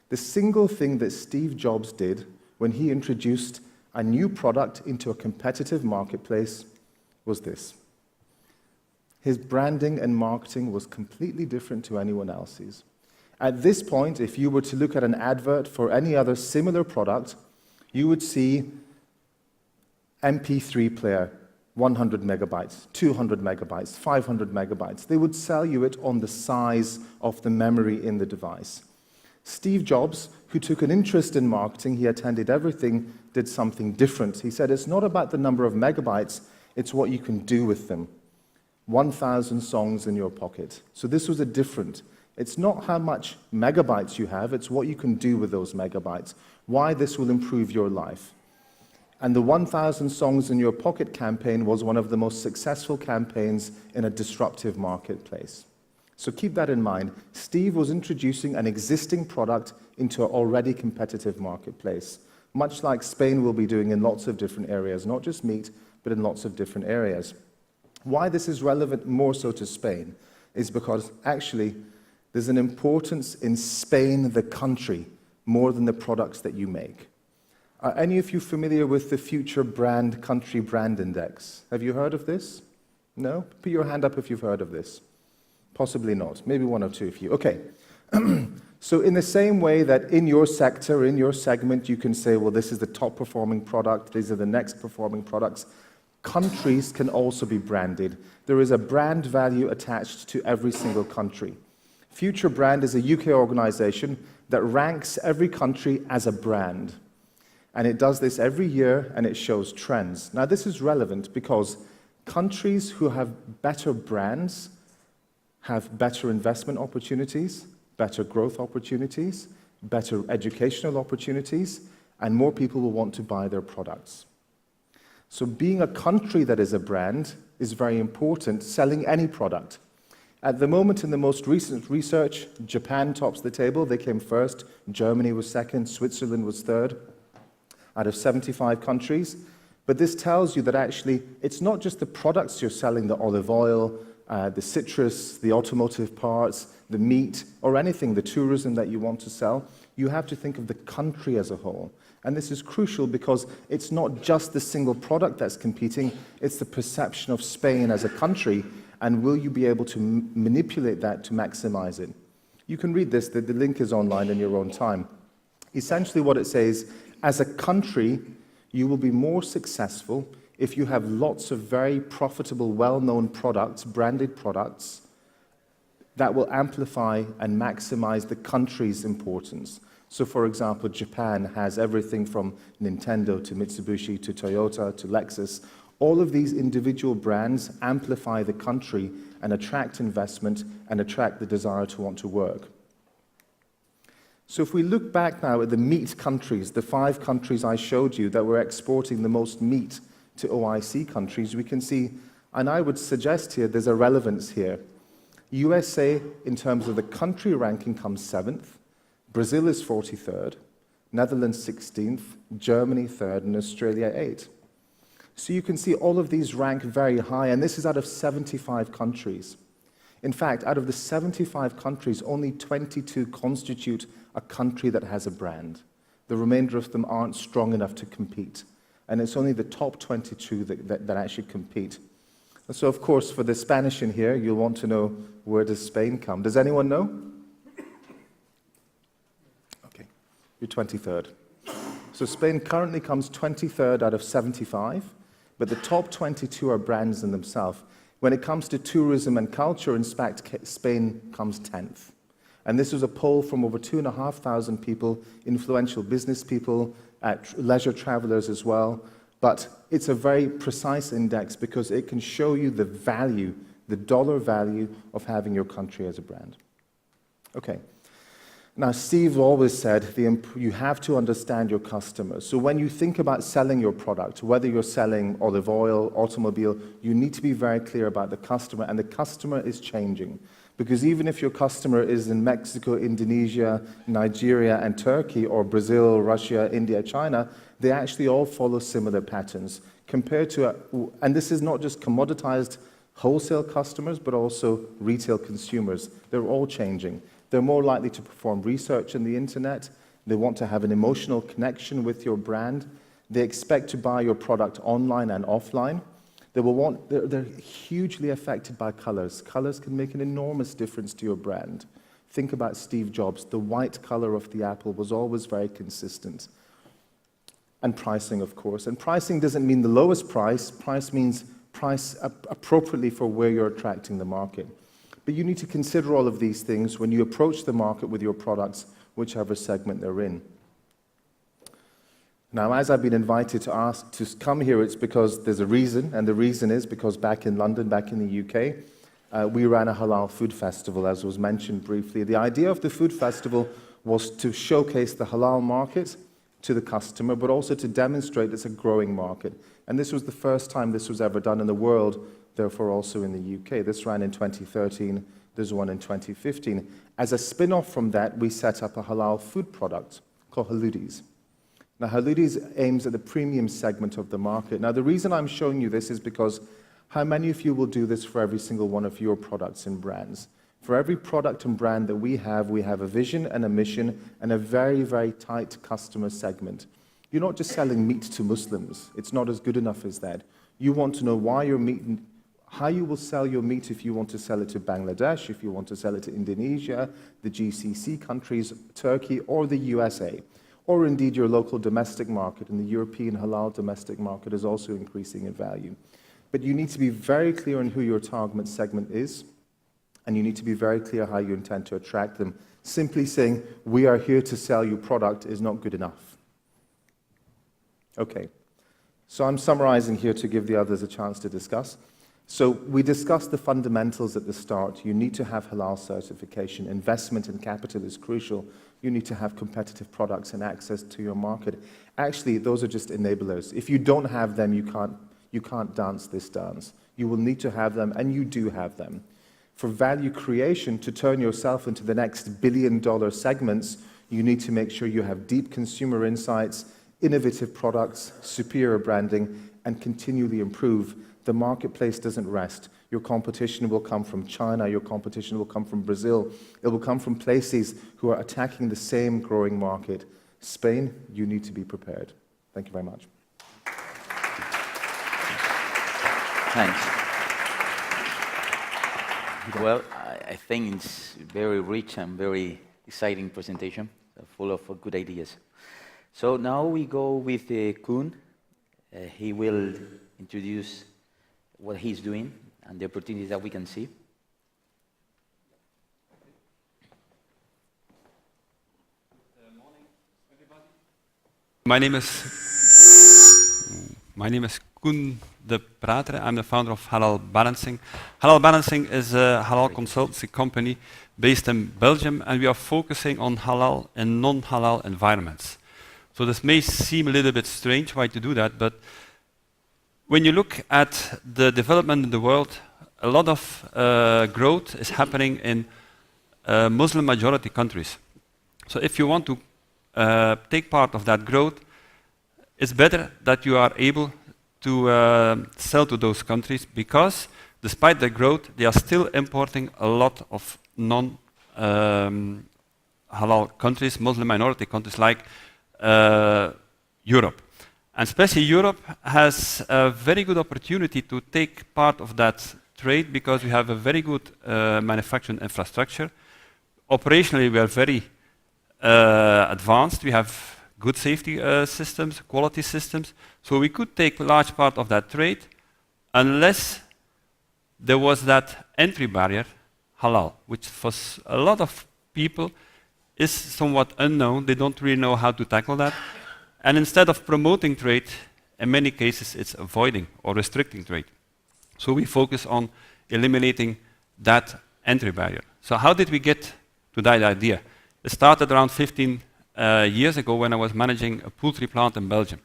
The single thing that Steve Jobs did when he introduced a new product into a competitive marketplace was this. His branding and marketing was completely different to anyone else's. At this point, if you were to look at an advert for any other similar product, you would see MP3 player, 100 megabytes, 200 megabytes, 500 megabytes. They would sell you it on the size of the memory in the device. Steve Jobs, who took an interest in marketing, he attended everything, did something different. He said, it's not about the number of megabytes, it's what you can do with them. 1,000 songs in your pocket. So this was a different. It's not how much megabytes you have, it's what you can do with those megabytes. Why this will improve your life. And the 1,000 songs in your pocket campaign was one of the most successful campaigns in a disruptive marketplace. So keep that in mind. Steve was introducing an existing product into an already competitive marketplace, much like Spain will be doing in lots of different areas, not just meat, but in lots of different areas. Why this is relevant more so to Spain is because actually there's an importance in Spain, the country, more than the products that you make. Are any of you familiar with the Future Brand Country Brand Index? Have you heard of this? No? Put your hand up if you've heard of this. Possibly not. Maybe one or two of you. Okay. So in the same way that in your sector, in your segment, you can say, well, this is the top performing product, these are the next performing products. countries can also be branded. There is a brand value attached to every single country. Future Brand is a UK organization that ranks every country as a brand. And it does this every year, and it shows trends. Now, this is relevant because countries who have better brands have better investment opportunities, better growth opportunities, better educational opportunities, and more people will want to buy their products. So being a country that is a brand is very important, selling any product. At the moment, in the most recent research, Japan tops the table. They came first. Germany was second. Switzerland was third out of 75 countries. But this tells you that actually it's not just the products you're selling, the olive oil, the citrus, the automotive parts, the meat, or anything, the tourism that you want to sell. You have to think of the country as a whole. And this is crucial because it's not just the single product that's competing, it's the perception of Spain as a country, and will you be able to manipulate that to maximize it? You can read this, the link is online in your own time. Essentially what it says, as a country, you will be more successful if you have lots of very profitable, well-known products, branded products, that will amplify and maximize the country's importance. So for example, Japan has everything from Nintendo to Mitsubishi to Toyota to Lexus. All of these individual brands amplify the country and attract investment and attract the desire to want to work. So if we look back now at the meat countries, the 5 countries I showed you that were exporting the most meat to OIC countries, we can see, and I would suggest here, there's a relevance here. USA, in terms of the country ranking, comes 7th. Brazil is 43rd. Netherlands 16th. Germany 3rd. And Australia 8th. So you can see all of these rank very high, and this is out of 75 countries. In fact, out of the 75 countries, only 22 constitute a country that has a brand. The remainder of them aren't strong enough to compete. And it's only the top 22 that actually compete. So, of course, for the Spanish in here, you'll want to know, where does Spain come? Does anyone know? Okay, you're 23rd. So Spain currently comes 23rd out of 75, but the top 22 are brands in themselves. When it comes to tourism and culture, in fact, Spain comes 10th. And this was a poll from over 2,500 people, influential business people, leisure travelers as well. But it's a very precise index because it can show you the value, the dollar value of having your country as a brand. Okay. Now, Steve always said you have to understand your customers. So when you think about selling your product, whether you're selling olive oil, automobile, you need to be very clear about the customer, and the customer is changing. Because even if your customer is in Mexico, Indonesia, Nigeria, and Turkey, or Brazil, Russia, India, China, they actually all follow similar patterns. Compared to, and this is not just commoditized wholesale customers, but also retail consumers. They're all changing. They're more likely to perform research on the internet. They want to have an emotional connection with your brand. They expect to buy your product online and offline. They're hugely affected by colors. Colors can make an enormous difference to your brand. Think about Steve Jobs. The white color of the apple was always very consistent. And pricing, of course. And pricing doesn't mean the lowest price. Price means price appropriately for where you're attracting the market. But you need to consider all of these things when you approach the market with your products, whichever segment they're in. Now, as I've been invited to come here, it's because there's a reason, and the reason is because back in London, back in the UK, we ran a halal food festival, as was mentioned briefly. The idea of the food festival was to showcase the halal market to the customer, but also to demonstrate it's a growing market. And this was the first time this was ever done in the world, therefore also in the UK. This ran in 2013, there's one in 2015. As a spin-off from that, we set up a halal food product called Haludis. Now, Haludis aims at the premium segment of the market. Now, the reason I'm showing you this is because how many of you will do this for every single one of your products and brands? For every product and brand that we have a vision and a mission and a very, very tight customer segment. You're not just selling meat to Muslims. It's not as good enough as that. You want to know why your meat, how you will sell your meat if you want to sell it to Bangladesh, if you want to sell it to Indonesia, the GCC countries, Turkey, or the USA. or indeed your local domestic market, and the European halal domestic market is also increasing in value. But you need to be very clear on who your target segment is, and you need to be very clear how you intend to attract them. Simply saying, we are here to sell you product is not good enough. Okay, so I'm summarizing here to give the others a chance to discuss. So we discussed the fundamentals at the start. You need to have halal certification. Investment in capital is crucial. You need to have competitive products and access to your market. Actually, those are just enablers. If you don't have them, you can't dance this dance. You will need to have them, and you do have them. For value creation, to turn yourself into the next billion-dollar segments, you need to make sure you have deep consumer insights, innovative products, superior branding, and continually improve. The marketplace doesn't rest. Your competition will come from China, your competition will come from Brazil. It will come from places who are attacking the same growing market. Spain, you need to be prepared. Thank you very much. Thanks. Well, I think it's very rich and very exciting presentation, full of good ideas. So now we go with Koen. He will introduce what he's doing and the opportunities that we can see. Good morning, everybody. My name is Koen de Prater. I'm the founder of Halal Balancing. Halal Balancing is a halal consultancy company based in Belgium, and we are focusing on halal and non-halal environments. So this may seem a little bit strange why to do that, but when you look at the development in the world, a lot of growth is happening in Muslim majority countries. So if you want to take part of that growth, it's better that you are able to sell to those countries, because despite the growth, they are still importing a lot of non-halal countries, Muslim minority countries like Europe. And especially Europe has a very good opportunity to take part of that trade, because we have a very good manufacturing infrastructure. Operationally, we are very advanced. We have good safety systems, quality systems. So we could take a large part of that trade, unless there was that entry barrier, halal, which for a lot of people is somewhat unknown. They don't really know how to tackle that. And instead of promoting trade, in many cases it's avoiding or restricting trade. So we focus on eliminating that entry barrier. So how did we get to that idea? It started around 15 years ago when I was managing a poultry plant in Belgium.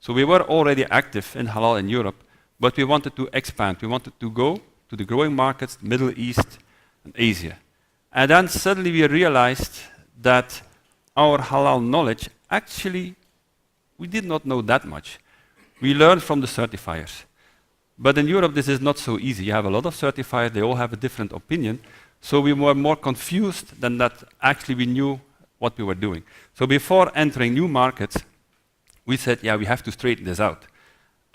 So we were already active in halal in Europe, but we wanted to expand. We wanted to go to the growing markets, Middle East and Asia. And then suddenly we realized that our halal knowledge, actually, we did not know that much. We learned from the certifiers. But in Europe, this is not so easy. You have a lot of certifiers, they all have a different opinion. So we were more confused than that actually we knew what we were doing. So before entering new markets, we said, yeah, we have to straighten this out.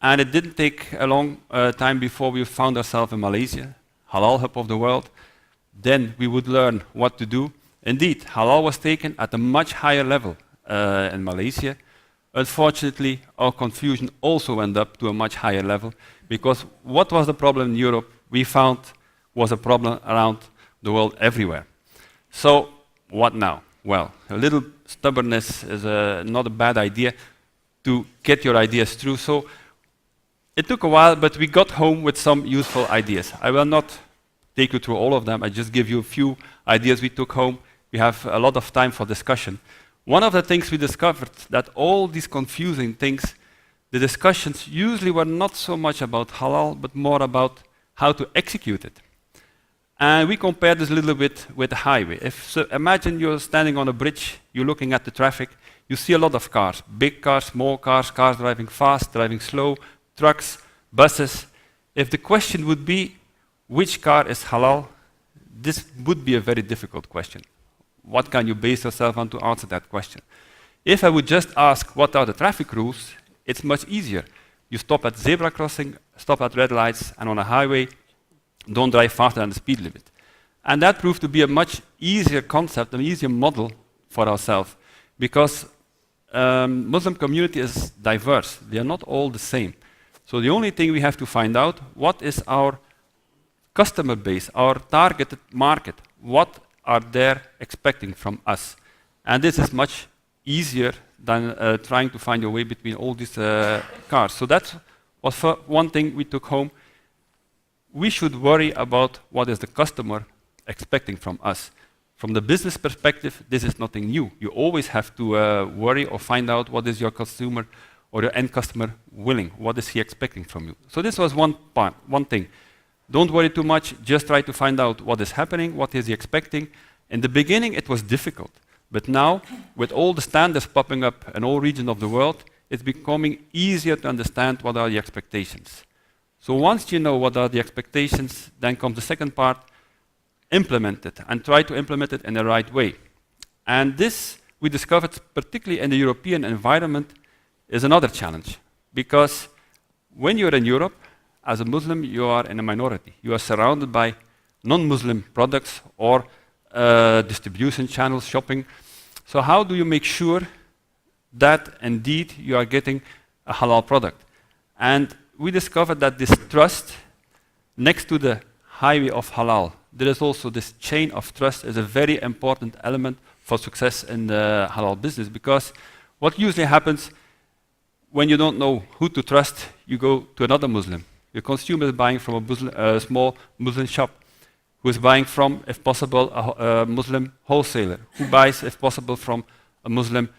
And it didn't take a long time before we found ourselves in Malaysia, halal hub of the world. Then we would learn what to do. Indeed, halal was taken at a much higher level in Malaysia. Unfortunately, our confusion also went up to a much higher level, because what was the problem in Europe, we found was a problem around the world everywhere. So what now? Well, a little stubbornness is not a bad idea to get your ideas through. So it took a while, but we got home with some useful ideas. I will not take you through all of them. I just give you a few ideas we took home. We have a lot of time for discussion. One of the things we discovered, that all these confusing things, the discussions usually were not so much about halal, but more about how to execute it. And we compared this a little bit with the highway. So imagine you're standing on a bridge, you're looking at the traffic, you see a lot of cars, big cars, small cars, cars driving fast, driving slow, trucks, buses. If the question would be, which car is halal, this would be a very difficult question. What can you base yourself on to answer that question? If I would just ask, what are the traffic rules, it's much easier. You stop at zebra crossing, stop at red lights, and on a highway, don't drive faster than the speed limit. And that proved to be a much easier concept, an easier model for ourselves, because Muslim community is diverse. They are not all the same. So the only thing we have to find out, what is our customer base, our targeted market? What are they expecting from us? And this is much easier than trying to find your way between all these cars. So that was one thing we took home. We should worry about what is the customer expecting from us. From the business perspective, this is nothing new. You always have to worry or find out what is your consumer or your end customer willing. What is he expecting from you? So this was one part, one thing. Don't worry too much, just try to find out what is happening, what is he expecting. In the beginning, it was difficult. But now, with all the standards popping up in all regions of the world, it's becoming easier to understand what are the expectations. So once you know what are the expectations, then comes the second part, implement it and try to implement it in the right way. And this, we discovered, particularly in the European environment, is another challenge. Because when you're in Europe, as a Muslim, you are in a minority. You are surrounded by non-Muslim products or distribution channels, shopping. So how do you make sure that indeed you are getting a halal product? And we discovered that this trust, next to the highway of halal, there is also this chain of trust is a very important element for success in the halal business. Because what usually happens when you don't know who to trust, you go to another Muslim. Your consumer is buying from a small Muslim shop, who is buying from, if possible, a Muslim wholesaler, who buys, if possible, from a Muslim.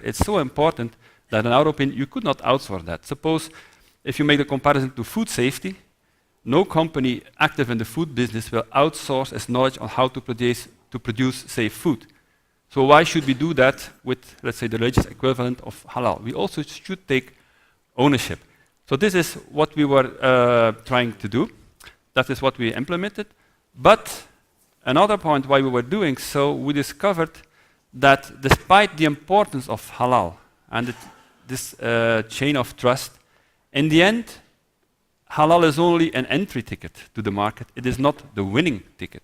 It's so important that in our opinion, you could not outsource that. Suppose if you make the comparison to food safety, no company active in the food business will outsource its knowledge on how to produce safe food. So why should we do that with, let's say, the religious equivalent of halal? We also should take ownership. So this is what we were trying to do. That is what we implemented. But another point why we were doing so, we discovered that despite the importance of halal and this chain of trust, in the end, halal is only an entry ticket to the market. It is not the winning ticket.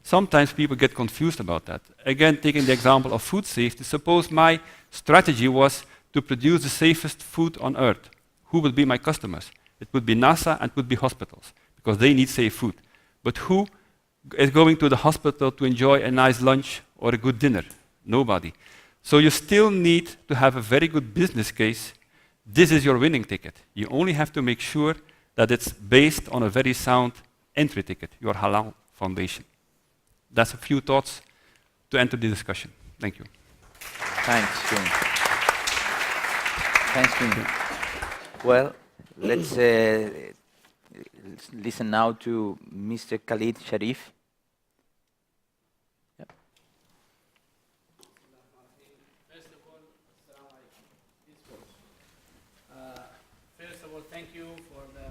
Sometimes people get confused about that. Again, taking the example of food safety, suppose my strategy was to produce the safest food on earth. Who would be my customers? It would be NASA and it would be hospitals, because they need safe food. But who is going to the hospital to enjoy a nice lunch or a good dinner? Nobody. So you still need to have a very good business case. This is your winning ticket. You only have to make sure that it's based on a very sound entry ticket, your halal foundation. That's a few thoughts to enter the discussion. Thank you. Thanks, Koen. Thanks, Koen. Well, let's listen now to Mr. Khalid Sharif. Thank you for the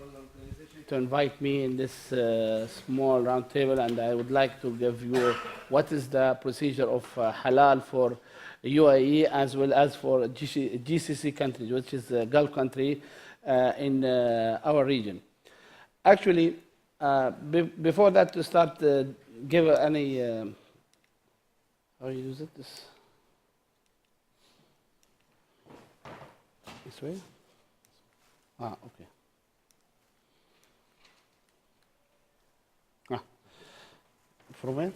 organization to invite me in this small roundtable, and I would like to give you what is the procedure of halal for UAE as well as for GCC countries, which is a Gulf country in our region. Actually, before that, to start, give any how you use it? This way. Ah, okay. Ah, from where?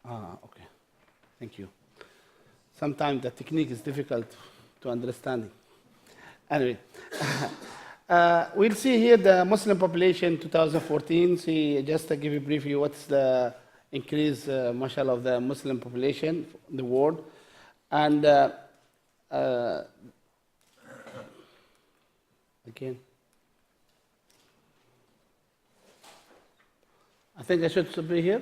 Ah, okay. Thank you. Sometimes the technique is difficult to understand. Anyway, we'll see here the Muslim population 2014. See, just to give you a brief view, what's the increase, mashallah, of the Muslim population in the world. And again, I think I should be here.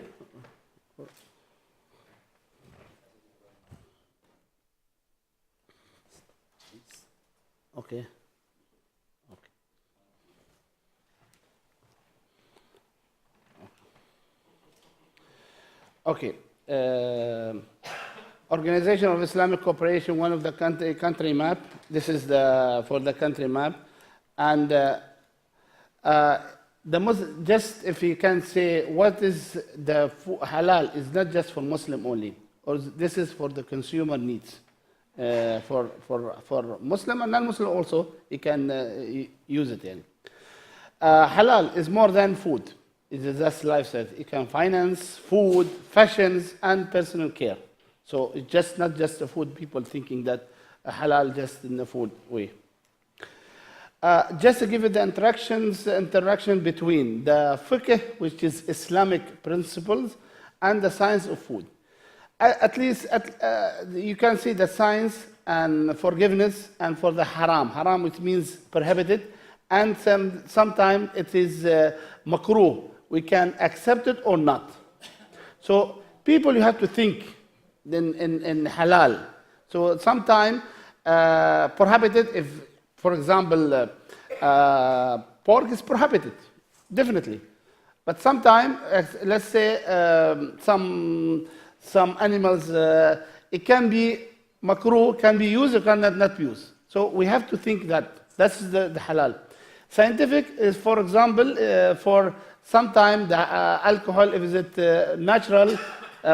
Okay. Okay. Okay. Organization of Islamic Cooperation, one of the country map. This is for the country map. And just if you can say, what is the halal is not just for Muslim only, or this is for the consumer needs. For Muslim and non-Muslim also, you can use it. Halal is more than food. It is just lifestyle. You can finance, food, fashions, and personal care. So it's just not just the food, people thinking that halal just in the food way. Just to give you the interaction between the fiqh, which is Islamic principles, and the science of food. At least you can see the science and forgiveness and for the haram. Haram, which means prohibited, and sometimes it is makruh. We can accept it or not. So people, you have to think in halal. So sometimes prohibited, if, for example, pork is prohibited, definitely. But sometimes, let's say some animals, it can be makruh, can be used or cannot not used. So we have to think that. That's the halal. Scientific is, for example, for sometimes the alcohol, if it's natural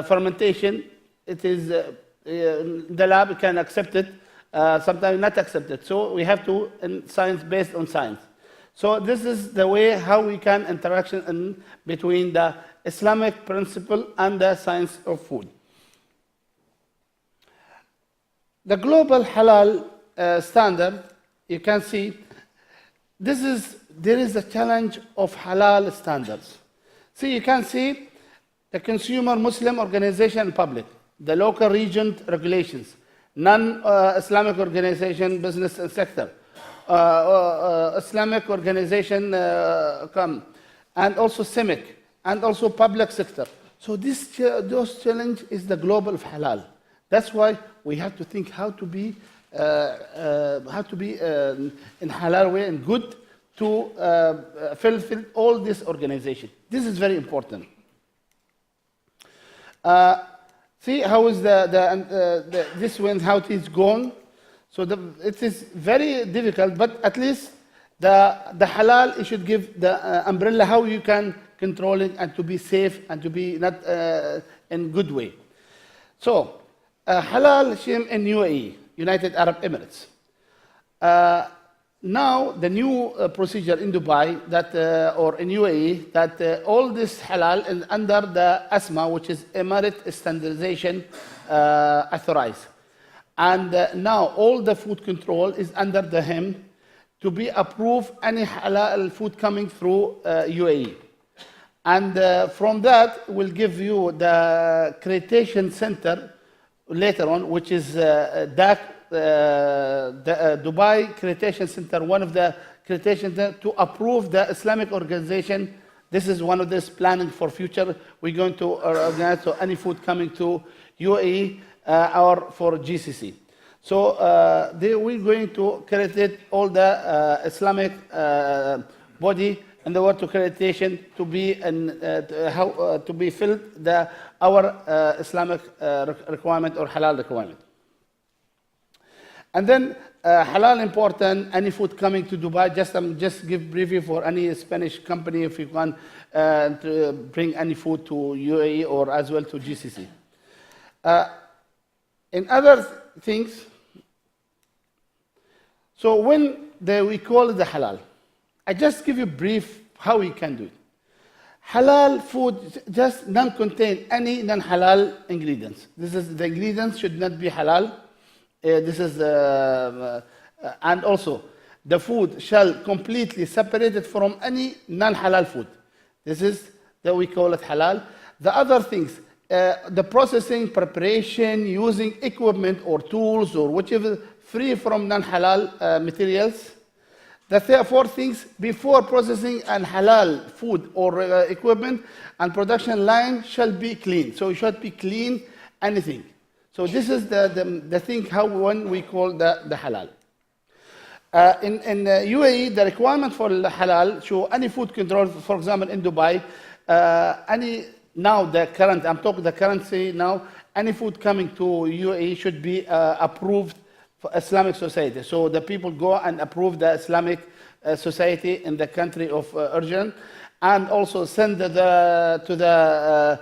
fermentation, it is the lab can accept it, sometimes not accept it. So we have to, in science, based on science. So this is the way how we can interaction between the Islamic principle and the science of food. The global halal standard, you can see, there is a challenge of halal standards. See, you can see the consumer Muslim organization public, the local region regulations, non-Islamic organization business and sector, Islamic organization and also CIMIC, and also public sector. So those challenge is the global of halal. That's why we have to think how to be in halal way and good to fulfill all this organization. This is very important. See how is this one, how it is going. So it is very difficult, but at least the halal, you should give the umbrella how you can control it and to be safe and to be not in good way. So halal shim in UAE, United Arab Emirates. Now the new procedure in Dubai that or in UAE that all this halal is under the ASMA, which is Emirate Standardization Authorized, and now all the food control is under the him to be approved any halal food coming through UAE, and from that we'll give you the accreditation center later on, which is DAC. The Dubai Accreditation Center, one of the accreditation to approve the Islamic organization. This is one of this planning for future. We're going to organize so any food coming to UAE or for GCC. So we're going to accredit all the Islamic body and the world accreditation to be to be filled our Islamic requirement or halal requirement. And then halal important, any food coming to Dubai, just give preview for any Spanish company if you want to bring any food to UAE or as well to GCC. In other things, so when we call it the halal, I just give you brief how we can do it. Halal food just non-contain any non-halal ingredients. This is the ingredients should not be halal. This is and also the food shall completely separated from any non-halal food. This is that we call it halal. The other things, the processing, preparation, using equipment or tools or whichever free from non-halal materials. The four things before processing and halal food or equipment and production line shall be clean. So it should be clean anything. So this is the thing how when we call the halal. In UAE, the requirement for halal show any food control, for example, in Dubai, any now the current, I'm talking the currency now, any food coming to UAE should be approved for Islamic society. So the people go and approve the Islamic society in the country of origin, and also send to the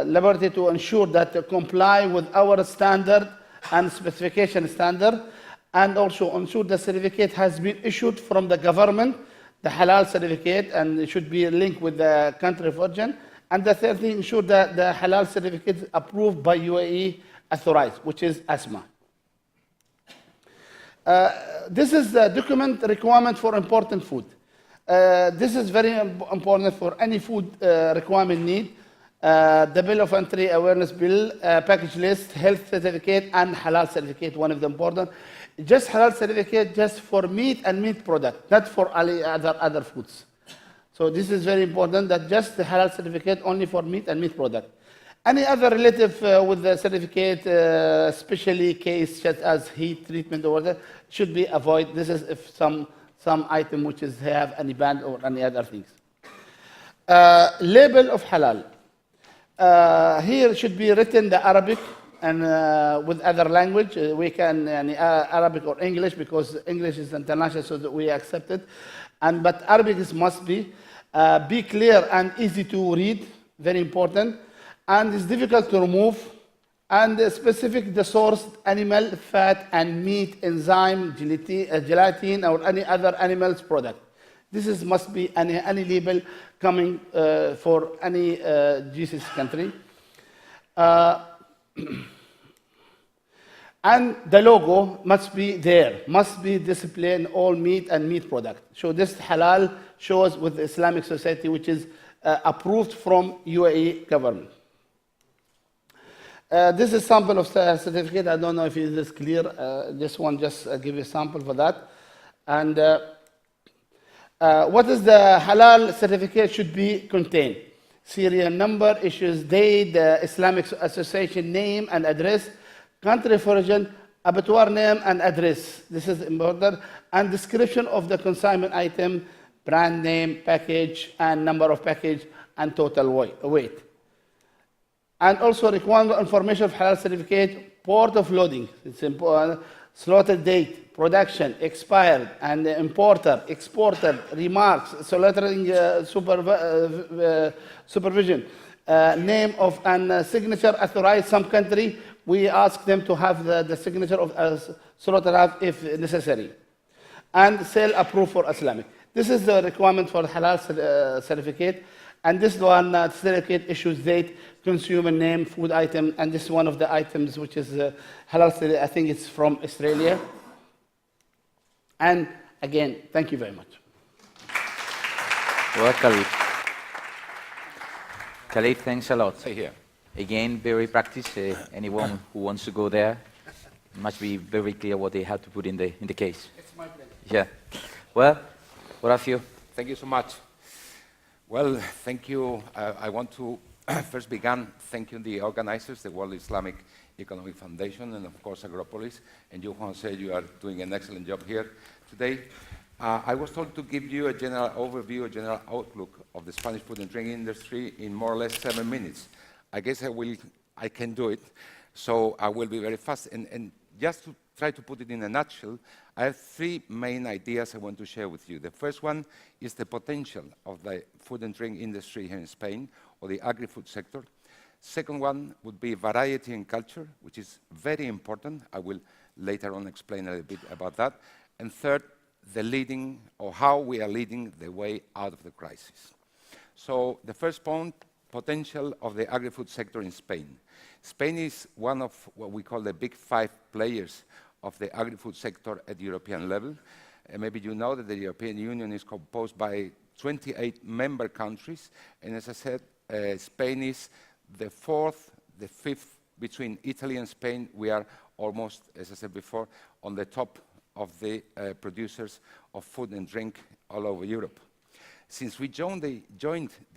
laboratory to ensure that they comply with our standard and specification standard, and also ensure the certificate has been issued from the government, the halal certificate, and it should be linked with the country of origin. And the third thing, ensure that the halal certificate is approved by UAE authorized, which is ASMA. This is the document requirement for important food. This is very important for any food requirement need. The bill of entry, awareness bill, package list, health certificate, and halal certificate, one of the important. Just halal certificate just for meat and meat product, not for other foods. So this is very important, that just the halal certificate only for meat and meat product. Any other relative with the certificate, especially case such as heat treatment or whatever, should be avoided. This is if some item which is have any band or any other things. Label of halal. Here should be written the Arabic and with other language. We can Arabic or English, because English is international, so that we accept it. But Arabic is must be clear and easy to read, very important, and it's difficult to remove, and specific the source, animal fat and meat, enzyme, gelatin, or any other animal's product. This is must be any label coming for any GCC country. And the logo must be there, must be displayed in all meat and meat product. So this halal shows with the Islamic society, which is approved from UAE government. This is sample of certificate. I don't know if it is clear. This one just give you a sample for that. And what is the halal certificate should be contain? Serial number, issues date, the Islamic association name and address, country of origin, abattoir name and address. This is important. And description of the consignment item, brand name, package, and number of package, and total weight. And also requirement information of halal certificate, port of loading. It's important. Slaughter date, production, expired, and importer, exporter, remarks, slaughtering supervision, name of and signature authorized some country. We ask them to have the signature of slaughterhouse if necessary, and sale approved for Islamic. This is the requirement for halal certificate, and this one certificate issues date, consumer name, food item, and this is one of the items which is halal. I think it's from Australia. And again, thank you very much. Well, Khalid, thanks a lot. Here. Again, very practice. Anyone who wants to go there must be very clear what they have to put in the case. It's my pleasure. Yeah. Well, Horacio. Thank you so much. Well, thank you. I want to first begin thanking the organizers, the World Islamic Economic Foundation, and of course Agropolis. And you, Juan, said you are doing an excellent job here today. I was told to give you a general overview, a general outlook of the Spanish food and drink industry in more or less 7 minutes. I guess I can do it, so I will be very fast. And just to try to put it in a nutshell, I have 3 main ideas I want to share with you. The first one is the potential of the food and drink industry here in Spain, or the agri-food sector. Second one would be variety and culture, which is very important. I will later on explain a little bit about that. And third, the leading, or how we are leading the way out of the crisis. So the first point, potential of the agri-food sector in Spain. Spain is one of what we call the big 5 players of the agri-food sector at the European level. Maybe you know that the European Union is composed by 28 member countries, and as I said, Spain is the 4th, the 5th, between Italy and Spain. We are almost, as I said before, on the top of the producers of food and drink all over Europe. Since we joined the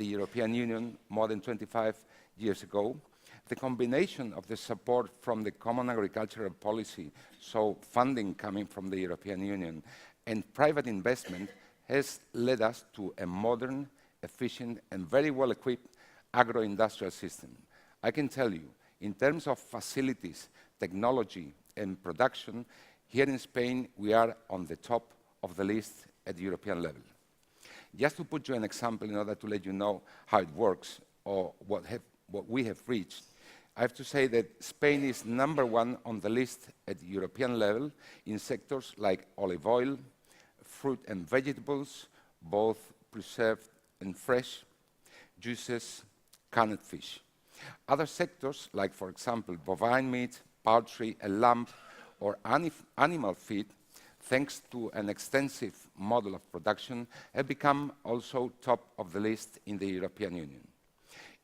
European Union more than 25 years ago, the combination of the support from the Common Agricultural Policy, so funding coming from the European Union, and private investment has led us to a modern, efficient, and very well-equipped agro-industrial system. I can tell you, in terms of facilities, technology, and production, here in Spain, we are on the top of the list at the European level. Just to put you an example in order to let you know how it works or what we have reached, I have to say that Spain is #1 on the list at the European level in sectors like olive oil, fruit and vegetables, both preserved and fresh, juices, canned fish. Other sectors, like, for example, bovine meat, poultry and lamb, or animal feed, thanks to an extensive model of production, have become also top of the list in the European Union.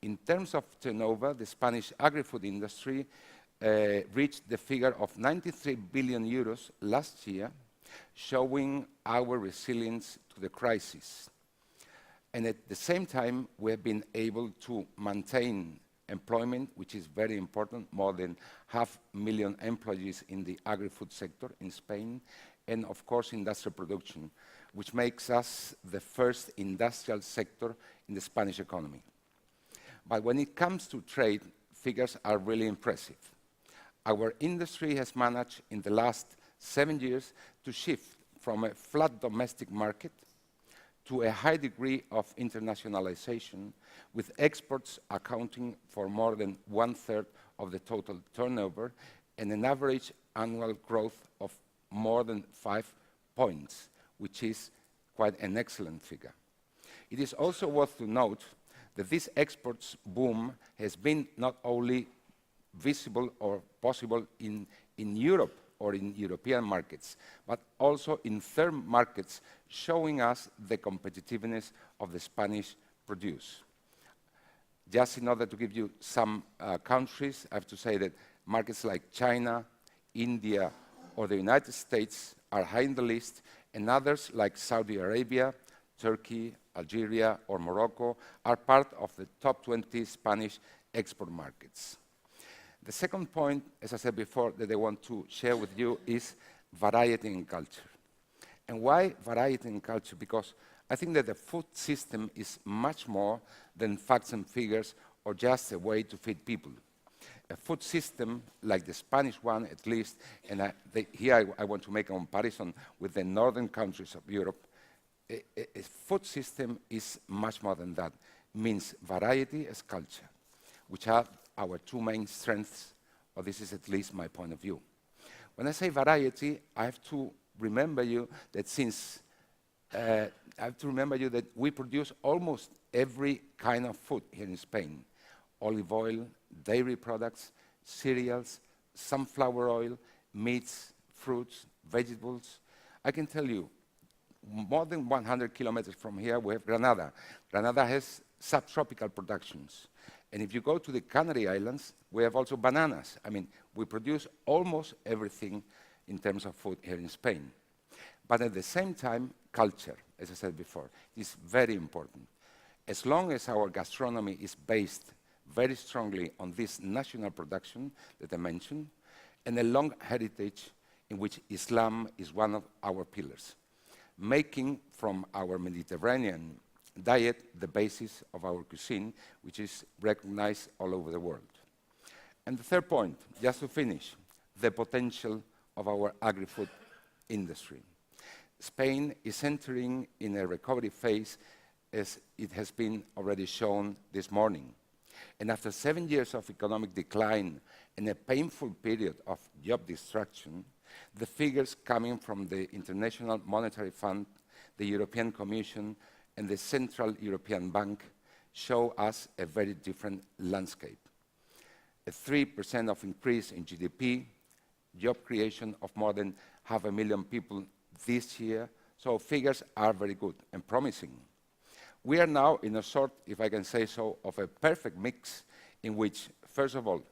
In terms of turnover, the Spanish agri-food industry reached the figure of 93 billion euros last year, showing our resilience to the crisis. And at the same time, we have been able to maintain employment, which is very important, more than 500,000 employees in the agri-food sector in Spain, and of course industrial production, which makes us the first industrial sector in the Spanish economy. But when it comes to trade, figures are really impressive. Our industry has managed in the last 7 years to shift from a flat domestic market to a high degree of internationalization, with exports accounting for more than 1/3 of the total turnover and an average annual growth of more than 5 points, which is quite an excellent figure. It is also worth to note that this exports boom has been not only visible or possible in Europe or in European markets, but also in third markets, showing us the competitiveness of the Spanish produce. Just in order to give you some countries, I have to say that markets like China, India, or the United States are high in the list, and others like Saudi Arabia, Turkey, Algeria, or Morocco are part of the top 20 Spanish export markets. The second point, as I said before, that I want to share with you is variety in culture. And why variety in culture? Because I think that the food system is much more than facts and figures or just a way to feed people. A food system like the Spanish one, at least, and here I want to make a comparison with the northern countries of Europe, a food system is much more than that. It means variety as culture, which are our two main strengths, or this is at least my point of view. When I say variety, I have to remember you that we produce almost every kind of food here in Spain: olive oil, dairy products, cereals, sunflower oil, meats, fruits, vegetables. I can tell you, more than 100 kilometers from here, we have Granada. Granada has subtropical productions. And if you go to the Canary Islands, we have also bananas. I mean, we produce almost everything in terms of food here in Spain. But at the same time, culture, as I said before, is very important. As long as our gastronomy is based very strongly on this national production that I mentioned, and a long heritage in which Islam is one of our pillars, making from our Mediterranean diet the basis of our cuisine, which is recognized all over the world. And the third point, just to finish, the potential of our agri-food industry. Spain is entering in a recovery phase, as it has been already shown this morning. And after 7 years of economic decline and a painful period of job destruction, the figures coming from the International Monetary Fund, the European Commission, and the Central European Bank show us a very different landscape. A 3% of increase in GDP, job creation of more than 500,000 people this year, so figures are very good and promising. We are now in a sort, if I can say so, of a perfect mix in which, first of all,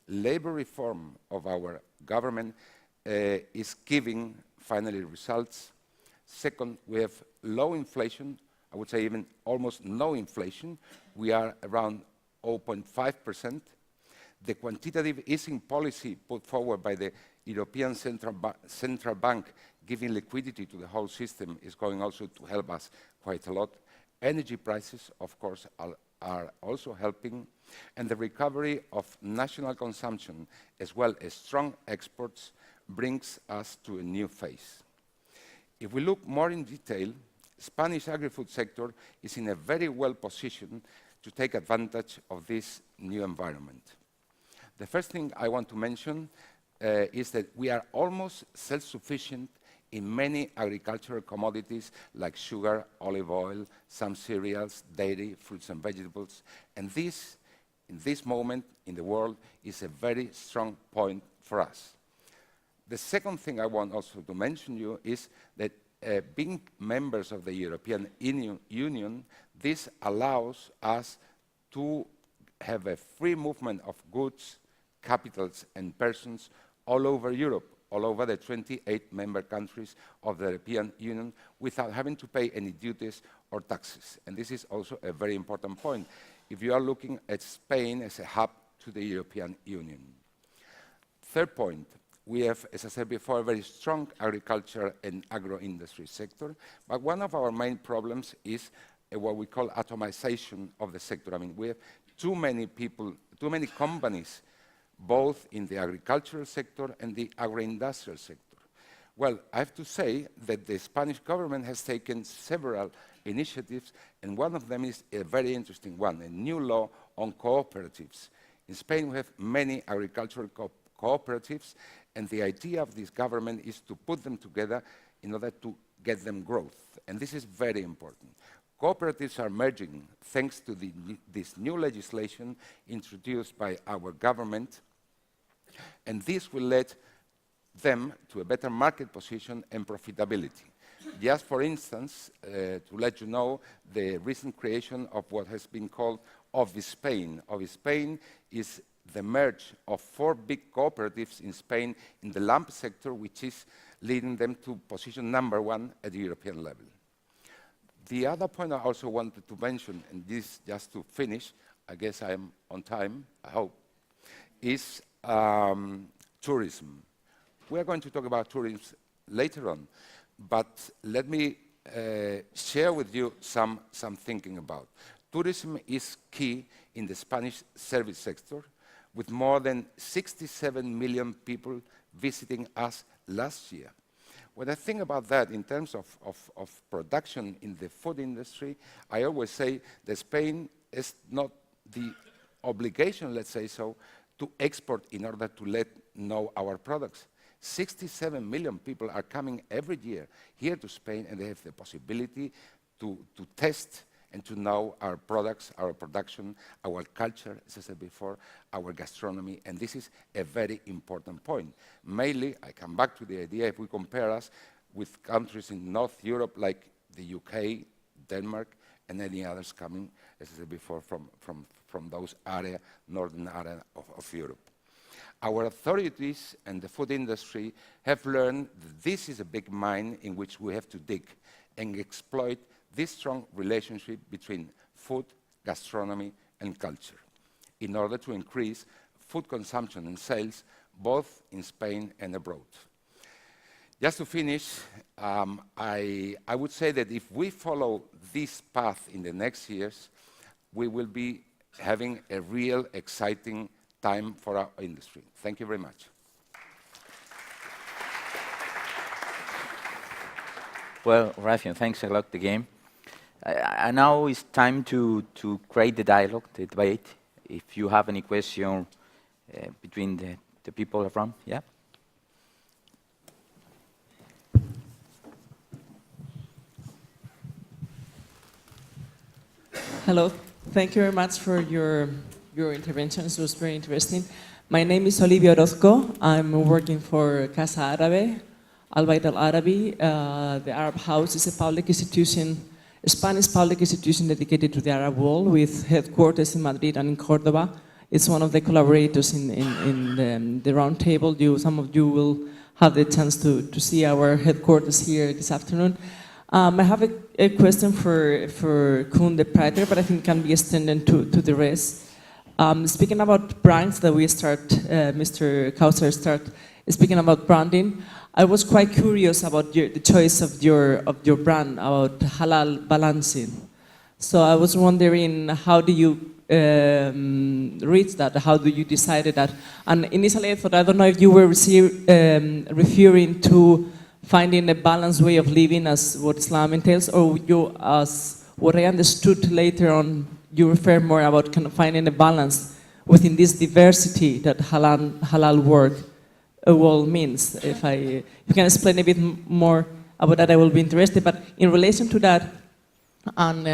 labor reform of our government is giving finally results. Second, we have low inflation, I would say even almost no inflation. We are around 0.5%. The quantitative easing policy put forward by the European Central Bank, giving liquidity to the whole system, is going also to help us quite a lot. Energy prices, of course, are are also helping, and the recovery of national consumption, as well as strong exports, brings us to a new phase. If we look more in detail, Spanish agri-food sector is in a very well position to take advantage of this new environment. The first thing I want to mention is that we are almost self-sufficient in many agricultural commodities like sugar, olive oil, some cereals, dairy, fruits and vegetables, and this, in this moment in the world, is a very strong point for us. The second thing I want also to mention you is that being members of the European Union, this allows us to have a free movement of goods, capitals and persons all over Europe, all over the 28 member countries of the European Union, without having to pay any duties or taxes. And this is also a very important point if you are looking at Spain as a hub to the European Union. Third point, we have, as I said before, a very strong agriculture and agro-industry sector, but one of our main problems is what we call atomization of the sector. I mean, we have too many people, too many companies, both in the agricultural sector and the agro-industrial sector. Well, I have to say that the Spanish government has taken several initiatives, and one of them is a very interesting one, a new law on cooperatives. In Spain, we have many agricultural cooperatives, and the idea of this government is to put them together in order to get them growth. And this is very important. Cooperatives are merging thanks to this new legislation introduced by our government, and this will lead them to a better market position and profitability. Just for instance, to let you know, the recent creation of what has been called WIEF Spain. WIEF Spain is the merge of 4 big cooperatives in Spain in the lamp sector, which is leading them to position #1 at the European level. The other point I also wanted to mention, and this just to finish, I guess I am on time, I hope, is tourism. We are going to talk about tourism later on, but let me share with you some thinking about. Tourism is key in the Spanish service sector, with more than 67 million people visiting us last year. When I think about that in terms of production in the food industry, I always say that Spain is not the obligation, let's say so, to export in order to let know our products. 67 million people are coming every year here to Spain, and they have the possibility to test and to know our products, our production, our culture, as I said before, our gastronomy, and this is a very important point. Mainly, I come back to the idea, if we compare us with countries in North Europe like the UK, Denmark, and any others coming, as I said before, from those area, northern area of Europe. Our authorities and the food industry have learned that this is a big mine in which we have to dig and exploit this strong relationship between food, gastronomy, and culture in order to increase food consumption and sales both in Spain and abroad. Just to finish, I would say that if we follow this path in the next years, we will be having a real exciting time for our industry. Thank you very much. Well, Rafian, thanks a lot again. And now it's time to create the dialogue, the debate. If you have any question between the people around, yeah? Hello, thank you very much for your interventions. It was very interesting. My name is Olivia Orozco. I'm working for Casa Árabe, Al Bayt Al Arabi. The Arab House is a public institution, a Spanish public institution dedicated to the Arab world with headquarters in Madrid and in Cordoba. It's one of the collaborators in the roundtable. Some of you will have the chance to see our headquarters here this afternoon. I have a question for Koen de Prijter, but I think it can be extended to the rest. Speaking about brands that we start, Mr. Kauser speaking about branding, I was quite curious about the choice of your brand, about halal balancing, So I was wondering, how do you reach that? How do you decide that? And initially I thought, I don't know if you were referring to finding a balanced way of living as what Islam entails, or you, as what I understood later on, you refer more about kind of finding a balance within this diversity that halal work means. If you can explain a bit more about that, I will be interested. But in relation to that, and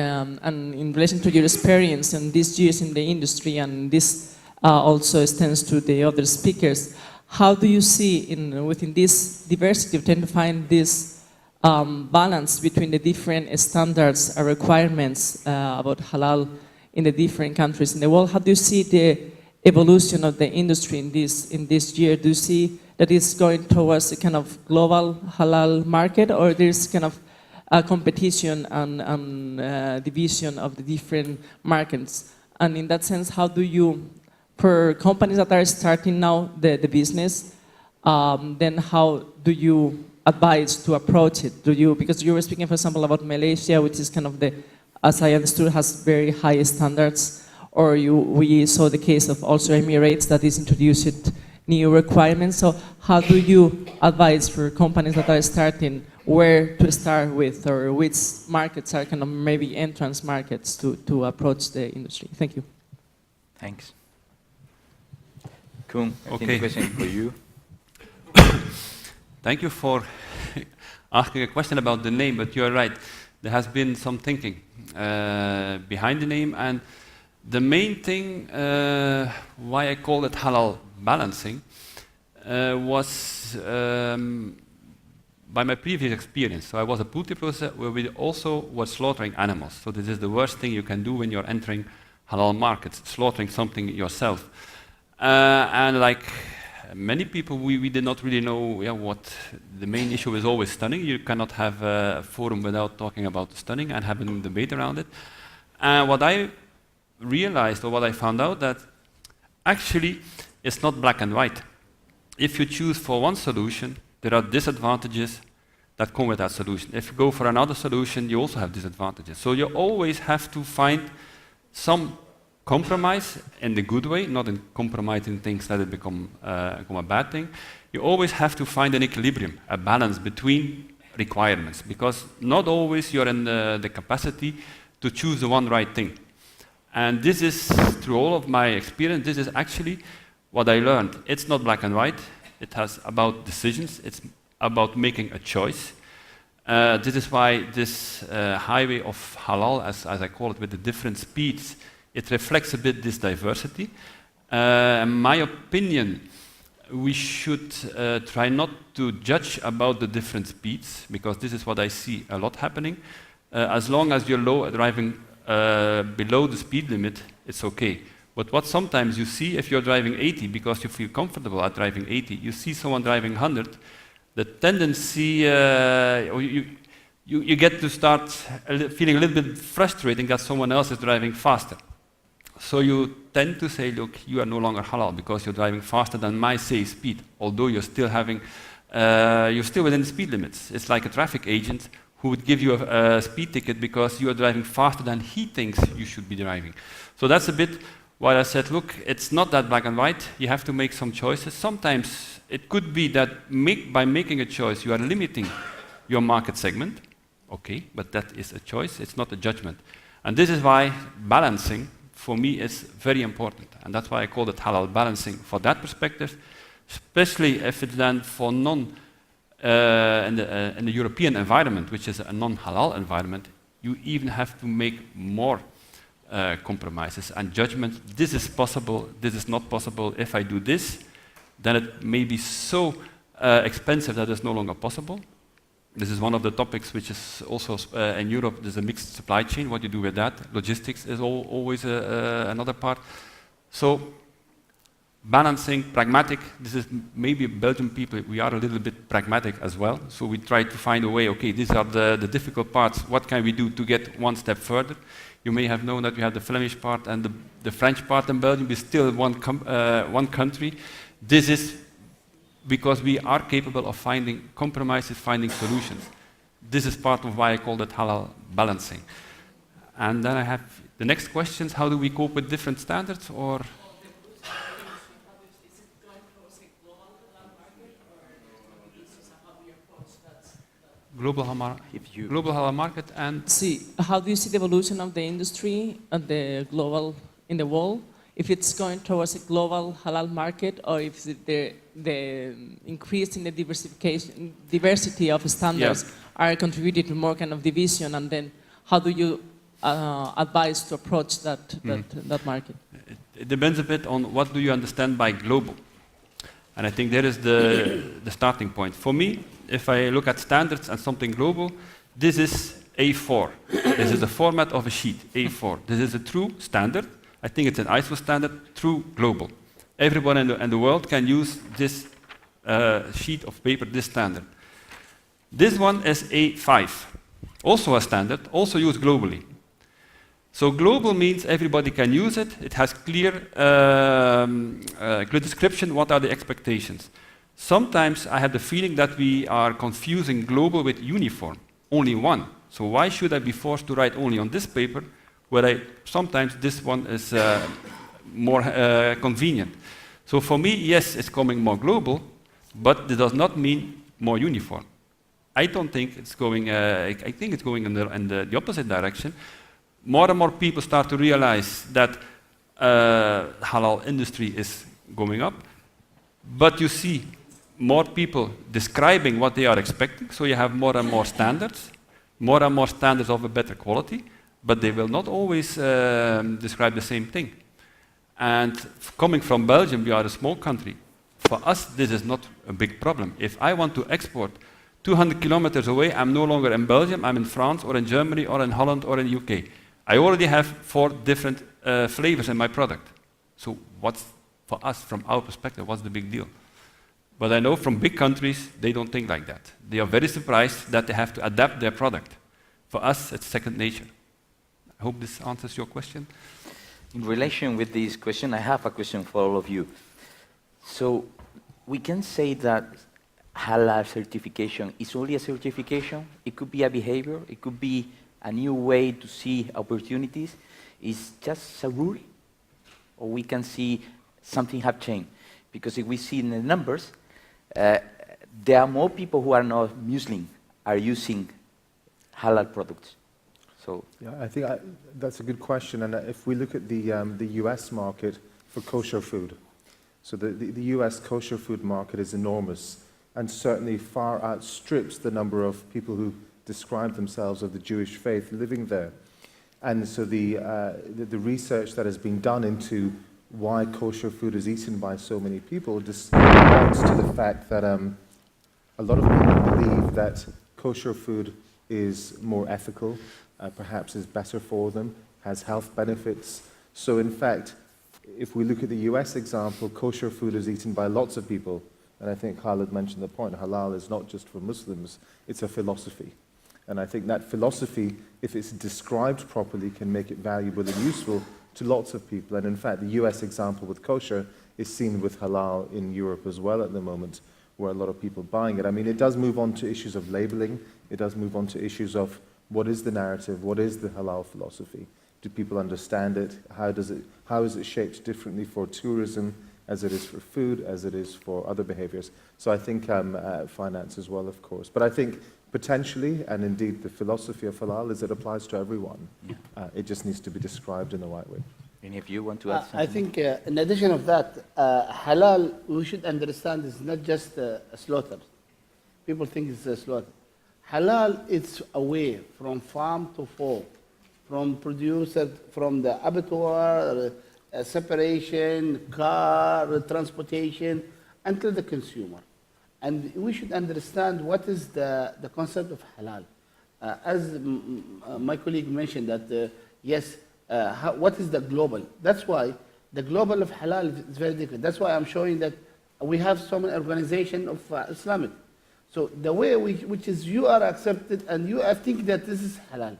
in relation to your experience in these years in the industry, and this also extends to the other speakers, how do you see within this diversity, tend to find this balance between the different standards and requirements about halal in the different countries in the world? How do you see the evolution of the industry in this year? Do you see that it's going towards a kind of global halal market, or there's kind of a competition and division of the different markets? And in that sense, how do you, for companies that are starting now the business, then how do you advise to approach it? Because you were speaking, for example, about Malaysia, which is kind of as I understood, has very high standards, or we saw the case of also Emirates that is introduced new requirements. So how do you advise for companies that are starting where to start with, or which markets are kind of maybe entrance markets to approach the industry? Thank you. Thanks. Koen, I think the question for you. Thank you for asking a question about the name, but you're right. There has been some thinking behind the name, and the main thing why I call it halal balancing was by my previous experience. So I was a poultry processor where we also were slaughtering animals. So this is the worst thing you can do when you're entering halal markets, slaughtering something yourself. And like many people, we did not really know what the main issue is. Always stunning. You cannot have a forum without talking about stunning and having a debate around it. And what I realized, or what I found out, that actually it's not black and white. If you choose for one solution, there are disadvantages that come with that solution. If you go for another solution, you also have disadvantages. So you always have to find some compromise in the good way, not in compromising things that it become a bad thing. You always have to find an equilibrium, a balance between requirements, because not always you're in the capacity to choose the one right thing. And this is, through all of my experience, this is actually what I learned. It's not black and white. It has about decisions. It's about making a choice. This is why this highway of halal, as I call it, with the different speeds, it reflects a bit this diversity. In my opinion, we should try not to judge about the different speeds, because this is what I see a lot happening. As long as you're driving below the speed limit, it's okay. But what sometimes you see, if you're driving 80 because you feel comfortable at driving 80, you see someone driving 100, the tendency, you get to start feeling a little bit frustrating that someone else is driving faster. So you tend to say, look, you are no longer halal because you're driving faster than my safe speed, although you're still having, you're still within the speed limits. It's like a traffic agent who would give you a speed ticket because you are driving faster than he thinks you should be driving. So that's a bit why I said, look, it's not that black and white. You have to make some choices. Sometimes it could be that by making a choice, you are limiting your market segment. Okay, but that is a choice. It's not a judgment. And this is why balancing, for me, is very important. And that's why I call it halal balancing for that perspective, especially if it's then for in the European environment, which is a non-halal environment, you even have to make more compromises and judgments. This is possible, this is not possible. If I do this, then it may be so expensive that it's no longer possible. This is one of the topics which is also in Europe, there's a mixed supply chain, what you do with that. Logistics is always another part. So balancing, pragmatic, this is maybe Belgian people, we are a little bit pragmatic as well. So we try to find a way, okay, these are the difficult parts, what can we do to get one step further? You may have known that we have the Flemish part and the French part in Belgium, we're still one country. This is because we are capable of finding compromises, finding solutions. This is part of why I call it halal balancing. And then I have the next questions, how do we cope with different standards, or? Global halal market and how do you see the evolution of the industry and the global in the world? If it's going towards a global halal market, or if the increase in the diversity of standards are contributing to more kind of division, and then how do you advise to approach that market? It depends a bit on what do you understand by global. And I think there is the starting point. For me, if I look at standards and something global, this is A4. This is the format of a sheet, A4. This is a true standard. I think it's an ISO standard, true global. Everyone in the world can use this sheet of paper, this standard. This one is A5, also a standard, also used globally. So global means everybody can use it. It has clear description, what are the expectations. Sometimes I have the feeling that we are confusing global with uniform, only one. So why should I be forced to write only on this paper, where sometimes this one is more convenient. So for me, yes, it's coming more global, but it does not mean more uniform. I don't think it's going, I think it's going in the opposite direction. More and more people start to realize that halal industry is going up, but you see more people describing what they are expecting, so you have more and more standards of a better quality, but they will not always describe the same thing. And coming from Belgium, we are a small country. For us, this is not a big problem. If I want to export 200 kilometers away, I'm no longer in Belgium, I'm in France or in Germany or in Holland or in UK. I already have 4 different flavors in my product. So what's, for us, from our perspective, what's the big deal? But I know from big countries, they don't think like that. They are very surprised that they have to adapt their product. For us, it's second nature. I hope this answers your question. In relation with this question, I have a question for all of you. So we can say that halal certification is only a certification. It could be a behavior. It could be a new way to see opportunities. It's just a rule, or we can see something have changed. Because if we see in the numbers, there are more people who are not Muslim are using halal products. So yeah, I think that's a good question. And if we look at the US market for kosher food, so the US kosher food market is enormous and certainly far outstrips the number of people who describe themselves of the Jewish faith living there. And so the research that has been done into why kosher food is eaten by so many people just points to the fact that a lot of people believe that kosher food is more ethical, perhaps is better for them, has health benefits. So in fact, if we look at the US example, kosher food is eaten by lots of people. And I think Khalid mentioned the point, halal is not just for Muslims, it's a philosophy. And I think that philosophy, if it's described properly, can make it valuable and useful to lots of people. And in fact, the US example with kosher is seen with halal in Europe as well at the moment, where a lot of people are buying it. I mean, it does move on to issues of labeling. It does move on to issues of what is the narrative, what is the halal philosophy? Do people understand it? How is it shaped differently for tourism as it is for food, as it is for other behaviors? So I think finance as well, of course. But I think potentially, and indeed the philosophy of halal is it applies to everyone. It just needs to be described in the right way. Any of you want to add something? I think in addition of that, halal, we should understand is not just a slaughter. People think it's a slaughter. Halal, it's a way from farm to fork, from producer, from the abattoir, separation, car, transportation, until the consumer. And we should understand what is the concept of halal. As my colleague mentioned that, yes, what is the global? That's why the global of halal is very different. That's why I'm showing that we have so many organizations of Islamic. So the way which is you are accepted and you think that this is halal.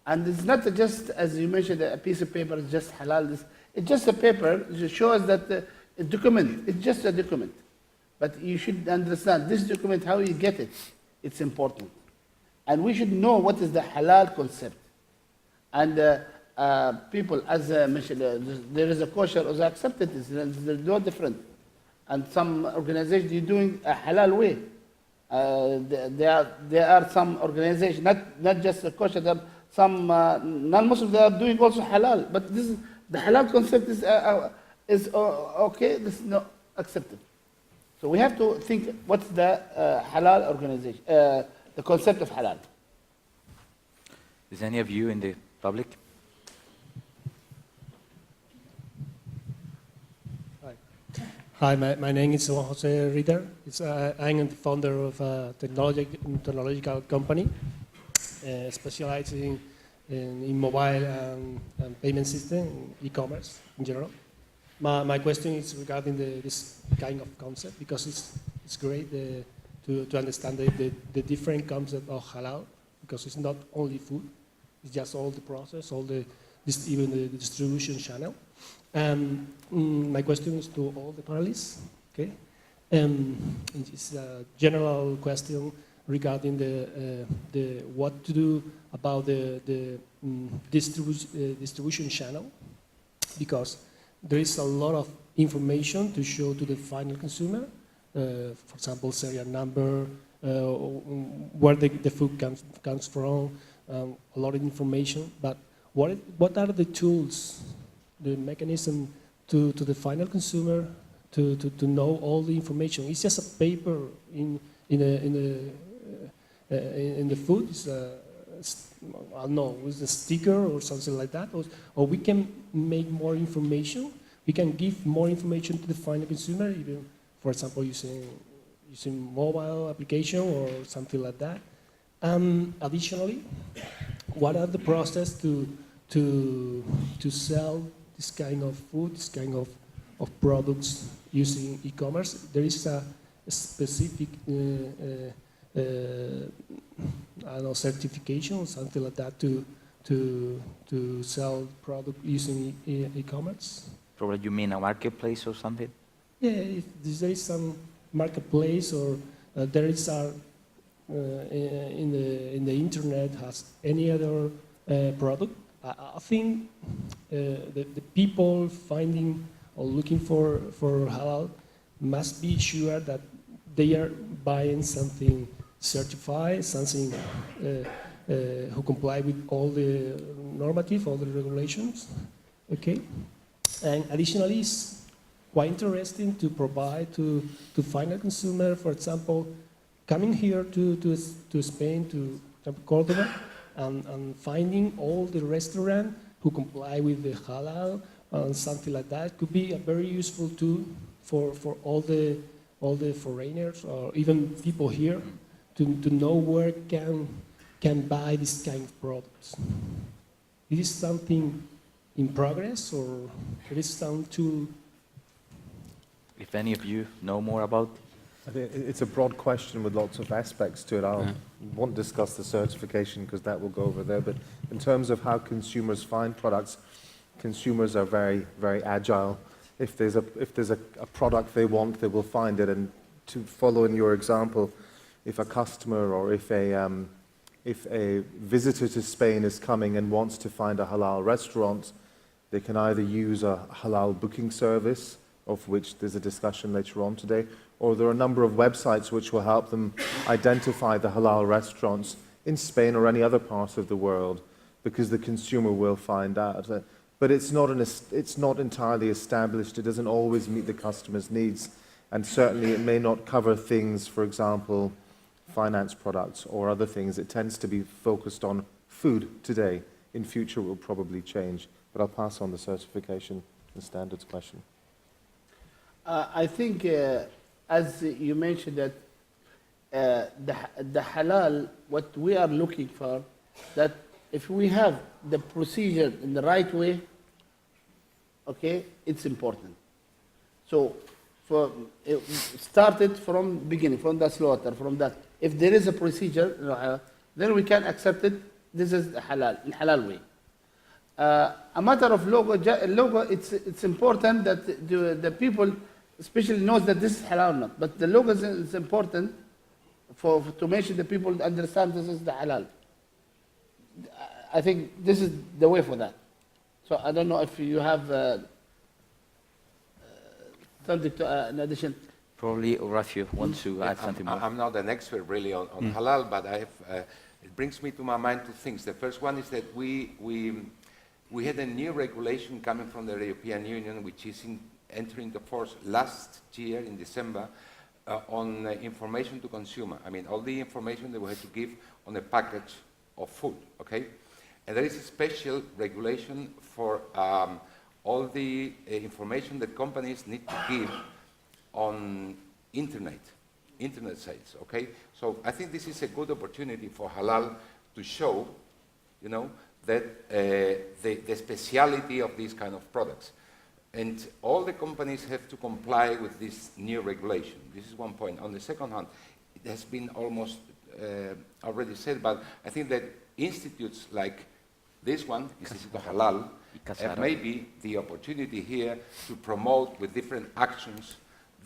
And it's not just, as you mentioned, a piece of paper is just halal. It's just a paper. It shows that a document. It's just a document. But you should understand this document, how you get it. It's important. And we should know what is the halal concept. And people, as mentioned, there is a kosher or accepted. They're no different. And some organizations are doing a halal way. There are some organizations, not just a kosher, there are some non-Muslims that are doing also halal. But this is, the halal concept is okay, this is not accepted. So we have to think what's the halal organization, the concept of halal. Is any of you in the public? Hi, my name is Jose Ritter. I'm the founder of a technological company specializing in mobile and payment system, e-commerce in general. My question is regarding this kind of concept, because it's great to understand the different concept of halal, because it's not only food, it's just all the process, even the distribution channel. My question is to all the panelists. Okay, it's a general question regarding the what to do about the distribution channel, because there is a lot of information to show to the final consumer. For example, serial number, where the food comes from, a lot of information. But what are the tools, the mechanism to the final consumer to know all the information? It's just a paper in the food. It's I don't know, with a sticker or something like that, or we can make more information. We can give more information to the final consumer, even, for example, using mobile application or something like that. Additionally, what are the process to sell this kind of food, this kind of products using e-commerce? There is a specific I don't know, certification or something like that to sell product using e-commerce? Probably you mean a marketplace or something? Yeah, if there is some marketplace, or there is in the internet has any other product. I think the people finding or looking for halal must be sure that they are buying something certified, something who comply with all the normative, all the regulations. Okay, and additionally, it's quite interesting to provide to final consumer, for example, coming here to Spain, to Cordoba, and finding all the restaurants who comply with the halal and something like that could be a very useful tool for all the foreigners or even people here to know where can buy this kind of products. Is this something in progress, or it is some tool? If any of you know more about I think it's a broad question with lots of aspects to it. I won't discuss the certification because that will go over there. But in terms of how consumers find products, consumers are very, very agile. If there's a product they want, they will find it. And to follow in your example, if a customer or if a visitor to Spain is coming and wants to find a halal restaurant, they can either use a halal booking service, of which there's a discussion later on today, or there are a number of websites which will help them identify the halal restaurants in Spain or any other part of the world, because the consumer will find out. But it's not entirely established. It doesn't always meet the customer's needs, and certainly it may not cover things, for example, finance products or other things. It tends to be focused on food today. In future, it will probably change. But I'll pass on the certification and standards question. I think, as you mentioned, that the halal, what we are looking for, that if we have the procedure in the right way, okay, it's important. So, it started from beginning, from the slaughter, from that. If there is a procedure, then we can accept it. This is halal, in halal way. A matter of logo, it's important that the people especially knows that this is halal or not. But the logo is important to make sure the people understand this is the halal. I think this is the way for that. So I don't know if you have something to, in addition. Probably Horacio wants to add something more. I'm not an expert really on halal, but I have, it brings me to my mind two things. The first one is that we had a new regulation coming from the European Union, which is entering into force last year in December, on information to consumer. I mean, all the information that we had to give on a package of food, okay? And there is a special regulation for all the information that companies need to give on internet sales, okay? So I think this is a good opportunity for halal to show, you know, that the speciality of these kind of products. And all the companies have to comply with this new regulation. This is one point. On the second hand, it has been almost already said, but I think that institutes like this one, Instituto Halal, have maybe the opportunity here to promote with different actions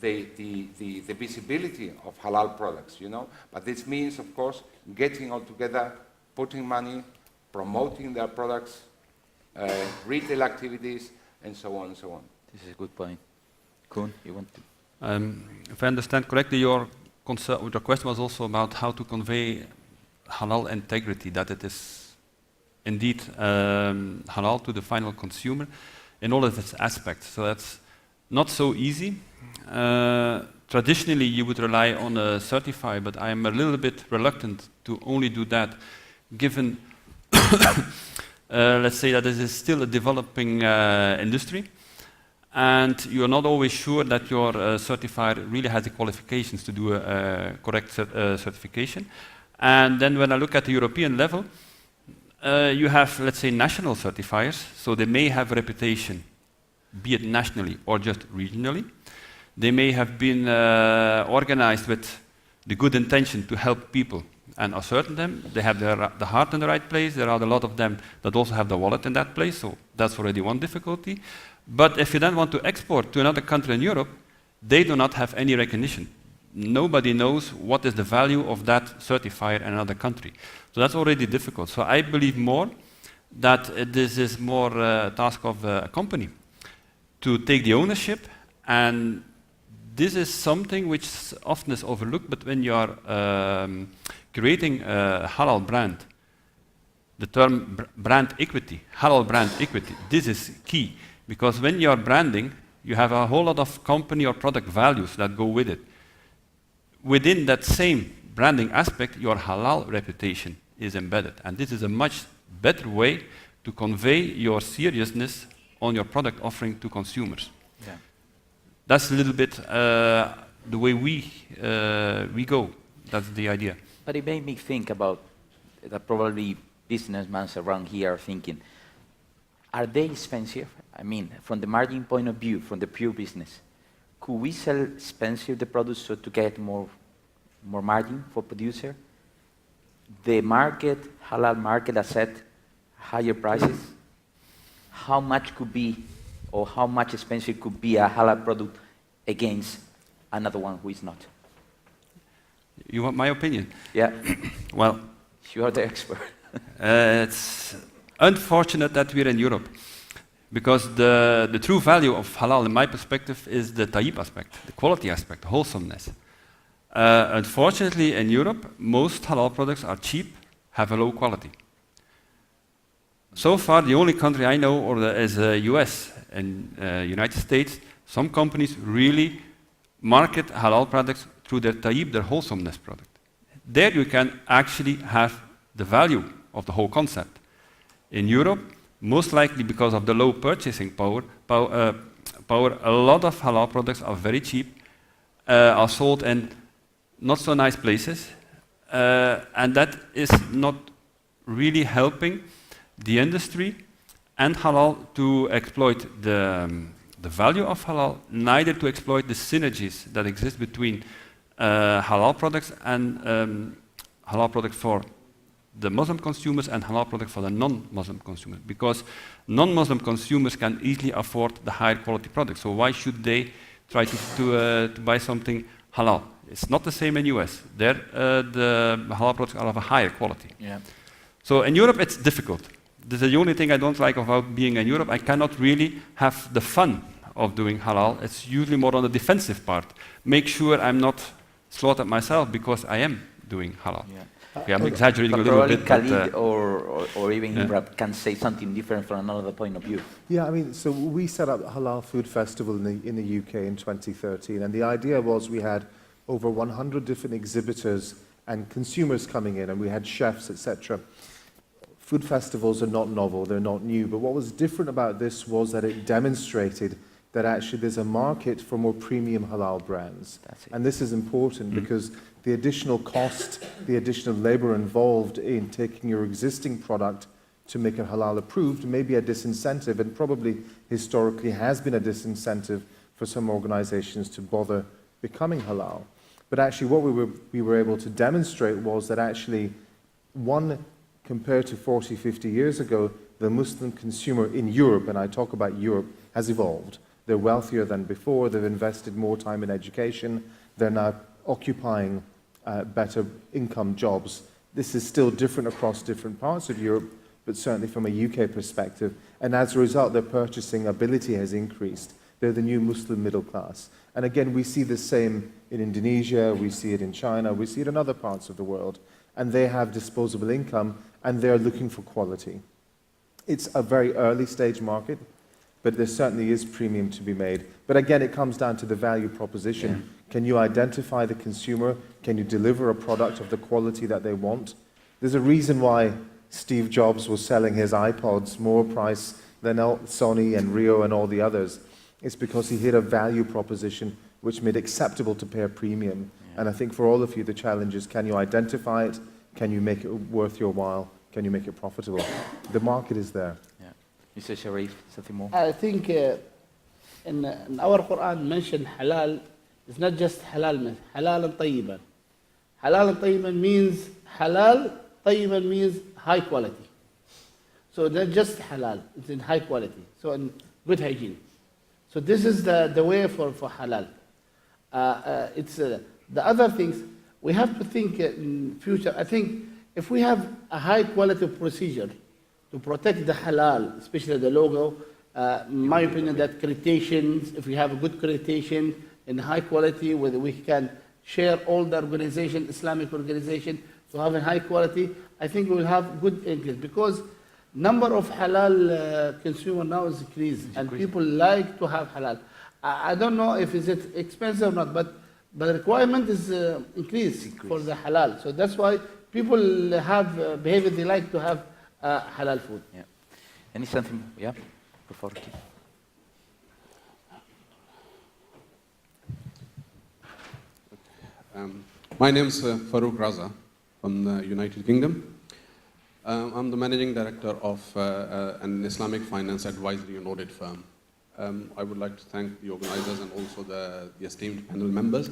the visibility of halal products, you know. But this means, of course, getting all together, putting money, promoting their products, retail activities, and so on and so on. This is a good point. Koen, you want to? If I understand correctly, your question was also about how to convey halal integrity, that it is indeed halal to the final consumer in all of its aspects. So that's not so easy. Traditionally, you would rely on a certifier, but I am a little bit reluctant to only do that, given, let's say that this is still a developing industry, and you are not always sure that your certifier really has the qualifications to do a correct certification. And then when I look at the European level, you have, let's say, national certifiers, so they may have a reputation, be it nationally or just regionally. They may have been organized with the good intention to help people and ascertain them. They have the heart in the right place. There are a lot of them that also have the wallet in that place, so that's already one difficulty. But if you then want to export to another country in Europe, they do not have any recognition. Nobody knows what is the value of that certifier in another country. So that's already difficult. So I believe more that this is more a task of a company to take the ownership, and this is something which often is overlooked, but when you are creating a halal brand, the term brand equity, halal brand equity, this is key, because when you are branding, you have a whole lot of company or product values that go with it. Within that same branding aspect, your halal reputation is embedded, and this is a much better way to convey your seriousness on your product offering to consumers. Yeah. That's a little bit the way we go. That's the idea. But it made me think about that probably businessmen around here are thinking, are they expensive? I mean, from the margin point of view, from the pure business, could we sell expensive the products so to get more margin for producer? The market, halal market, has set higher prices. How much could be, or how much expensive could be a halal product against another one who is not? You want my opinion? Yeah. Well, you are the expert. It's unfortunate that we're in Europe, because the true value of halal, in my perspective, is the tayyib aspect, the quality aspect, the wholesomeness. Unfortunately, in Europe, most halal products are cheap, have a low quality. So far, the only country I know is the US and United States. Some companies really market halal products through their tayyib, their wholesomeness product. There you can actually have the value of the whole concept. In Europe, most likely because of the low purchasing power, a lot of halal products are very cheap, are sold in not so nice places, and that is not really helping the industry and halal to exploit the value of halal, neither to exploit the synergies that exist between halal products and halal products for the Muslim consumers and halal products for the non-Muslim consumers, because non-Muslim consumers can easily afford the higher quality products. So why should they try to buy something halal? It's not the same in US. There, the halal products are of a higher quality. Yeah. So in Europe, it's difficult. This is the only thing I don't like about being in Europe. I cannot really have the fun of doing halal. It's usually more on the defensive part. Make sure I'm not slaughtered myself because I am doing halal. Yeah. Okay, I'm exaggerating But a little probably bit. Khalid But, or even yeah. Imran can say something different from another point of view. Yeah, I mean, so we set up Halal Food Festival in the UK in 2013, and the idea was we had over 100 different exhibitors and consumers coming in, and we had chefs, etc. Food festivals are not novel, they're not new, but what was different about this was that it demonstrated that actually there's a market for more premium halal brands. And this is important because the additional cost, the additional labor involved in taking your existing product to make it halal approved may be a disincentive, and probably historically has been a disincentive for some organizations to bother becoming halal. But actually what we were able to demonstrate was that actually, one, compared to 40, 50 years ago, the Muslim consumer in Europe, and I talk about Europe, has evolved. They're wealthier than before, they've invested more time in education, they're now occupying better income jobs. This is still different across different parts of Europe, but certainly from a UK perspective. And as a result, their purchasing ability has increased. They're the new Muslim middle class. And again, we see the same in Indonesia, we see it in China, we see it in other parts of the world. And they have disposable income, and they're looking for quality. It's a very early stage market, but there certainly is premium to be made. But again, it comes down to the value proposition. Yeah. Can you identify the consumer? Can you deliver a product of the quality that they want? There's a reason why Steve Jobs was selling his iPods more price than Sony and Rio and all the others. It's because he hit a value proposition which made it acceptable to pay a premium. Yeah. And I think for all of you, the challenge is, can you identify it? Can you make it worth your while? Can you make it profitable? The market is there. Yeah. Mr. Sharif, something more? I think in our Quran mentioned halal. It's not just halal, halal and tayyiban. Halal and tayyiban means halal, tayyiban means high quality. So not just halal, it's in high quality. So in good hygiene. So this is the way for halal. It's the other things we have to think in future. I think if we have a high quality procedure to protect the halal, especially the logo, in my opinion, that accreditations, if we have a good accreditation in high quality, whether we can share all the organization, Islamic organization, to have a high quality, I think we will have good increase, because number of halal consumer now is increased, and people like to have halal. I don't know if is it expensive or not, but the requirement is increased for the halal. So that's why people have behavior, they like to have halal food. Yeah. Any something? Yeah, before. My name is Farouk Raza from the United Kingdom. I'm the managing director of an Islamic finance advisory and audit firm. I would like to thank the organizers and also the esteemed panel members.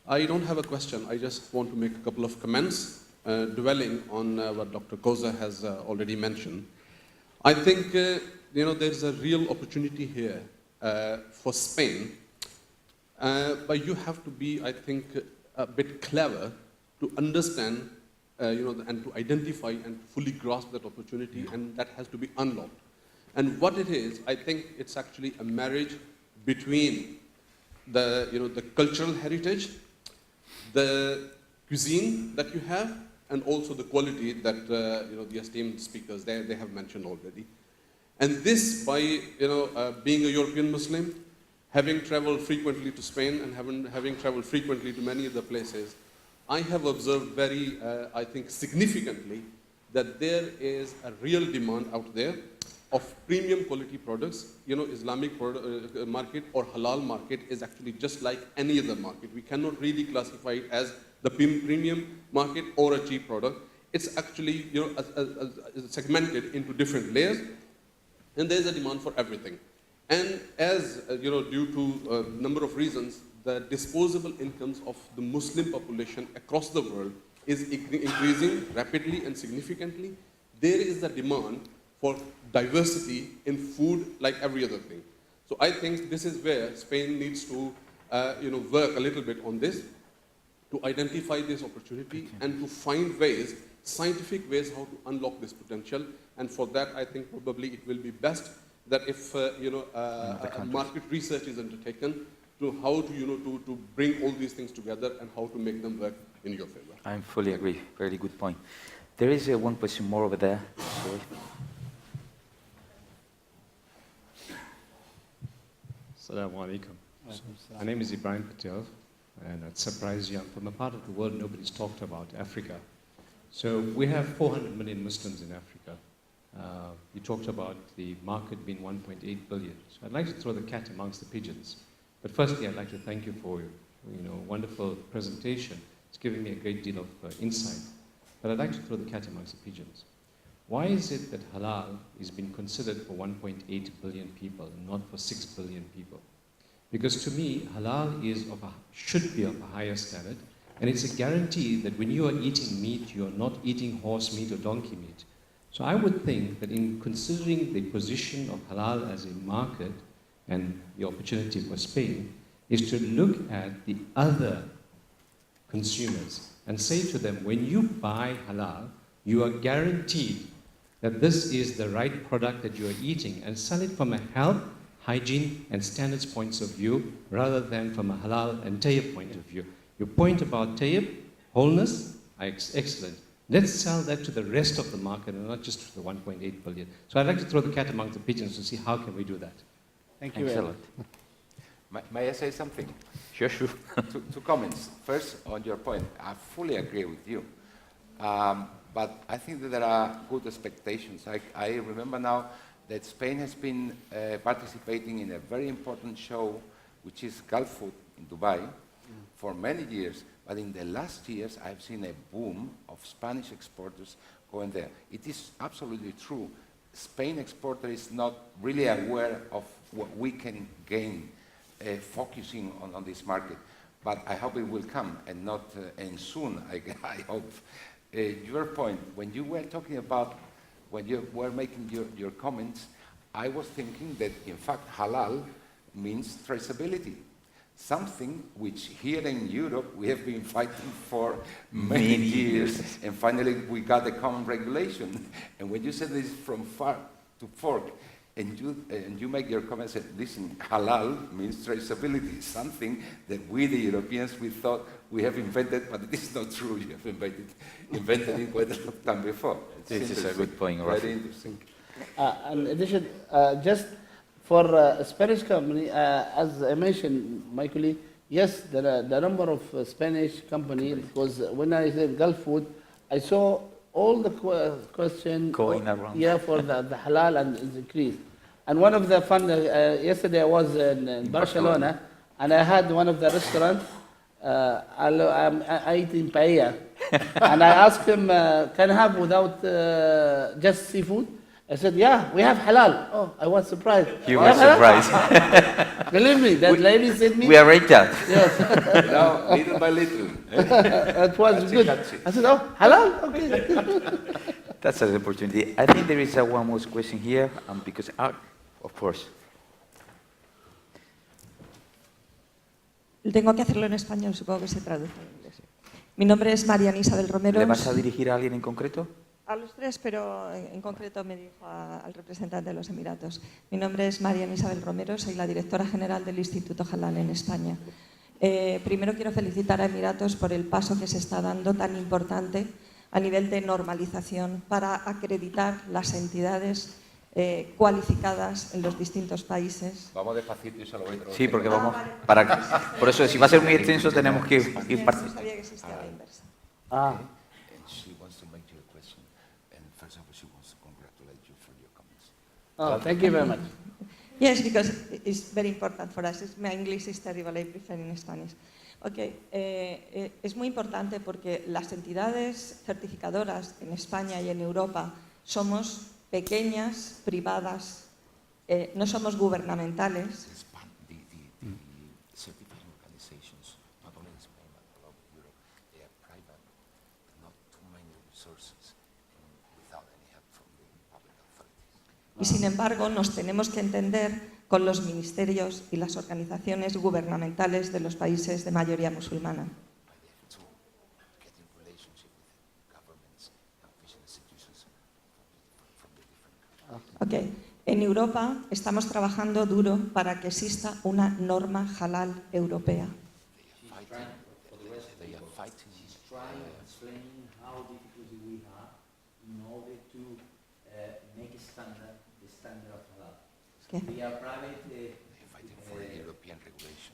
I don't have a question. I just want to make a couple of comments dwelling on what Dr. Koza has already mentioned. I think there's a real opportunity here for Spain, but you have to be, I think, a bit clever to understand, and to identify and fully grasp that opportunity, and that has to be unlocked. And what it is, I think it's actually a marriage between the cultural heritage, the cuisine that you have, and also the quality that the esteemed speakers they have mentioned already. And this, by being a European Muslim, having traveled frequently to Spain and having traveled frequently to many other places, I have observed very, I think, significantly that there is a real demand out there of premium quality products. Islamic market or halal market is actually just like any other market. We cannot really classify it as the premium market or a cheap product. It's actually segmented into different layers, and there's a demand for everything. And as due to a number of reasons, the disposable incomes of the Muslim population across the world is increasing rapidly and significantly. There is a demand for diversity in food like every other thing. So I think this is where Spain needs to work a little bit on this, to identify this opportunity and to find ways scientific ways how to unlock this potential. And for that, I think probably it will be best that if market research is undertaken to how to to bring all these things together and how to make them work in your favor. I fully agree. Very good point. There is one question more over there. Sorry. Assalamu alaikum. My name is Ibrahim Patel, and I'd surprise you, I'm from a part of the world nobody's talked about, Africa. So we have 400 million Muslims in Africa. You talked about the market being 1.8 billion. So I'd like to throw the cat amongst the pigeons. But firstly, I'd like to thank you for your wonderful presentation. It's giving me a great deal of insight. But I'd like to throw the cat amongst the pigeons. Why is it that halal is being considered for 1.8 billion people and not for 6 billion people? Because to me, halal should be of a higher standard, and it's a guarantee that when you are eating meat, you are not eating horse meat or donkey meat. So I would think that in considering the position of halal as a market and the opportunity for Spain, is to look at the other consumers and say to them, when you buy halal, you are guaranteed that this is the right product that you are eating, and sell it from a health, hygiene and standards points of view rather than from a halal and tayyib point of view. Your point about tayyib, wholeness, excellent. Let's sell that to the rest of the market and not just to the 1.8 billion. So I'd like to throw the cat among the pigeons to see how can we do that. Thank you. Excellent. May I say something? Sure. Two comments. First, on your point, I fully agree with you. But I think that there are good expectations. I remember now that Spain has been participating in a very important show, which is Gulf Food in Dubai, for many years. But in the last years, I've seen a boom of Spanish exporters going there. It is absolutely true. Spain exporter is not really aware of what we can gain focusing on this market. But I hope it will come, and not and soon, I hope. Your point, when you were talking about, when you were making your comments, I was thinking that, in fact, halal means traceability. Something which here in Europe we have been fighting for many years, and finally we got a common regulation. And when you said this from farm to fork, and you make your comments that, listen, halal means traceability, something that we, the Europeans, we thought we have invented, but it is not true. You have invented it quite a long time before. This is a good point, Very interesting. In addition, just for a Spanish company, as I mentioned, my colleague, yes, there are the number of Spanish companies, because when I said Gulf Food, I saw all the question going around. Yeah, for the halal and its increase. And one of the fun, yesterday I was in Barcelona, and I had one of the restaurants, I eat in paella. And I asked him, can I have without just seafood? I said, yeah, we have halal. Oh, I was surprised. You were surprised. Believe me, that lady said me. We arranged that. Yes. Now, little by little. It was good. I said, oh, halal? Okay. That's an opportunity. I think there is one more question here, because, of course. Tengo que hacerlo en español, supongo que se traduce en inglés. Mi nombre es Mariana Isabel Romero. ¿Le vas a dirigir a alguien en concreto? A los tres, pero en concreto me dirijo al representante de los Emiratos. Mi nombre es Mariana Isabel Romero, soy la directora general del Instituto Halal en España. Primero quiero felicitar a Emiratos por el paso que se está dando tan importante a nivel de normalización para acreditar las entidades cualificadas en los distintos países. Vamos despacito y se lo voy a traducir. Sí, porque vamos por eso, si va a ser muy extenso, tenemos que ir partiendo. No sabía que existía la inversa. She wants to make you a question, and first of all, she wants to congratulate you for your comments. Oh, thank you very much. Yes, because it's very important for us. My English is terrible, I prefer in Spanish. Okay, es muy importante porque las entidades certificadoras en España y en Europa somos pequeñas, privadas, no somos gubernamentales. Certifying organizations, not only in Spain but all over Europe, they are private, not too many resources, without any help from the public authorities. Y sin embargo, nos tenemos que entender con los ministerios y las organizaciones gubernamentales de los países de mayoría musulmana. Ok. En Europa estamos trabajando duro para que exista una norma halal europea.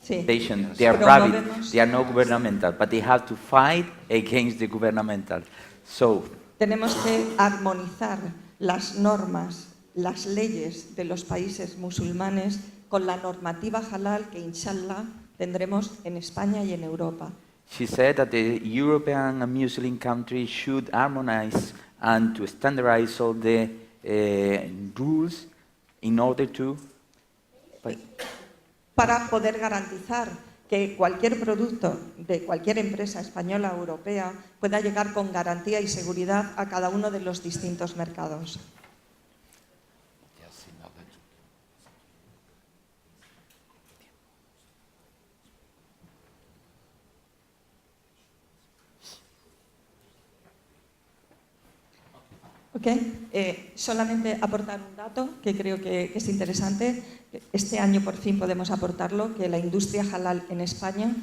Sí. They are private, they are not governmental, but they have to fight against the governmental. So, Tenemos que armonizar las normas, las leyes de los países musulmanes con la normativa halal que, inshallah, tendremos en España y en Europa. she said that the European and Muslim countries should harmonize and to standardize all the rules in order to... Para poder garantizar que cualquier producto de cualquier empresa española o europea pueda llegar con garantía y seguridad a cada uno de los distintos mercados. Solamente aportar un dato que creo que es interesante. Este año por fin podemos aportarlo, que la industria halal en España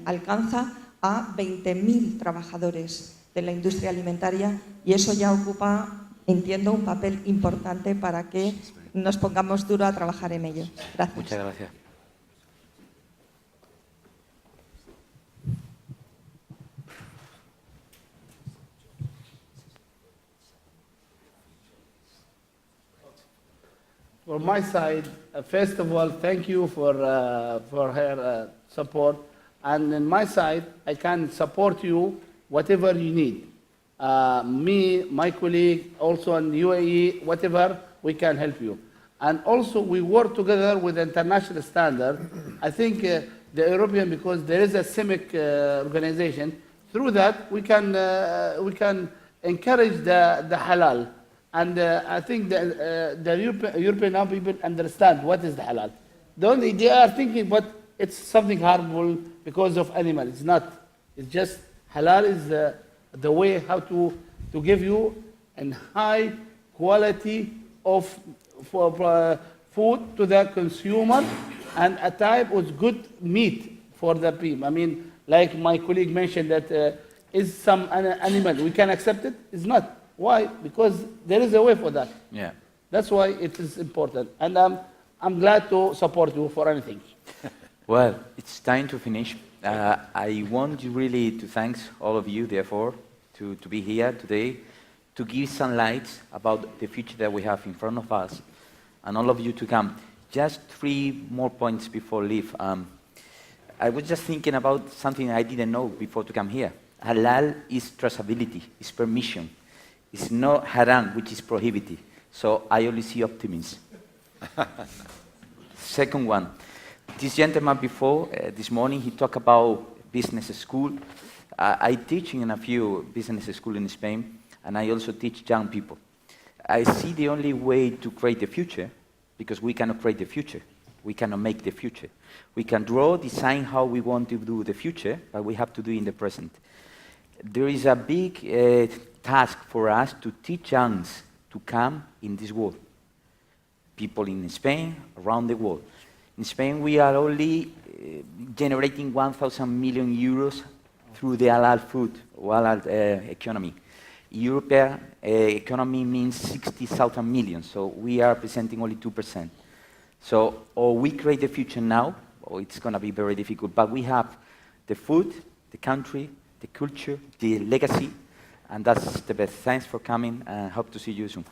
alcanza a 20.000 trabajadores de la industria alimentaria y eso ya ocupa, entiendo, un papel importante para que nos pongamos duro a trabajar en ello. Gracias. Muchas gracias. From my side, first of all, thank you for her support. And on my side, I can support you whatever you need. Me, my colleague, also in UAE, whatever, we can help you. And also, we work together with international standard. I think the European, because there is a CIMIC organization, through that we can encourage the halal. And I think the European people understand what is the halal. They are thinking, but it's something harmful because of animals. It's not. It's just halal is the way how to give you a high quality of food to the consumer and a type of good meat for the people. I mean, like my colleague mentioned that is some animal, we can accept it? It's not. Why? Because there is a way for that. Yeah. That's why it is important. And I'm glad to support you for anything. Well, it's time to finish. I want you really to thank all of you, therefore, to be here today, to give some light about the future that we have in front of us, and all of you to come. Just 3 more points before leave. I was just thinking about something I didn't know before to come here. Halal is traceability, is permission. It's not haram, which is prohibited. So I only see optimism. Second one, this gentleman before, this morning, he talked about business school. I teach in a few business schools in Spain, and I also teach young people. I see the only way to create the future, because we cannot create the future. We cannot make the future. We can draw, design how we want to do the future, but we have to do it in the present. There is a big task for us to teach youngs to come in this world. People in Spain, around the world. In Spain, we are only generating 1,000 million euros through the halal food, or halal economy. European economy means 60,000 million, so we are presenting only 2%. So, or we create the future now, or it's going to be very difficult, but we have the food, the country, the culture, the legacy, and that's the best. Thanks for coming, and hope to see you soon.